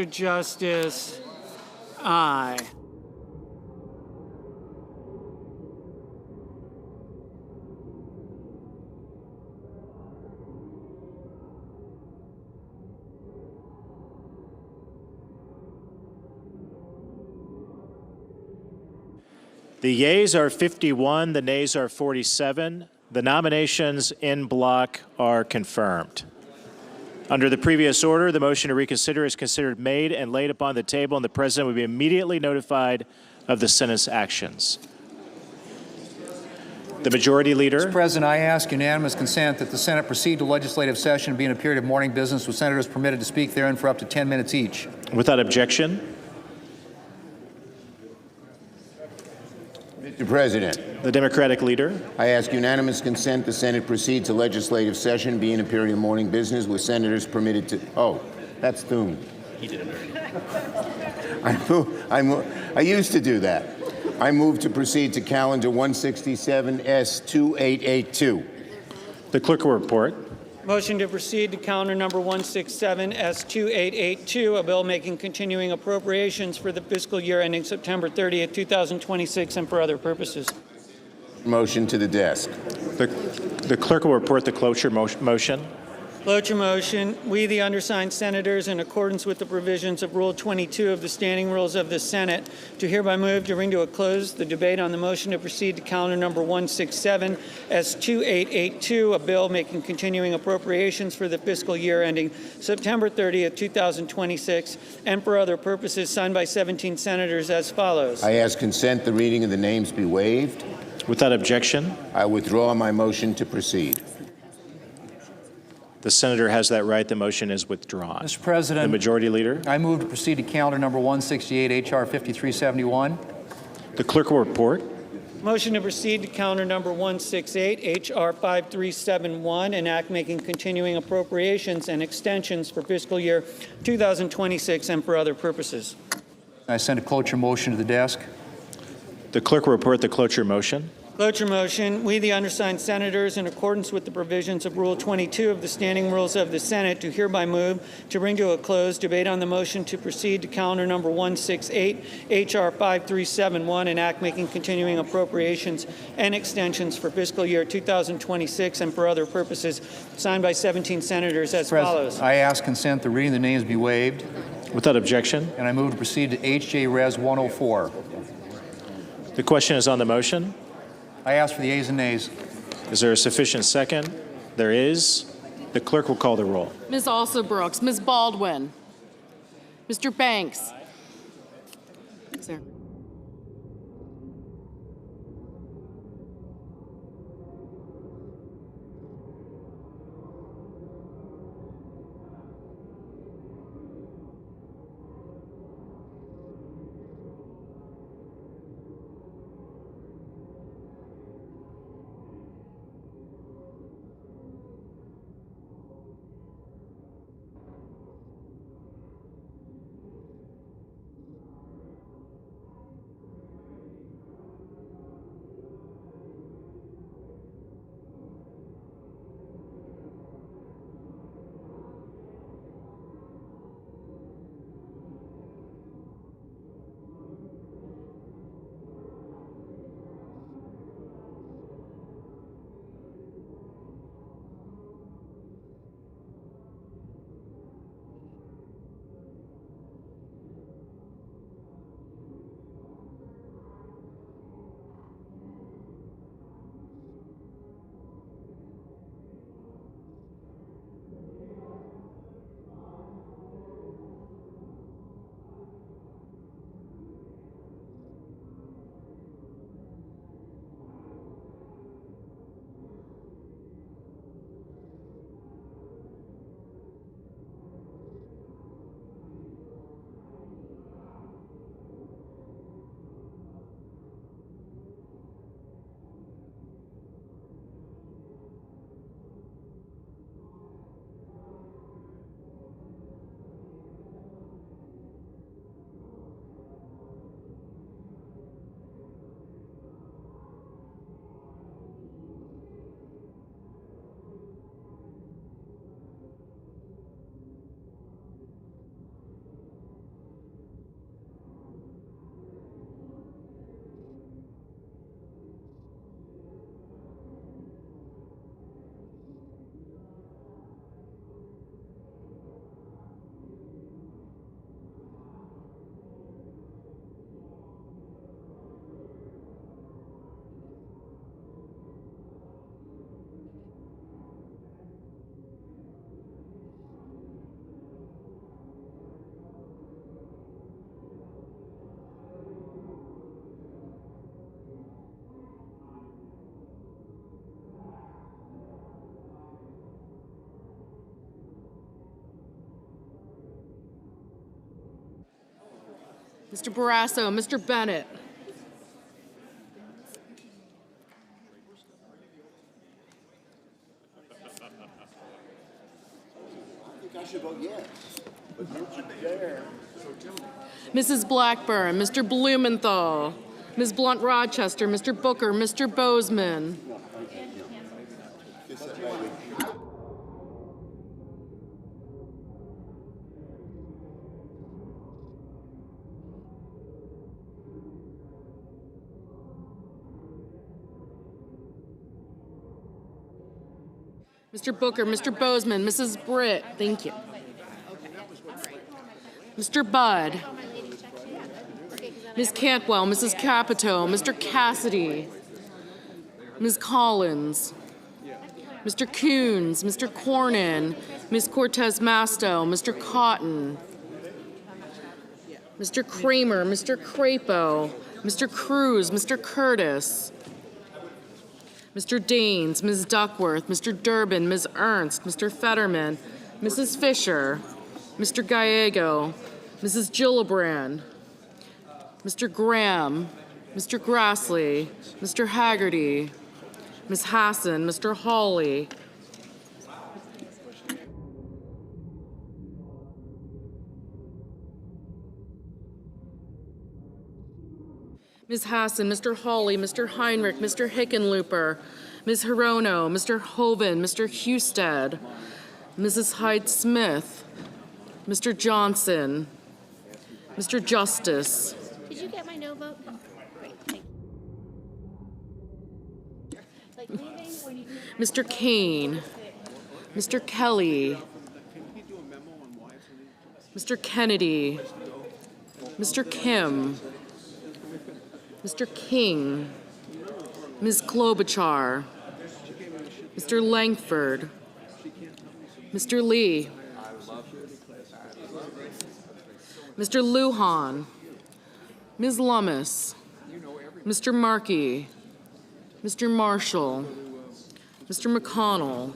Justice, aye. The yeas are 51, the nays are 47. The nominations in block are confirmed. Under the previous order, the motion to reconsider is considered made and laid upon the table, and the President will be immediately notified of the Senate's actions. The Majority Leader. Mr. President, I ask unanimous consent that the Senate proceed to legislative session and be in a period of morning business with senators permitted to speak therein for up to 10 minutes each. Without objection. Mr. President. The Democratic Leader. I ask unanimous consent the Senate proceed to legislative session, be in a period of morning business with senators permitted to... Oh, that's Thune. He did it already. I used to do that. I move to proceed to calendar 167S2882. The clerk will report. Motion to proceed to calendar number 167S2882, a bill making continuing appropriations for the fiscal year ending September 30th, 2026, and for other purposes. Motion to the desk. The clerk will report the cloture motion. Cloture motion. We, the undersigned senators, in accordance with the provisions of Rule 22 of the Standing Rules of the Senate, do hereby move to bring to a close the debate on the motion to proceed to calendar number 167S2882, a bill making continuing appropriations for the fiscal year ending September 30th, 2026, and for other purposes, signed by 17 senators as follows. I ask consent the reading of the names be waived. Without objection. I withdraw my motion to proceed. The senator has that right. The motion is withdrawn. Mr. President. The Majority Leader. I move to proceed to calendar number 168, H.R. 5371. The clerk will report. Motion to proceed to calendar number 168, H.R. 5371, an act making continuing appropriations and extensions for fiscal year 2026 and for other purposes. I send a cloture motion to the desk. The clerk will report the cloture motion. Cloture motion. We, the undersigned senators, in accordance with the provisions of Rule 22 of the Standing Rules of the Senate, do hereby move to bring to a close debate on the motion to proceed to calendar number 168, H.R. 5371, an act making continuing appropriations and extensions for fiscal year 2026 and for other purposes, signed by 17 senators as follows. I ask consent the reading of the names be waived. Without objection. And I move to proceed to H.J. Res 104. The question is on the motion. I ask for the ayes and nays. Is there a sufficient second? There is. The clerk will call the roll. Ms. Alsobrooks, Ms. Baldwin, Mr. Banks. Sir. Mr. Barrasso, Mr. Bennett. I think I should vote yes. But you there. Mrs. Blackburn, Mr. Blumenthal, Ms. Blunt-Rochester, Mr. Booker, Mr. Bozeman. Mr. Booker, Mr. Bozeman, Mrs. Britt, thank you. Mr. Budd, Ms. Cantwell, Mrs. Capito, Mr. Cassidy, Ms. Collins, Mr. Coons, Mr. Cornyn, Ms. Cortez Masto, Mr. Cotton, Mr. Kramer, Mr. Crapo, Mr. Cruz, Mr. Curtis, Mr. Daines, Ms. Duckworth, Mr. Durbin, Ms. Ernst, Mr. Fetterman, Mrs. Fisher, Mr. Gallego, Mrs. Gillibrand, Mr. Graham, Mr. Grassley, Mr. Haggerty, Ms. Hassan, Mr. Hawley, Ms. Hassan, Mr. Hawley, Mr. Heinrich, Mr. Hickenlooper, Ms. Hirono, Mr. Hoven, Mr. Husted, Mrs. Hyde-Smith, Mr. Johnson, Mr. Justice. Did you get my no vote? Great, thank you. Like leaving when you Mr. Kane, Mr. Kelly, Mr. Kennedy, Mr. Kim, Mr. King, Ms. Klobuchar, Mr. Langford, Mr. Lee, Mr. Lujan, Ms. Lummis, Mr. Markey, Mr. Marshall, Mr. McConnell,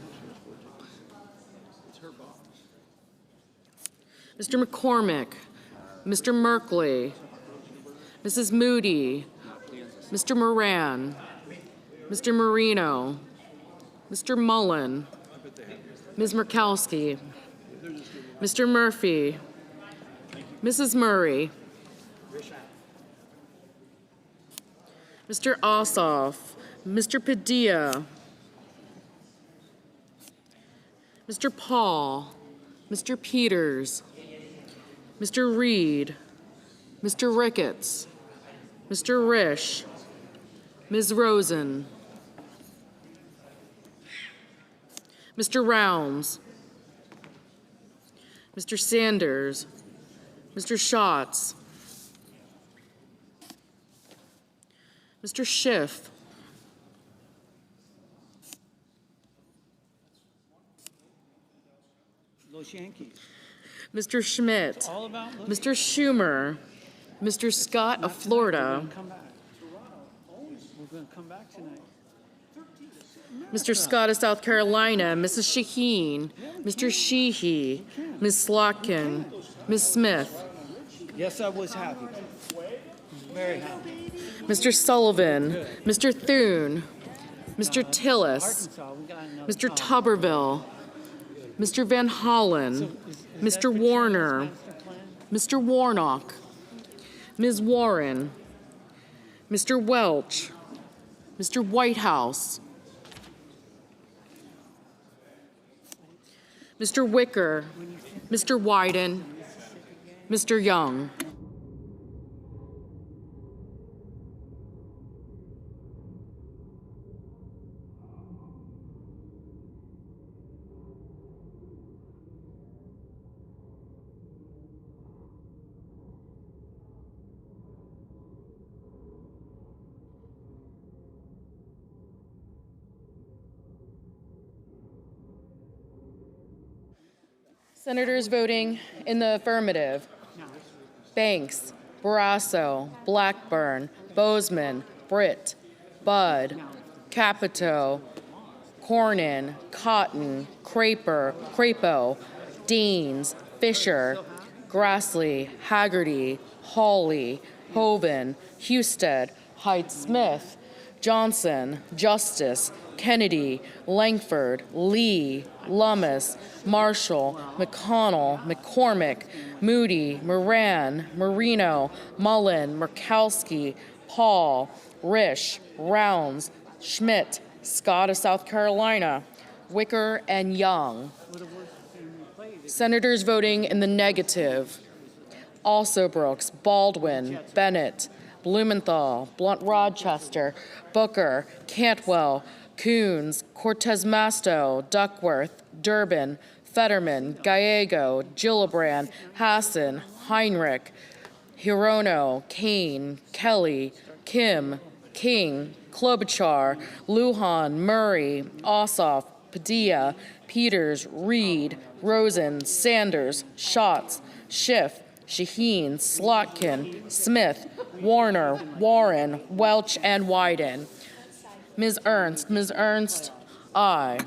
Mr. McCormick, Mr. Merkley, Mrs. Moody, Mr. Moran, Mr. Marino, Mr. Mullen, Ms. Murkowski, Mr. Murphy, Mrs. Murray, Mr. Ossoff, Mr. Padilla, Mr. Paul, Mr. Peters, Mr. Reed, Mr. Ricketts, Mr. Risch, Ms. Rosen, Mr. Rounds, Mr. Sanders, Mr. Schatz, Mr. Schiff, Los Yankees. Mr. Schmidt, All about Mr. Schumer, Mr. Scott of Florida, We're going to come back tonight. Mr. Scott of South Carolina, Mrs. Shaheen, Mr. Sheehy, Ms. Slotkin, Ms. Smith, Yes, I was happy. Very happy. Mr. Sullivan, Mr. Thune, Mr. Tillis, Arkansas, we got another Mr. call. Tuberville, Mr. Van Hollen, Mr. Warner, Mr. Warnock, Ms. Warren, Mr. Welch, Mr. Whitehouse, Mr. Wicker, Mr. Wyden, Mr. Young. Senators voting in the affirmative: Banks, Barrasso, Blackburn, Bozeman, Britt, Budd, Capito, Cornyn, Cotton, Crapo, Deans, Fisher, Grassley, Haggerty, Hawley, Hoven, Husted, Hyde-Smith, Johnson, Justice, Kennedy, Langford, Lee, Lummis, Marshall, McConnell, McCormick, Moody, Moran, Marino, Mullen, Murkowski, Paul, Risch, Rounds, Schmidt, Scott of South Carolina, Wicker, and Young. Senators voting in the negative: Alsobrooks, Baldwin, Bennett, Blumenthal, Blunt-Rochester, Booker, Cantwell, Coons, Cortez Masto, Duckworth, Durbin, Fetterman, Gallego, Gillibrand, Hassan, Heinrich, Hirono, Kane, Kelly, Kim, King, Klobuchar, Lujan, Murray, Ossoff, Padilla, Peters, Reed, Rosen, Sanders, Schatz, Schiff, Shaheen, Slotkin, Smith, Warner, Warren, Welch, and Wyden. Ms. Ernst, aye.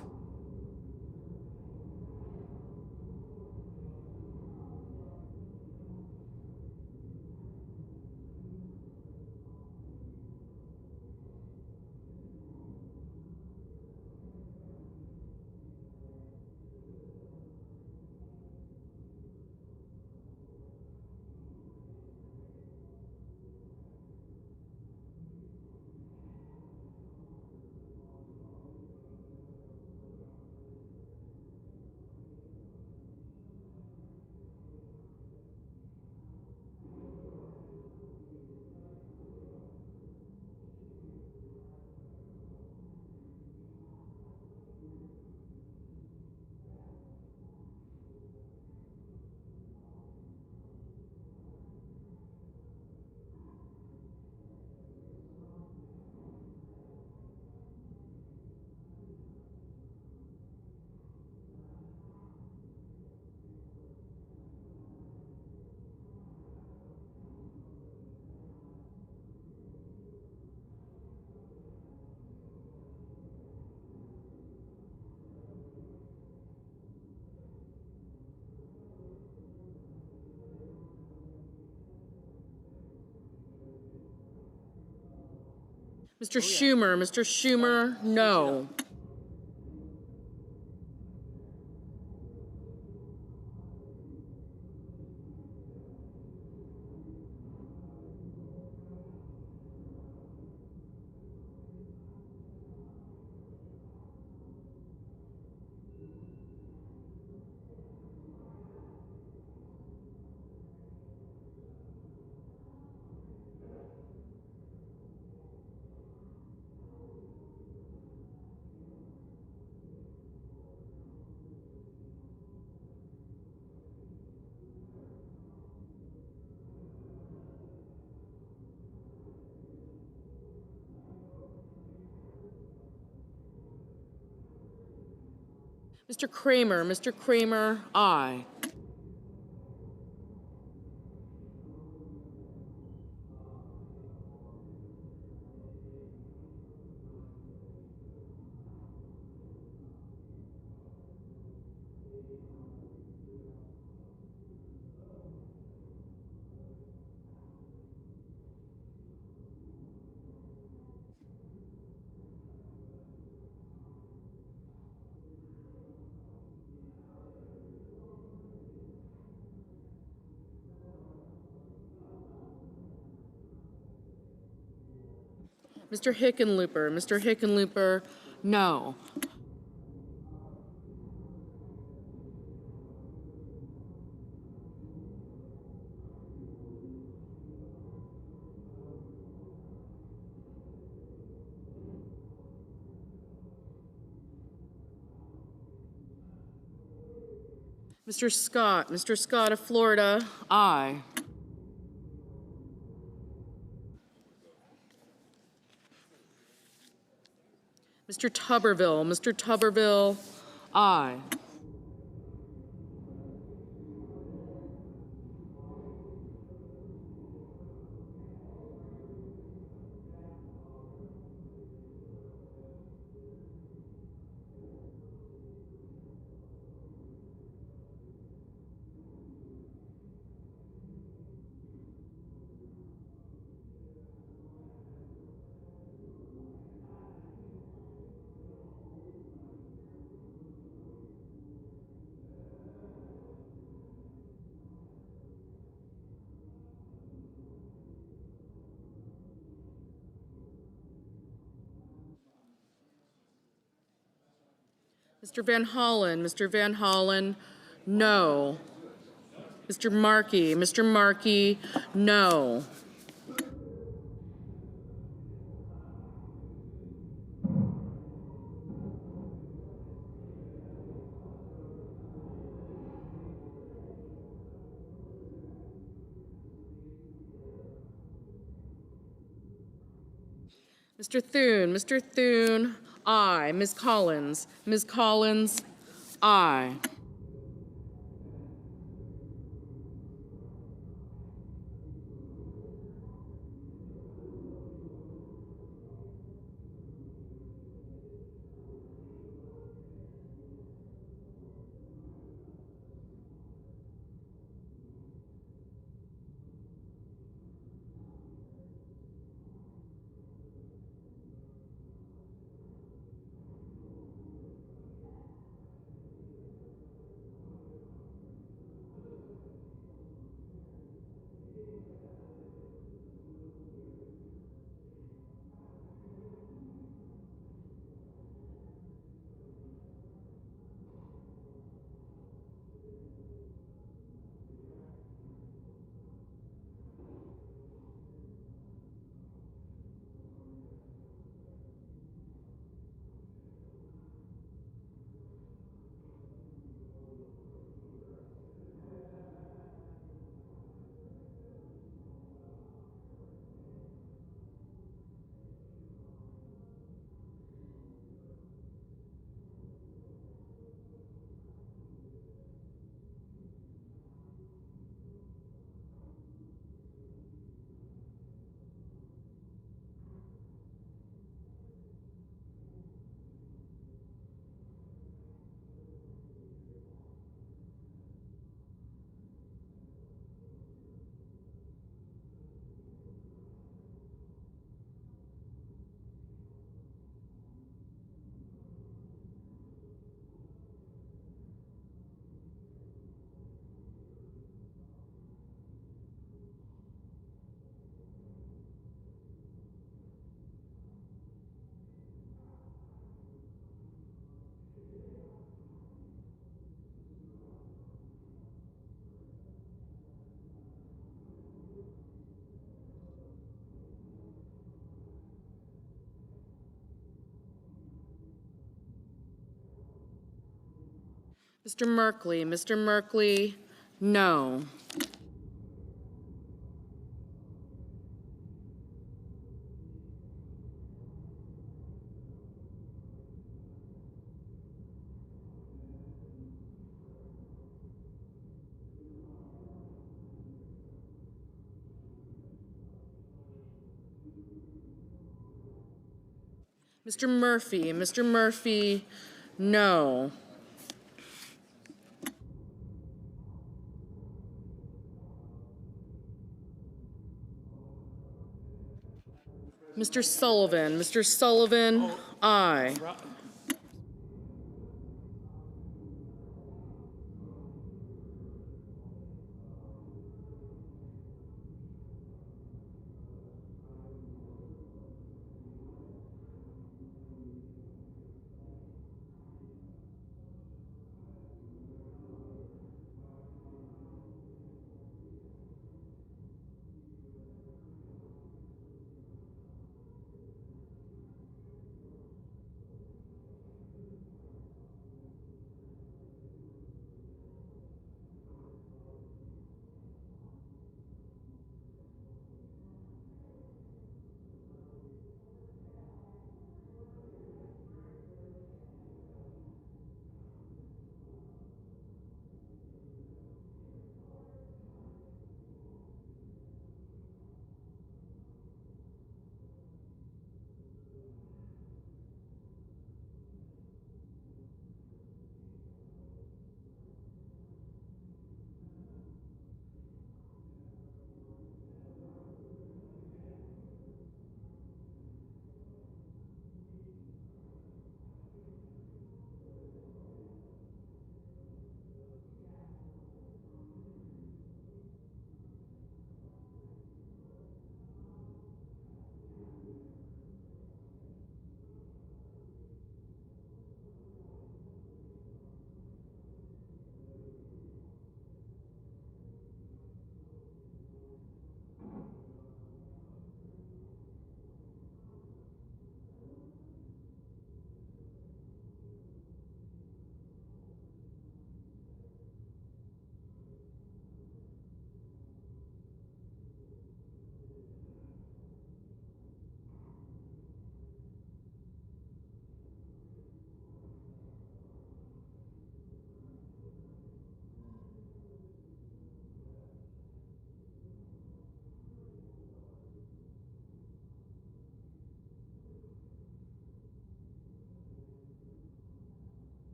Mr. Schumer, no. Mr. Kramer, aye. Mr. Hickenlooper, no. Mr. Scott of Florida, aye. Mr. Tuberville, aye. Mr. Van Hollen, Mr. Van Hollen, no. Mr. Markey, no. Mr. Thune, aye. Ms. Collins, aye. Mr. Merkley, no. Mr. Murphy, no. Mr. Sullivan, aye.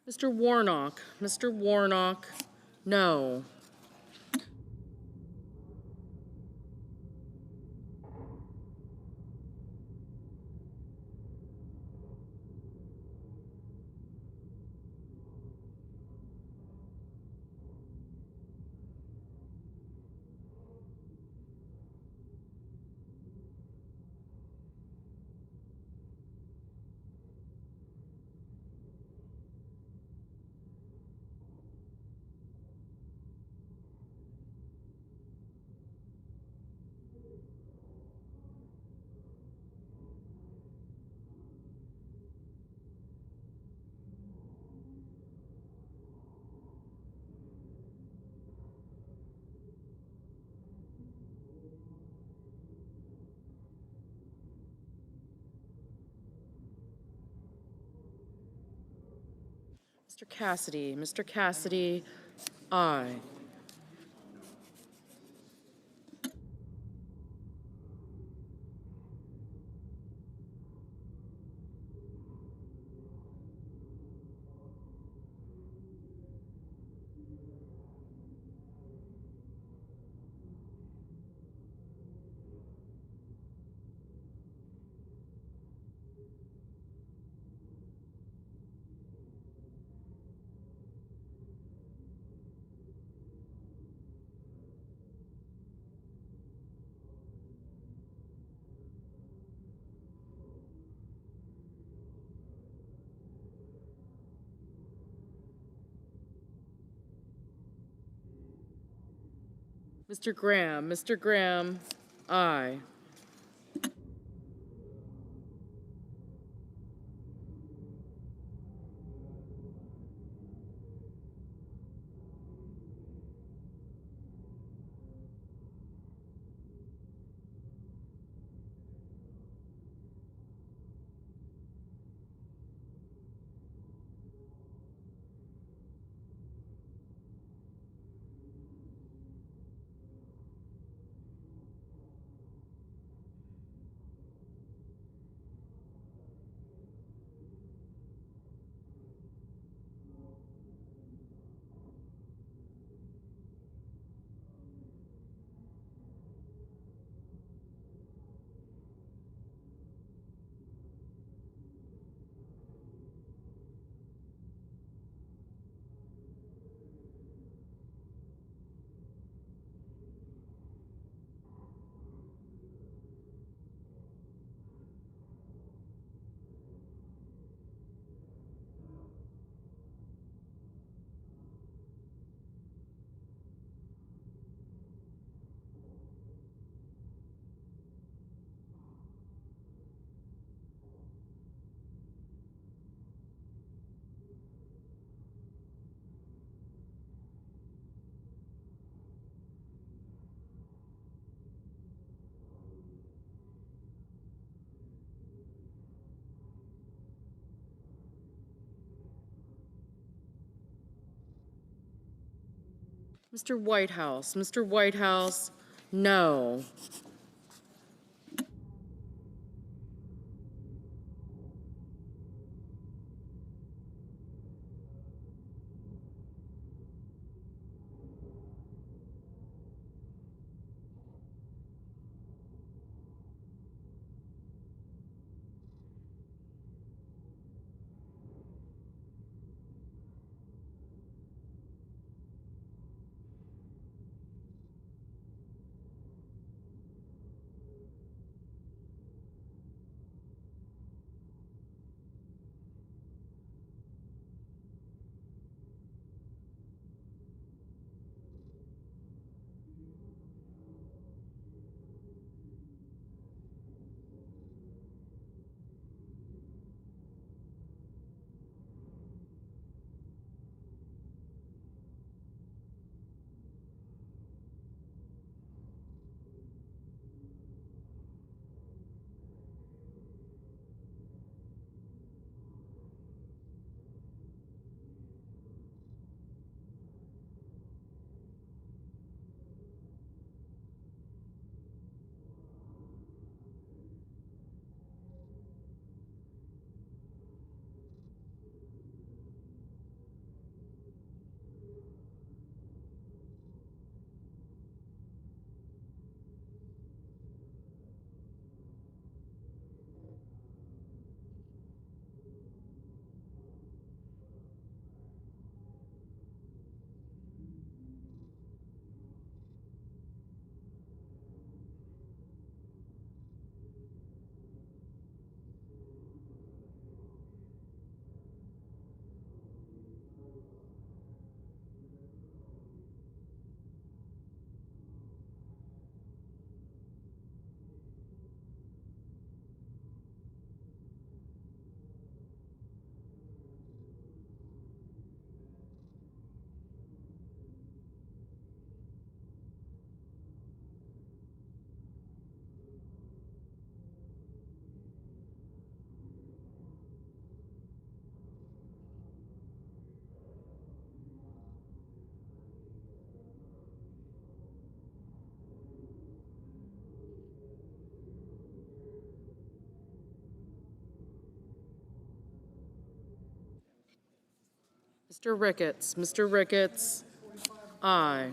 Mr. Warnock. Mr. Warnock, no. Mr. Cassidy. Mr. Cassidy, aye. Mr. Graham. Mr. Graham, aye. Mr. Whitehouse. Mr. Whitehouse, no. Mr. Ricketts. Mr. Ricketts, aye.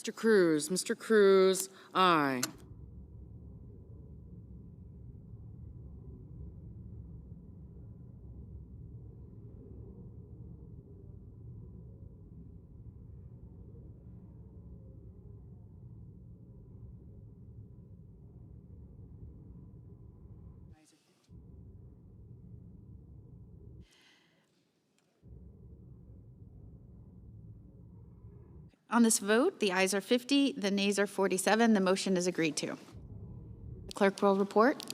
Mr. Cruz. Mr. Cruz, aye. On this vote, the ayes are 50, the nays are 47. The motion is agreed to. The clerk will report.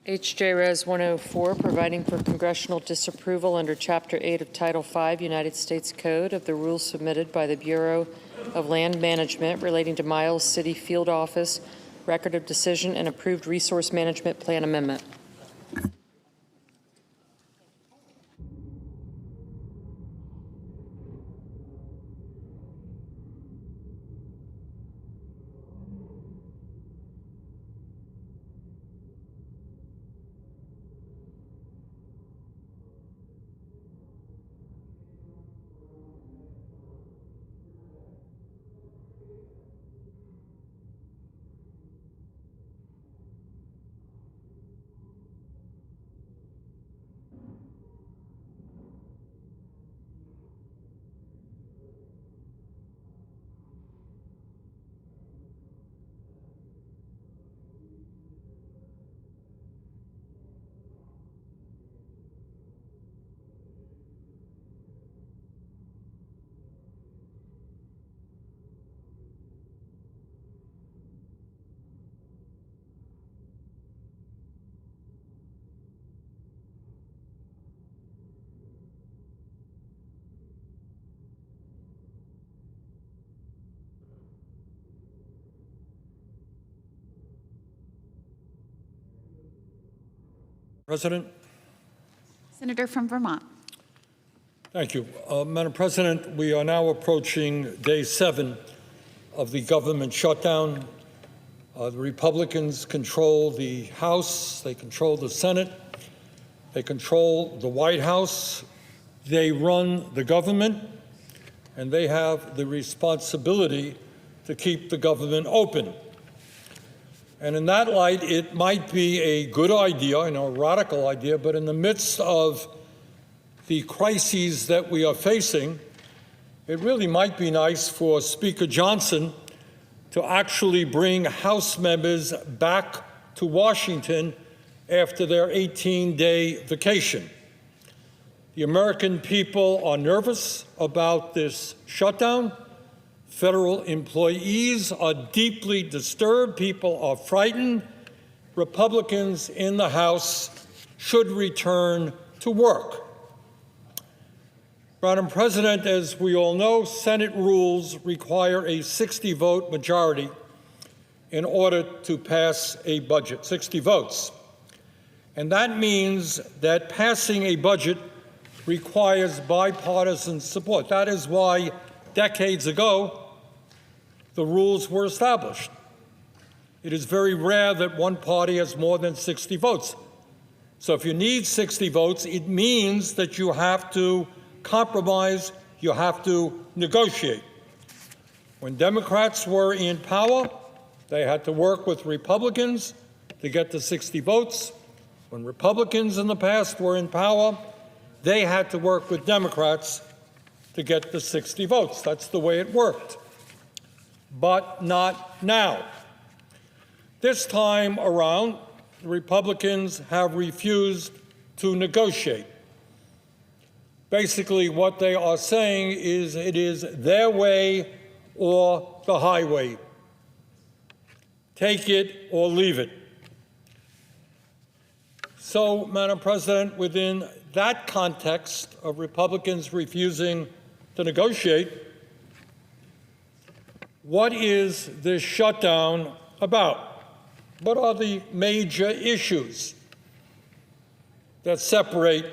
HJ Res 104, providing for congressional disapproval under Chapter 8 of Title 5 United States Code of the rules submitted by the Bureau of Land Management relating to Miles City Field Office, Record of Decision, and Approved Resource Management Plan Amendment. President. Senator from Vermont. Thank you. Madam President, we are now approaching day 7 of the government shutdown. The Republicans control the House, they control the Senate, they control the White House, they run the government, and they have the responsibility to keep the government open. And in that light, it might be a good idea, I know, a radical idea, but in the midst of the crises that we are facing, it really might be nice for Speaker Johnson to actually bring House members back to Washington after their 18-day vacation. The American people are nervous about this shutdown. Federal employees are deeply disturbed. People are frightened. Republicans in the House should return to work. Madam President, as we all know, Senate rules require a 60-vote majority in order to pass a budget, 60 votes. And that means that passing a budget requires bipartisan support. That is why decades ago, the rules were established. It is very rare that one party has more than 60 votes. So if you need 60 votes, it means that you have to compromise, you have to negotiate. When Democrats were in power, they had to work with Republicans to get to 60 votes. When Republicans in the past were in power, they had to work with Democrats to get the 60 votes. That's the way it worked. But not now. This time around, the Republicans have refused to negotiate. Basically, what they are saying is it is their way or the highway. Take it or leave it. So, Madam President, within that context of Republicans refusing to negotiate, what is this shutdown about? What are the major issues that separate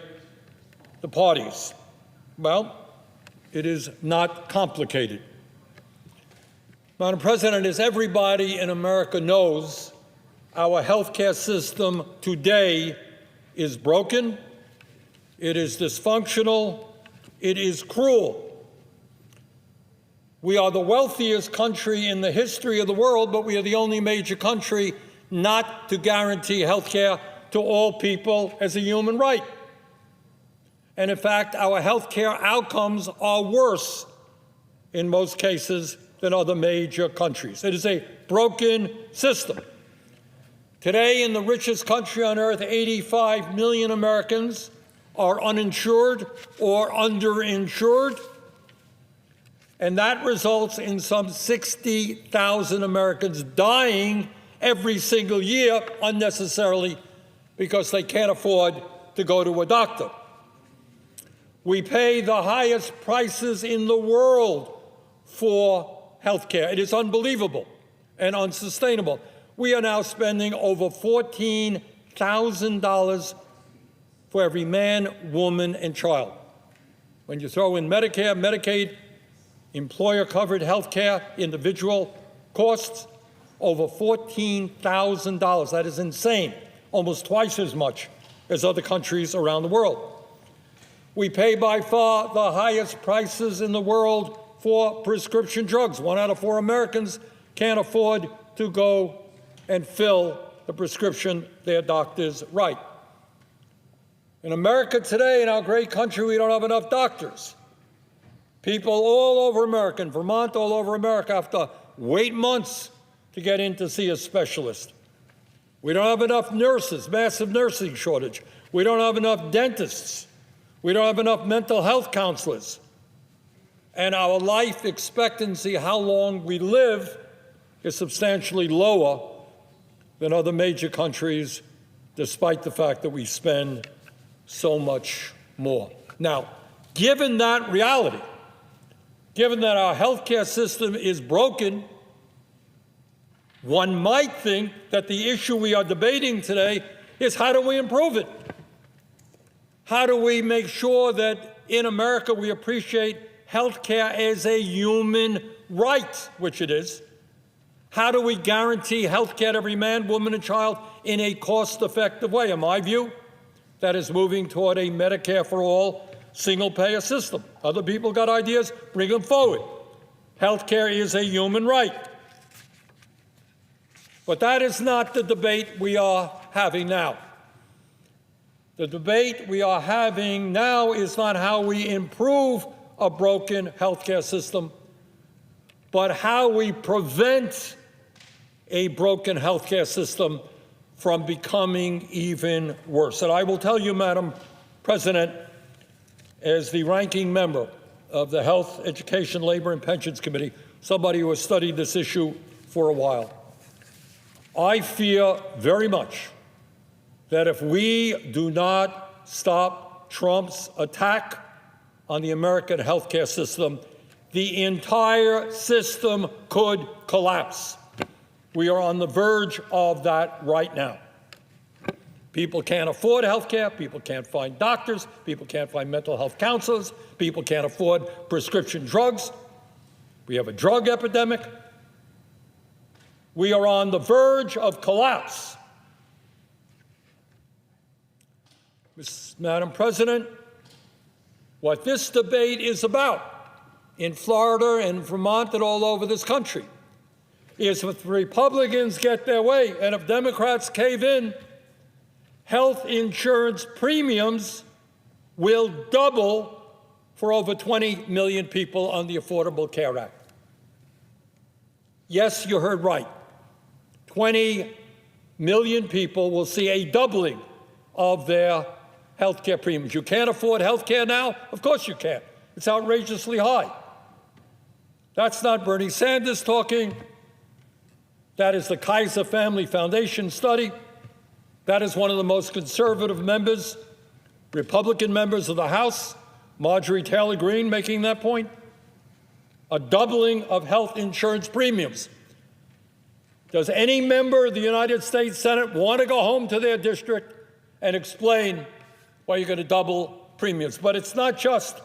the parties? Well, it is not complicated. Madam President, as everybody in America knows, our healthcare system today is broken, it is dysfunctional, it is cruel. We are the wealthiest country in the history of the world, but we are the only major country not to guarantee health care to all people as a human right. And in fact, our health care outcomes are worse in most cases than other major countries. It is a broken system. Today, in the richest country on earth, 85 million Americans are uninsured or underinsured. And that results in some 60,000 Americans dying every single year unnecessarily because they can't afford to go to a doctor. We pay the highest prices in the world for health care. It is unbelievable and unsustainable. We are now spending over $14,000 for every man, woman, and child. When you throw in Medicare, Medicaid, employer-covered health care, individual costs, over $14,000. That is insane, almost twice as much as other countries around the world. We pay by far the highest prices in the world for prescription drugs. 1 out of 4 Americans can't afford to go and fill the prescription their doctors write. In America today, in our great country, we don't have enough doctors. People all over America, in Vermont, all over America, have to wait months to get in to see a specialist. We don't have enough nurses, massive nursing shortage. We don't have enough dentists. We don't have enough mental health counselors. And our life expectancy, how long we live, is substantially lower than other major countries, despite the fact that we spend so much more. Now, given that reality, given that our healthcare system is broken, one might think that the issue we are debating today is how do we improve it? How do we make sure that in America we appreciate health care as a human right, which it is? How do we guarantee health care to every man, woman, and child in a cost-effective way? In my view, that is moving toward a Medicare for all single-payer system. Other people got ideas, bring them forward. Health care is a human right. But that is not the debate we are having now. The debate we are having now is not how we improve a broken health care system, but how we prevent a broken health care system from becoming even worse. And I will tell you, Madam President, as the ranking member of the Health, Education, Labor, and Pensions Committee, somebody who has studied this issue for a while, I fear very much that if we do not stop Trump's attack on the American healthcare system, the entire system could collapse. We are on the verge of that right now. People can't afford health care. People can't find doctors. People can't find mental health counselors. People can't afford prescription drugs. We have a drug epidemic. We are on the verge of collapse. Madam President, what this debate is about in Florida and Vermont and all over this country is if Republicans get their way and if Democrats cave in, health insurance premiums will double for over 20 million people on the Affordable Care Act. Yes, you heard right. 20 million people will see a doubling of their health care premiums. You can't afford health care now? Of course you can't. It's outrageously high. That's not Bernie Sanders talking. That is the Kaiser Family Foundation study. That is one of the most conservative members, Republican members of the House, Marjorie Taylor Greene, making that point. A doubling of health insurance premiums. Does any member of the United States Senate want to go home to their district and explain why you're going to double premiums? But it's not just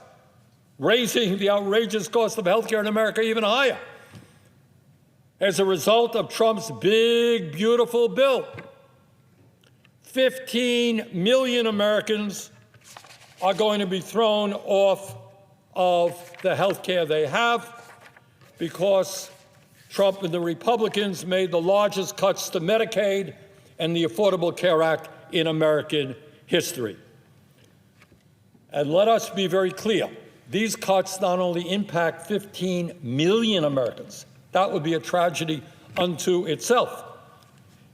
raising the outrageous cost of health care in America even higher. As a result of Trump's big, beautiful bill, 15 million Americans are going to be thrown off of the health care they have because Trump and the Republicans made the largest cuts to Medicaid and the Affordable Care Act in American history. And let us be very clear. These cuts not only impact 15 million Americans, that would be a tragedy unto itself.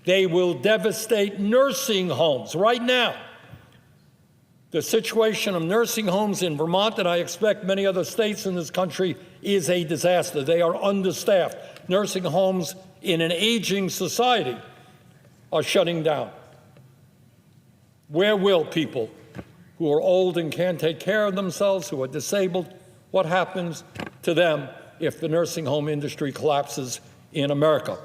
They will devastate nursing homes. Right now, the situation of nursing homes in Vermont, and I expect many other states in this country, is a disaster. They are understaffed. Nursing homes in an aging society are shutting down. Where will people who are old and can't take care of themselves, who are disabled, what happens to them if the nursing home industry collapses in America?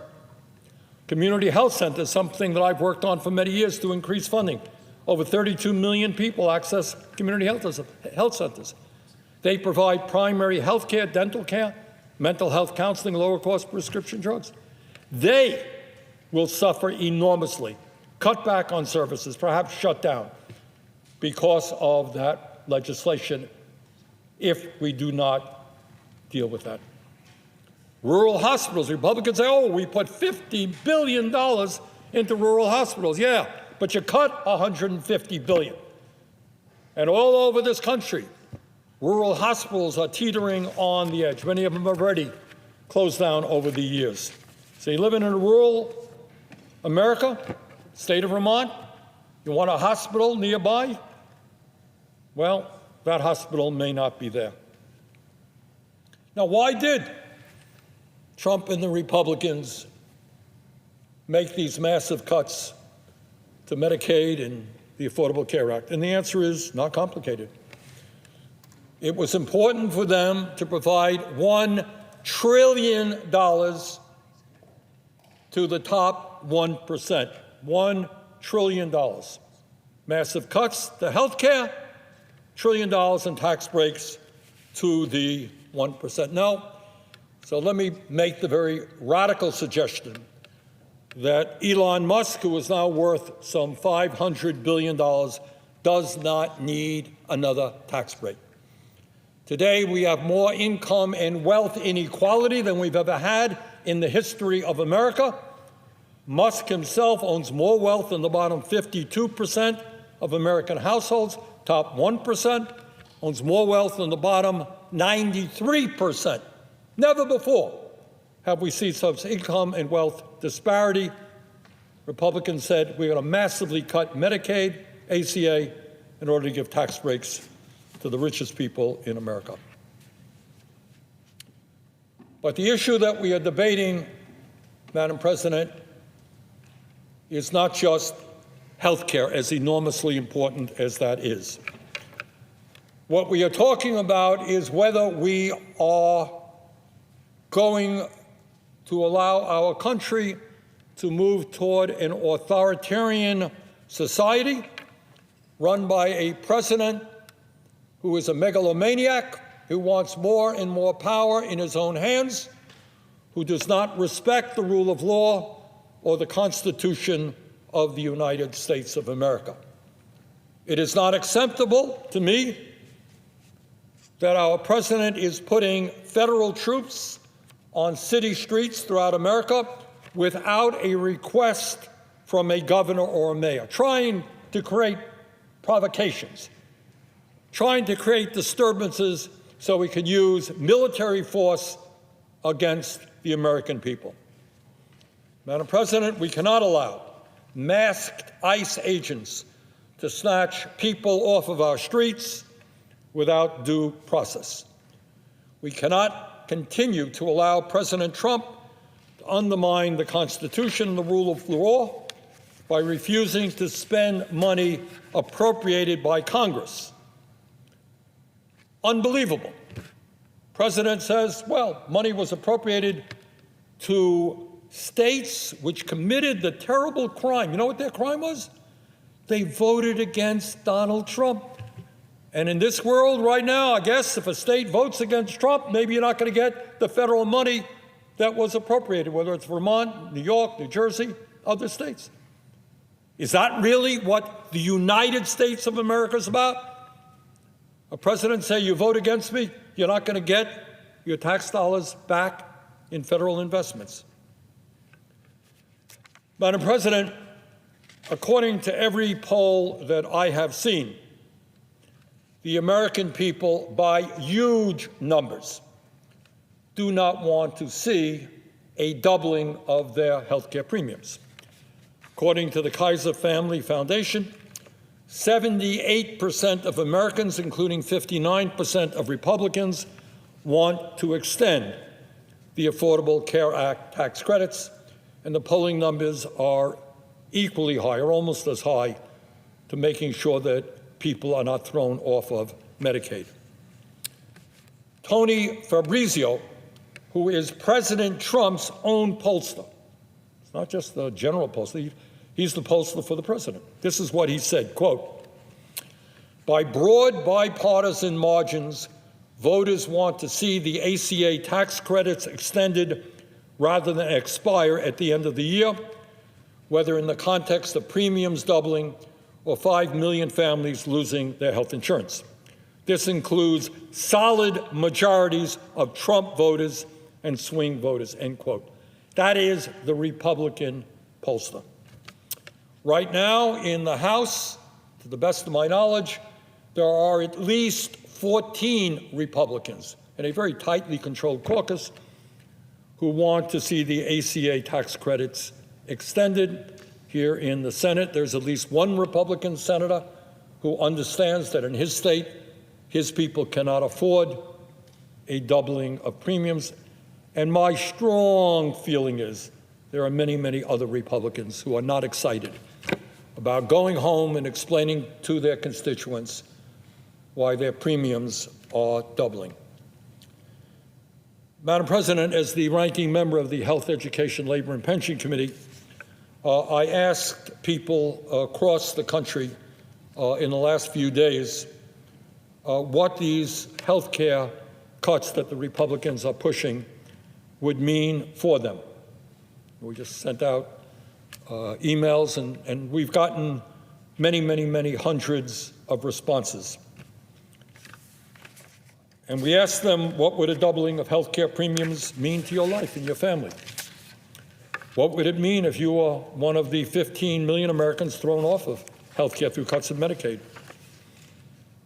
Community health centers, something that I've worked on for many years to increase funding. Over 32 million people access community health centers. They provide primary health care, dental care, mental health counseling, lower cost prescription drugs. They will suffer enormously, cut back on services, perhaps shut down because of that legislation if we do not deal with that. Rural hospitals, Republicans say, oh, we put $50 billion into rural hospitals. Yeah, but you cut $150 billion. And all over this country, rural hospitals are teetering on the edge. Many of them have already closed down over the years. So you live in a rural America, state of Vermont, you want a hospital nearby? Well, that hospital may not be there. Now, why did Trump and the Republicans make these massive cuts to Medicaid and the Affordable Care Act? And the answer is not complicated. It was important for them to provide $1 trillion to the top 1%. $1 trillion. Massive cuts to health care, $1 trillion in tax breaks to the 1%. No. So let me make the very radical suggestion that Elon Musk, who is now worth some $500 billion, does not need another tax break. Today, we have more income and wealth inequality than we've ever had in the history of America. Musk himself owns more wealth than the bottom 52% of American households. Top 1% owns more wealth than the bottom 93%. Never before have we seen such income and wealth disparity. Republicans said we're going to massively cut Medicaid, ACA, in order to give tax breaks to the richest people in America. But the issue that we are debating, Madam President, is not just health care, as enormously important as that is. What we are talking about is whether we are going to allow our country to move toward an authoritarian society run by a president who is a megalomaniac, who wants more and more power in his own hands, who does not respect the rule of law or the Constitution of the United States of America. It is not acceptable to me that our president is putting federal troops on city streets throughout America without a request from a governor or a mayor, trying to create provocations, trying to create disturbances so we can use military force against the American people. Madam President, we cannot allow masked ICE agents to snatch people off of our streets without due process. We cannot continue to allow President Trump to undermine the Constitution and the rule of law by refusing to spend money appropriated by Congress. Unbelievable. President says, well, money was appropriated to states which committed the terrible crime. You know what their crime was? They voted against Donald Trump. And in this world right now, I guess if a state votes against Trump, maybe you're not going to get the federal money that was appropriated, whether it's Vermont, New York, New Jersey, other states. Is that really what the United States of America is about? A president say, you vote against me, you're not going to get your tax dollars back in federal investments. Madam President, according to every poll that I have seen, the American people, by huge numbers, do not want to see a doubling of their health care premiums. According to the Kaiser Family Foundation, 78% of Americans, including 59% of Republicans, want to extend the Affordable Care Act tax credits, and the polling numbers are equally high, or almost as high, to making sure that people are not thrown off of Medicaid. Tony Fabrizio, who is President Trump's own pollster, it's not just the general pollster, he's the pollster for the president. This is what he said, quote, by broad bipartisan margins, voters want to see the ACA tax credits extended rather than expire at the end of the year, whether in the context of premiums doubling or 5 million families losing their health insurance. This includes solid majorities of Trump voters and swing voters, end quote. That is the Republican pollster. Right now in the House, to the best of my knowledge, there are at least 14 Republicans in a very tightly controlled caucus who want to see the ACA tax credits extended. Here in the Senate, there's at least one Republican senator who understands that in his state, his people cannot afford a doubling of premiums. And my strong feeling is there are many, many other Republicans who are not excited about going home and explaining to their constituents why their premiums are doubling. Madam President, as the ranking member of the Health, Education, Labor, and Pension Committee, I asked people across the country in the last few days what these health care cuts that the Republicans are pushing would mean for them. We just sent out emails, and we've gotten many, many, many hundreds of responses. And we asked them, what would a doubling of health care premiums mean to your life and your family? What would it mean if you were one of the 15 million Americans thrown off of health care through cuts in Medicaid?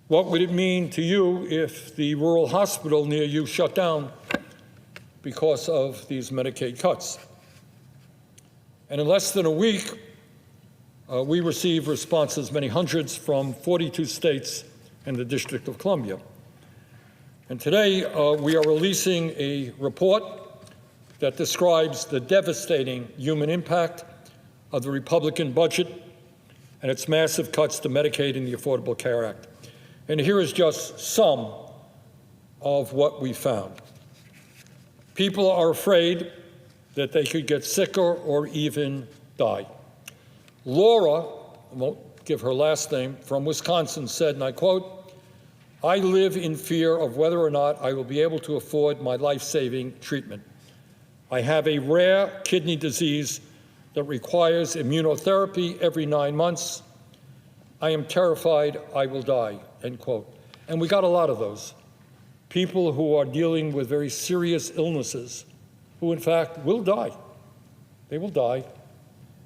What would it mean to you if the rural hospital near you shut down because of these Medicaid cuts? And in less than a week, we received responses, many hundreds, from 42 states and the District of Columbia. And today, we are releasing a report that describes the devastating human impact of the Republican budget and its massive cuts to Medicaid and the Affordable Care Act. And here is just some of what we found. People are afraid that they could get sicker or even die. Laura, I won't give her last name, from Wisconsin said, and I quote, "I live in fear of whether or not I will be able to afford my life-saving treatment. I have a rare kidney disease that requires immunotherapy every 9 months. I am terrified I will die," end quote. And we got a lot of those. People who are dealing with very serious illnesses who, in fact, will die. They will die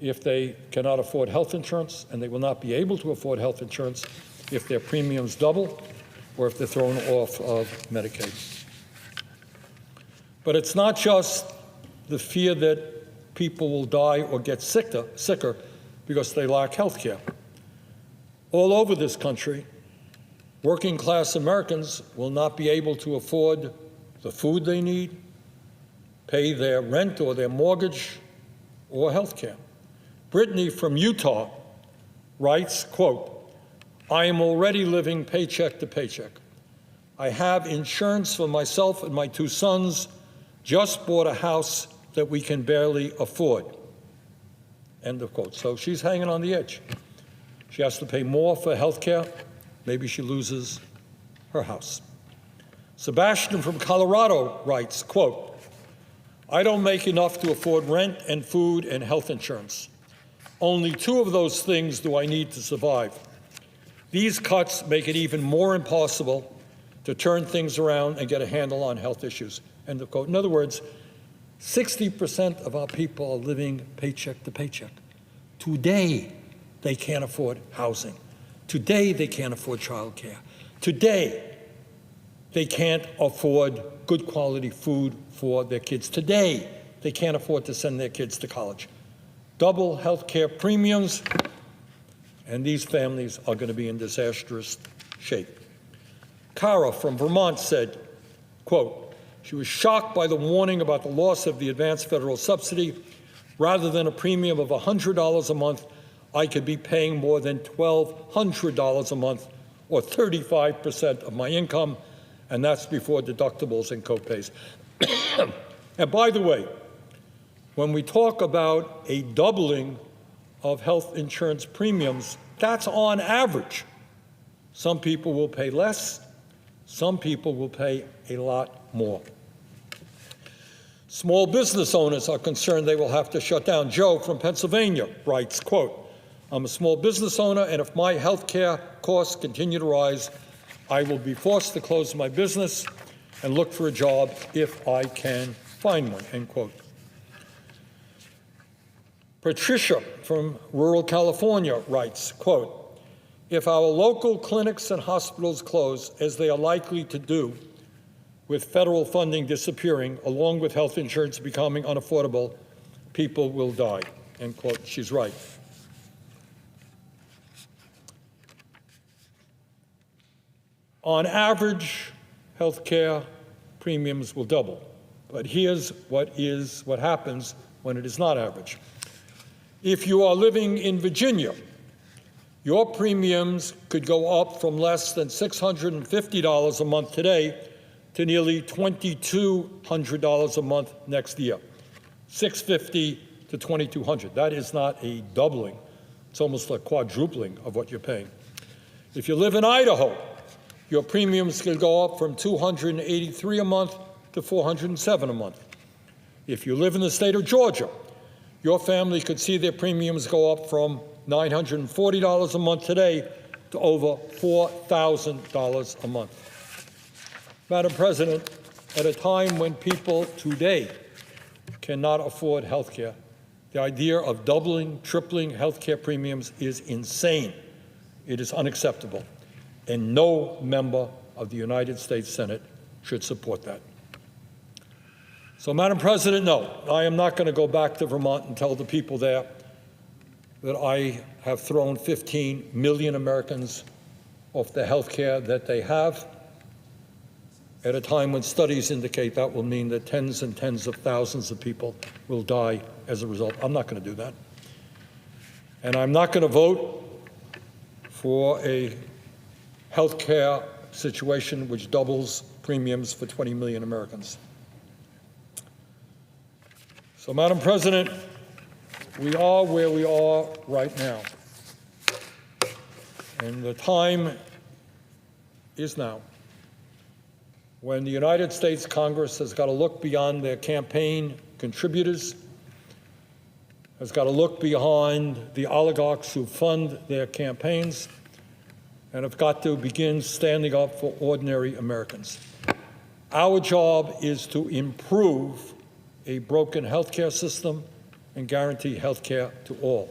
if they cannot afford health insurance, and they will not be able to afford health insurance if their premiums double or if they're thrown off of Medicaid. But it's not just the fear that people will die or get sicker because they lack health care. All over this country, working class Americans will not be able to afford the food they need, pay their rent or their mortgage, or health care. Brittany from Utah writes, quote, "I am already living paycheck to paycheck. I have insurance for myself and my 2 sons, just bought a house that we can barely afford," end of quote. So she's hanging on the edge. She has to pay more for health care. Maybe she loses her house. Sebastian from Colorado writes, quote, "I don't make enough to afford rent and food and health insurance. Only 2 of those things do I need to survive. These cuts make it even more impossible to turn things around and get a handle on health issues," end of quote. In other words, 60% of our people are living paycheck to paycheck. Today, they can't afford housing. Today, they can't afford child care. Today, they can't afford good quality food for their kids. Today, they can't afford to send their kids to college. Double health care premiums, and these families are going to be in disastrous shape. Cara from Vermont said, quote, she was shocked by the warning about the loss of the advanced federal subsidy. Rather than a premium of $100 a month, I could be paying more than $1,200 a month, or 35% of my income, and that's before deductibles and copays. And by the way, when we talk about a doubling of health insurance premiums, that's on average. Some people will pay less, some people will pay a lot more. Small business owners are concerned they will have to shut down. Joe from Pennsylvania writes, quote, "I'm a small business owner, and if my health care costs continue to rise, I will be forced to close my business and look for a job if I can find one," end quote. Patricia from rural California writes, quote, "If our local clinics and hospitals close, as they are likely to do, with federal funding disappearing, along with health insurance becoming unaffordable, people will die," end quote. She's right. On average, health care premiums will double. But here's what happens when it is not average. If you are living in Virginia, your premiums could go up from less than $650 a month today to nearly $2,200 a month next year, $650 to $2,200. That is not a doubling. It's almost a quadrupling of what you're paying. If you live in Idaho, your premiums can go up from $283 a month to $407 a month. If you live in the state of Georgia, your family could see their premiums go up from $940 a month today to over $4,000 a month. Madam President, at a time when people today cannot afford health care, the idea of doubling, tripling health care premiums is insane. It is unacceptable, and no member of the United States Senate should support that. So, Madam President, no, I am not going to go back to Vermont and tell the people there that I have thrown 15 million Americans off the health care that they have, at a time when studies indicate that will mean that tens and tens of thousands of people will die as a result. I'm not going to do that. And I'm not going to vote for a health care situation which doubles premiums for 20 million Americans. So, Madam President, we are where we are right now. And the time is now when the United States Congress has got to look beyond their campaign contributors, has got to look behind the oligarchs who fund their campaigns, and have got to begin standing up for ordinary Americans. Our job is to improve a broken healthcare system and guarantee healthcare to all.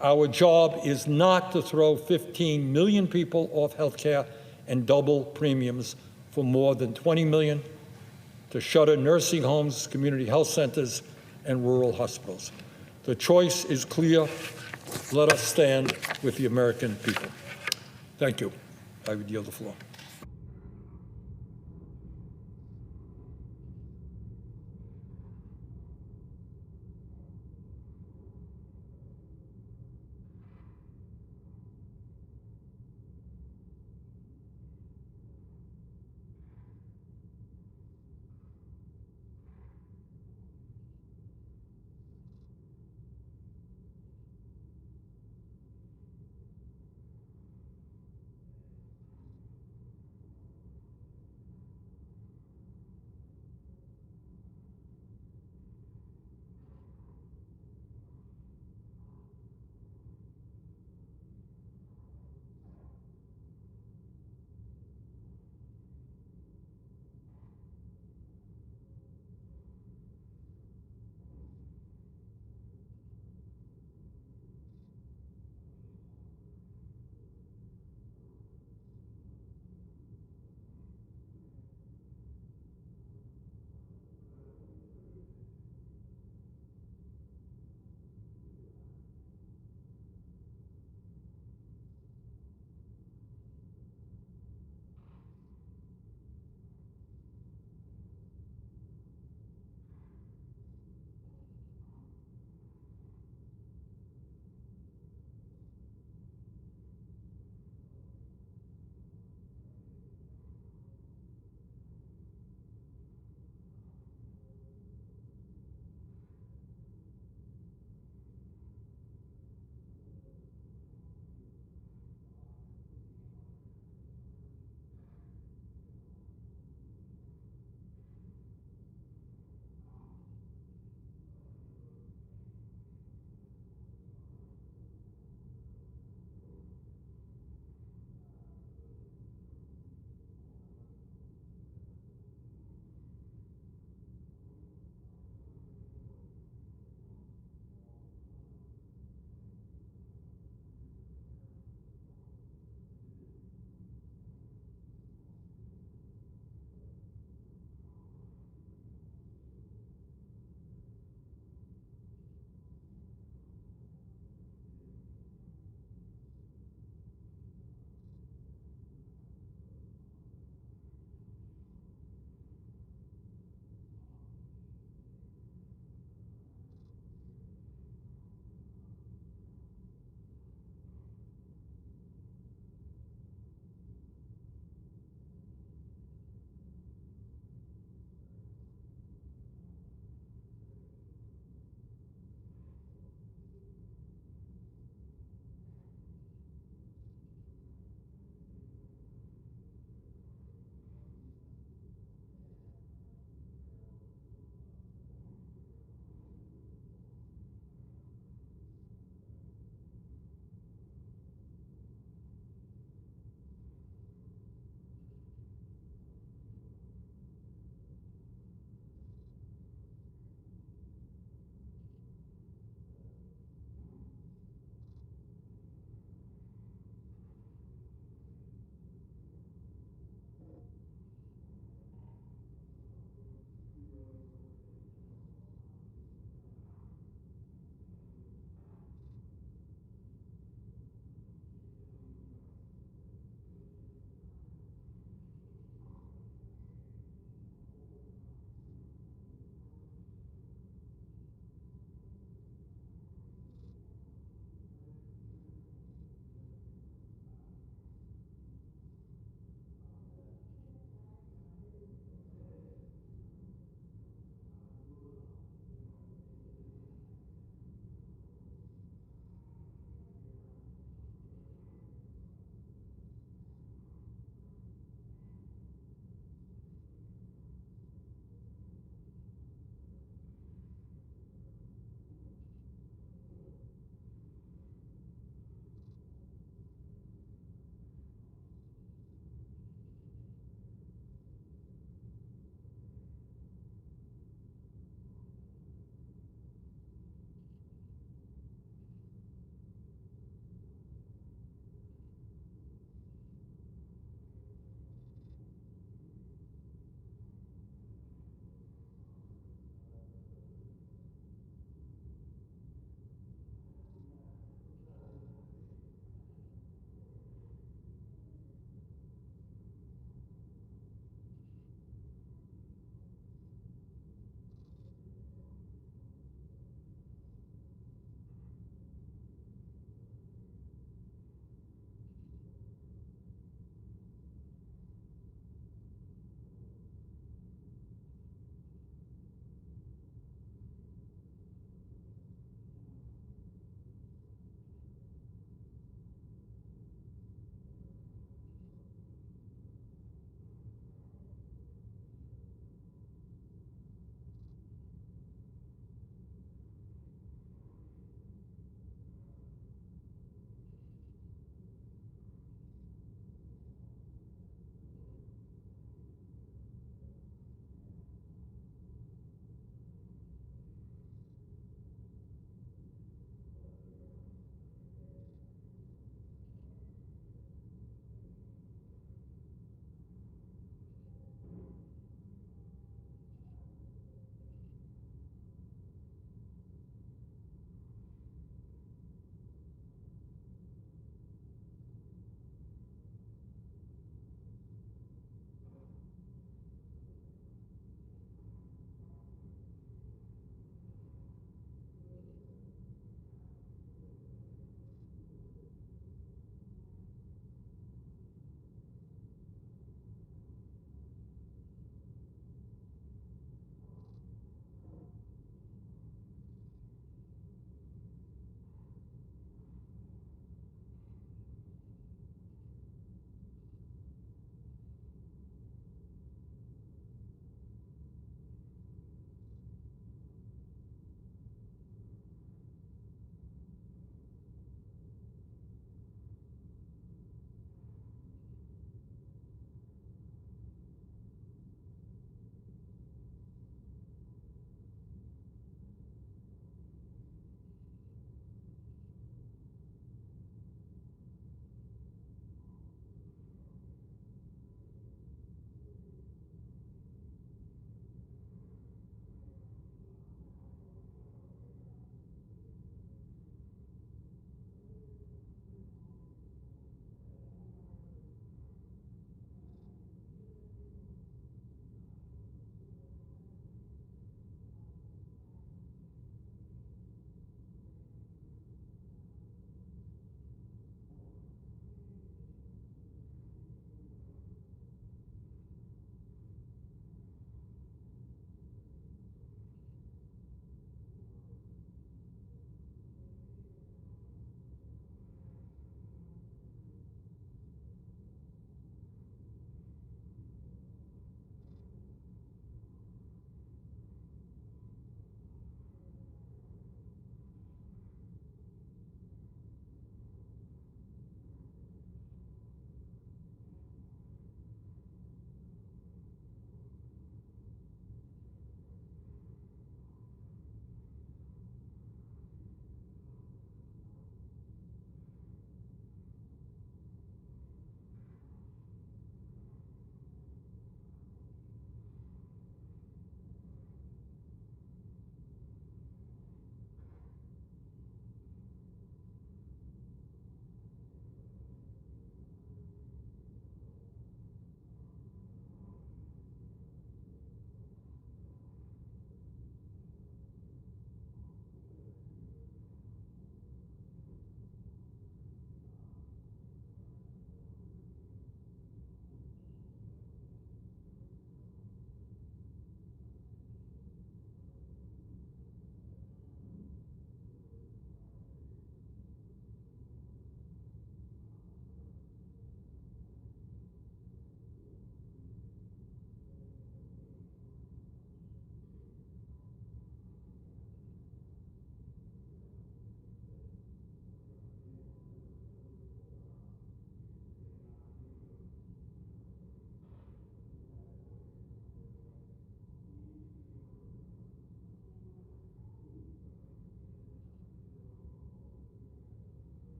Our job is not to throw 15 million people off healthcare and double premiums for more than 20 million, to shutter nursing homes, community health centers, and rural hospitals. The choice is clear. Let us stand with the American people. Thank you. I would yield the floor.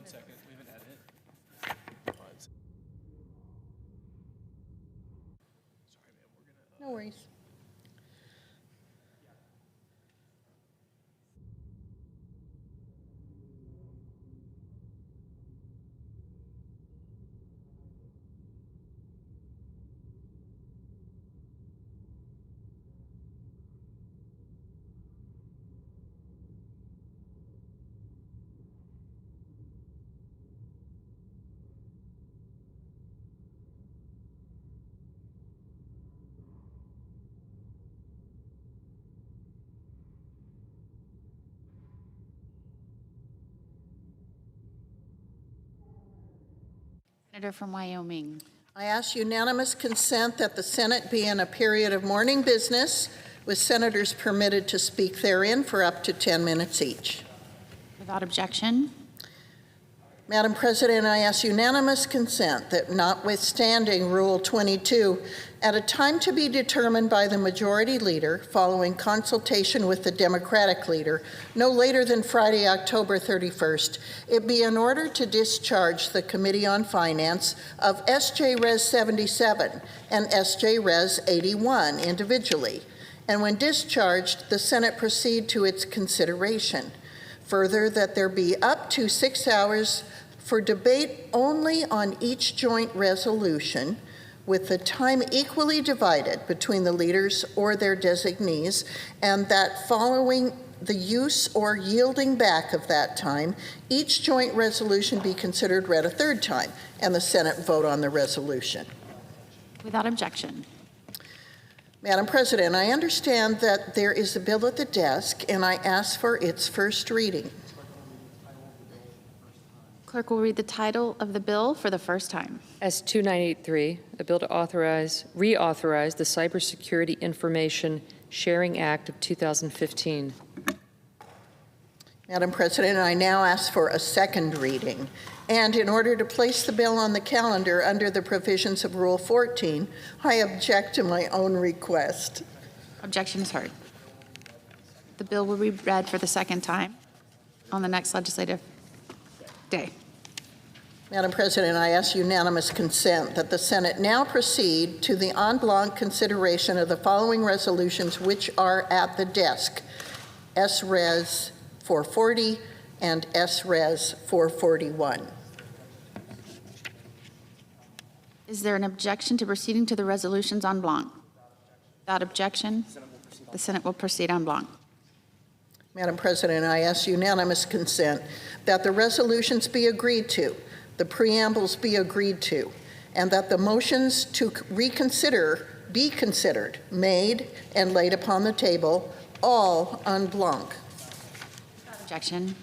1 second. We haven't had it. No worries. Senator from Wyoming. I ask unanimous consent that the Senate be in a period of morning business, with senators permitted to speak therein for up to 10 minutes each. Without objection. Madam President, I ask unanimous consent that, notwithstanding Rule 22, at a time to be determined by the Majority Leader, following consultation with the Democratic Leader, no later than Friday, October 31st, it be in order to discharge the Committee on Finance of S.J. Res. 77 and S.J. Res. 81 individually, and when discharged, the Senate proceed to its consideration. Further, that there be up to 6 hours for debate only on each joint resolution, with the time equally divided between the leaders or their designees, and that following the use or yielding back of that time, each joint resolution be considered read a third time, and the Senate vote on the resolution. Without objection. Madam President, I understand that there is a bill at the desk, and I ask for its first reading. Clerk will read the title of the bill for the first time. S-2983, a bill to reauthorize the Cybersecurity Information Sharing Act of 2015. Madam President, I now ask for a second reading. And in order to place the bill on the calendar under the provisions of Rule 14, I object to my own request. Objection is heard. The bill will be read for the second time on the next legislative day. Madam President, I ask unanimous consent that the Senate now proceed to the en blanc consideration of the following resolutions, which are at the desk: S-Res 440 and S-Res 441. Is there an objection to proceeding to the resolutions en blanc? Without objection, the Senate will proceed en blanc. Madam President, I ask unanimous consent that the resolutions be agreed to, the preambles be agreed to, and that the motions to reconsider be considered, made, and laid upon the table, all en blanc. Objection.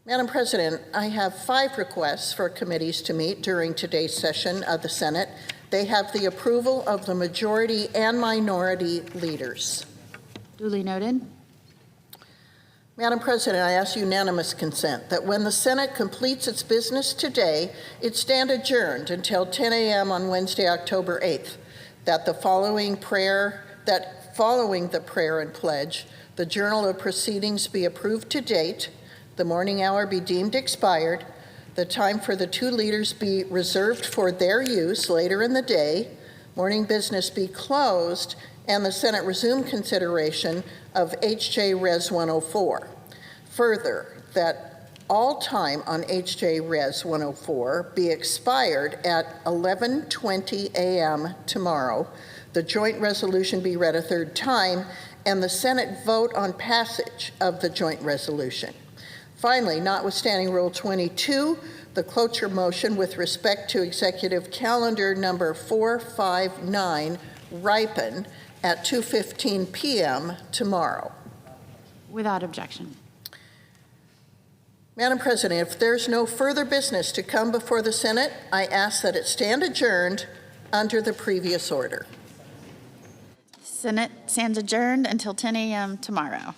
Madam President, I have 5 requests for committees to meet during today's session of the Senate. They have the approval of the majority and minority leaders. Duly noted. Madam President, I ask unanimous consent that when the Senate completes its business today, it stand adjourned until 10 a.m. on Wednesday, October 8th, that following the prayer and pledge, the Journal of Proceedings be approved to date, the morning hour be deemed expired, the time for the 2 leaders be reserved for their use later in the day, morning business be closed, and the Senate resume consideration of H.J. Res. 104. Further, that all time on H.J. Res. 104 be expired at 11:20 a.m. tomorrow, the joint resolution be read a third time, and the Senate vote on passage of the joint resolution. Finally, notwithstanding Rule 22, the cloture motion with respect to Executive Calendar number 459 ripen at 2:15 p.m. tomorrow. Without objection. Madam President, if there's no further business to come before the Senate, I ask that it stand adjourned under the previous order. Senate stands adjourned until 10 a.m. tomorrow.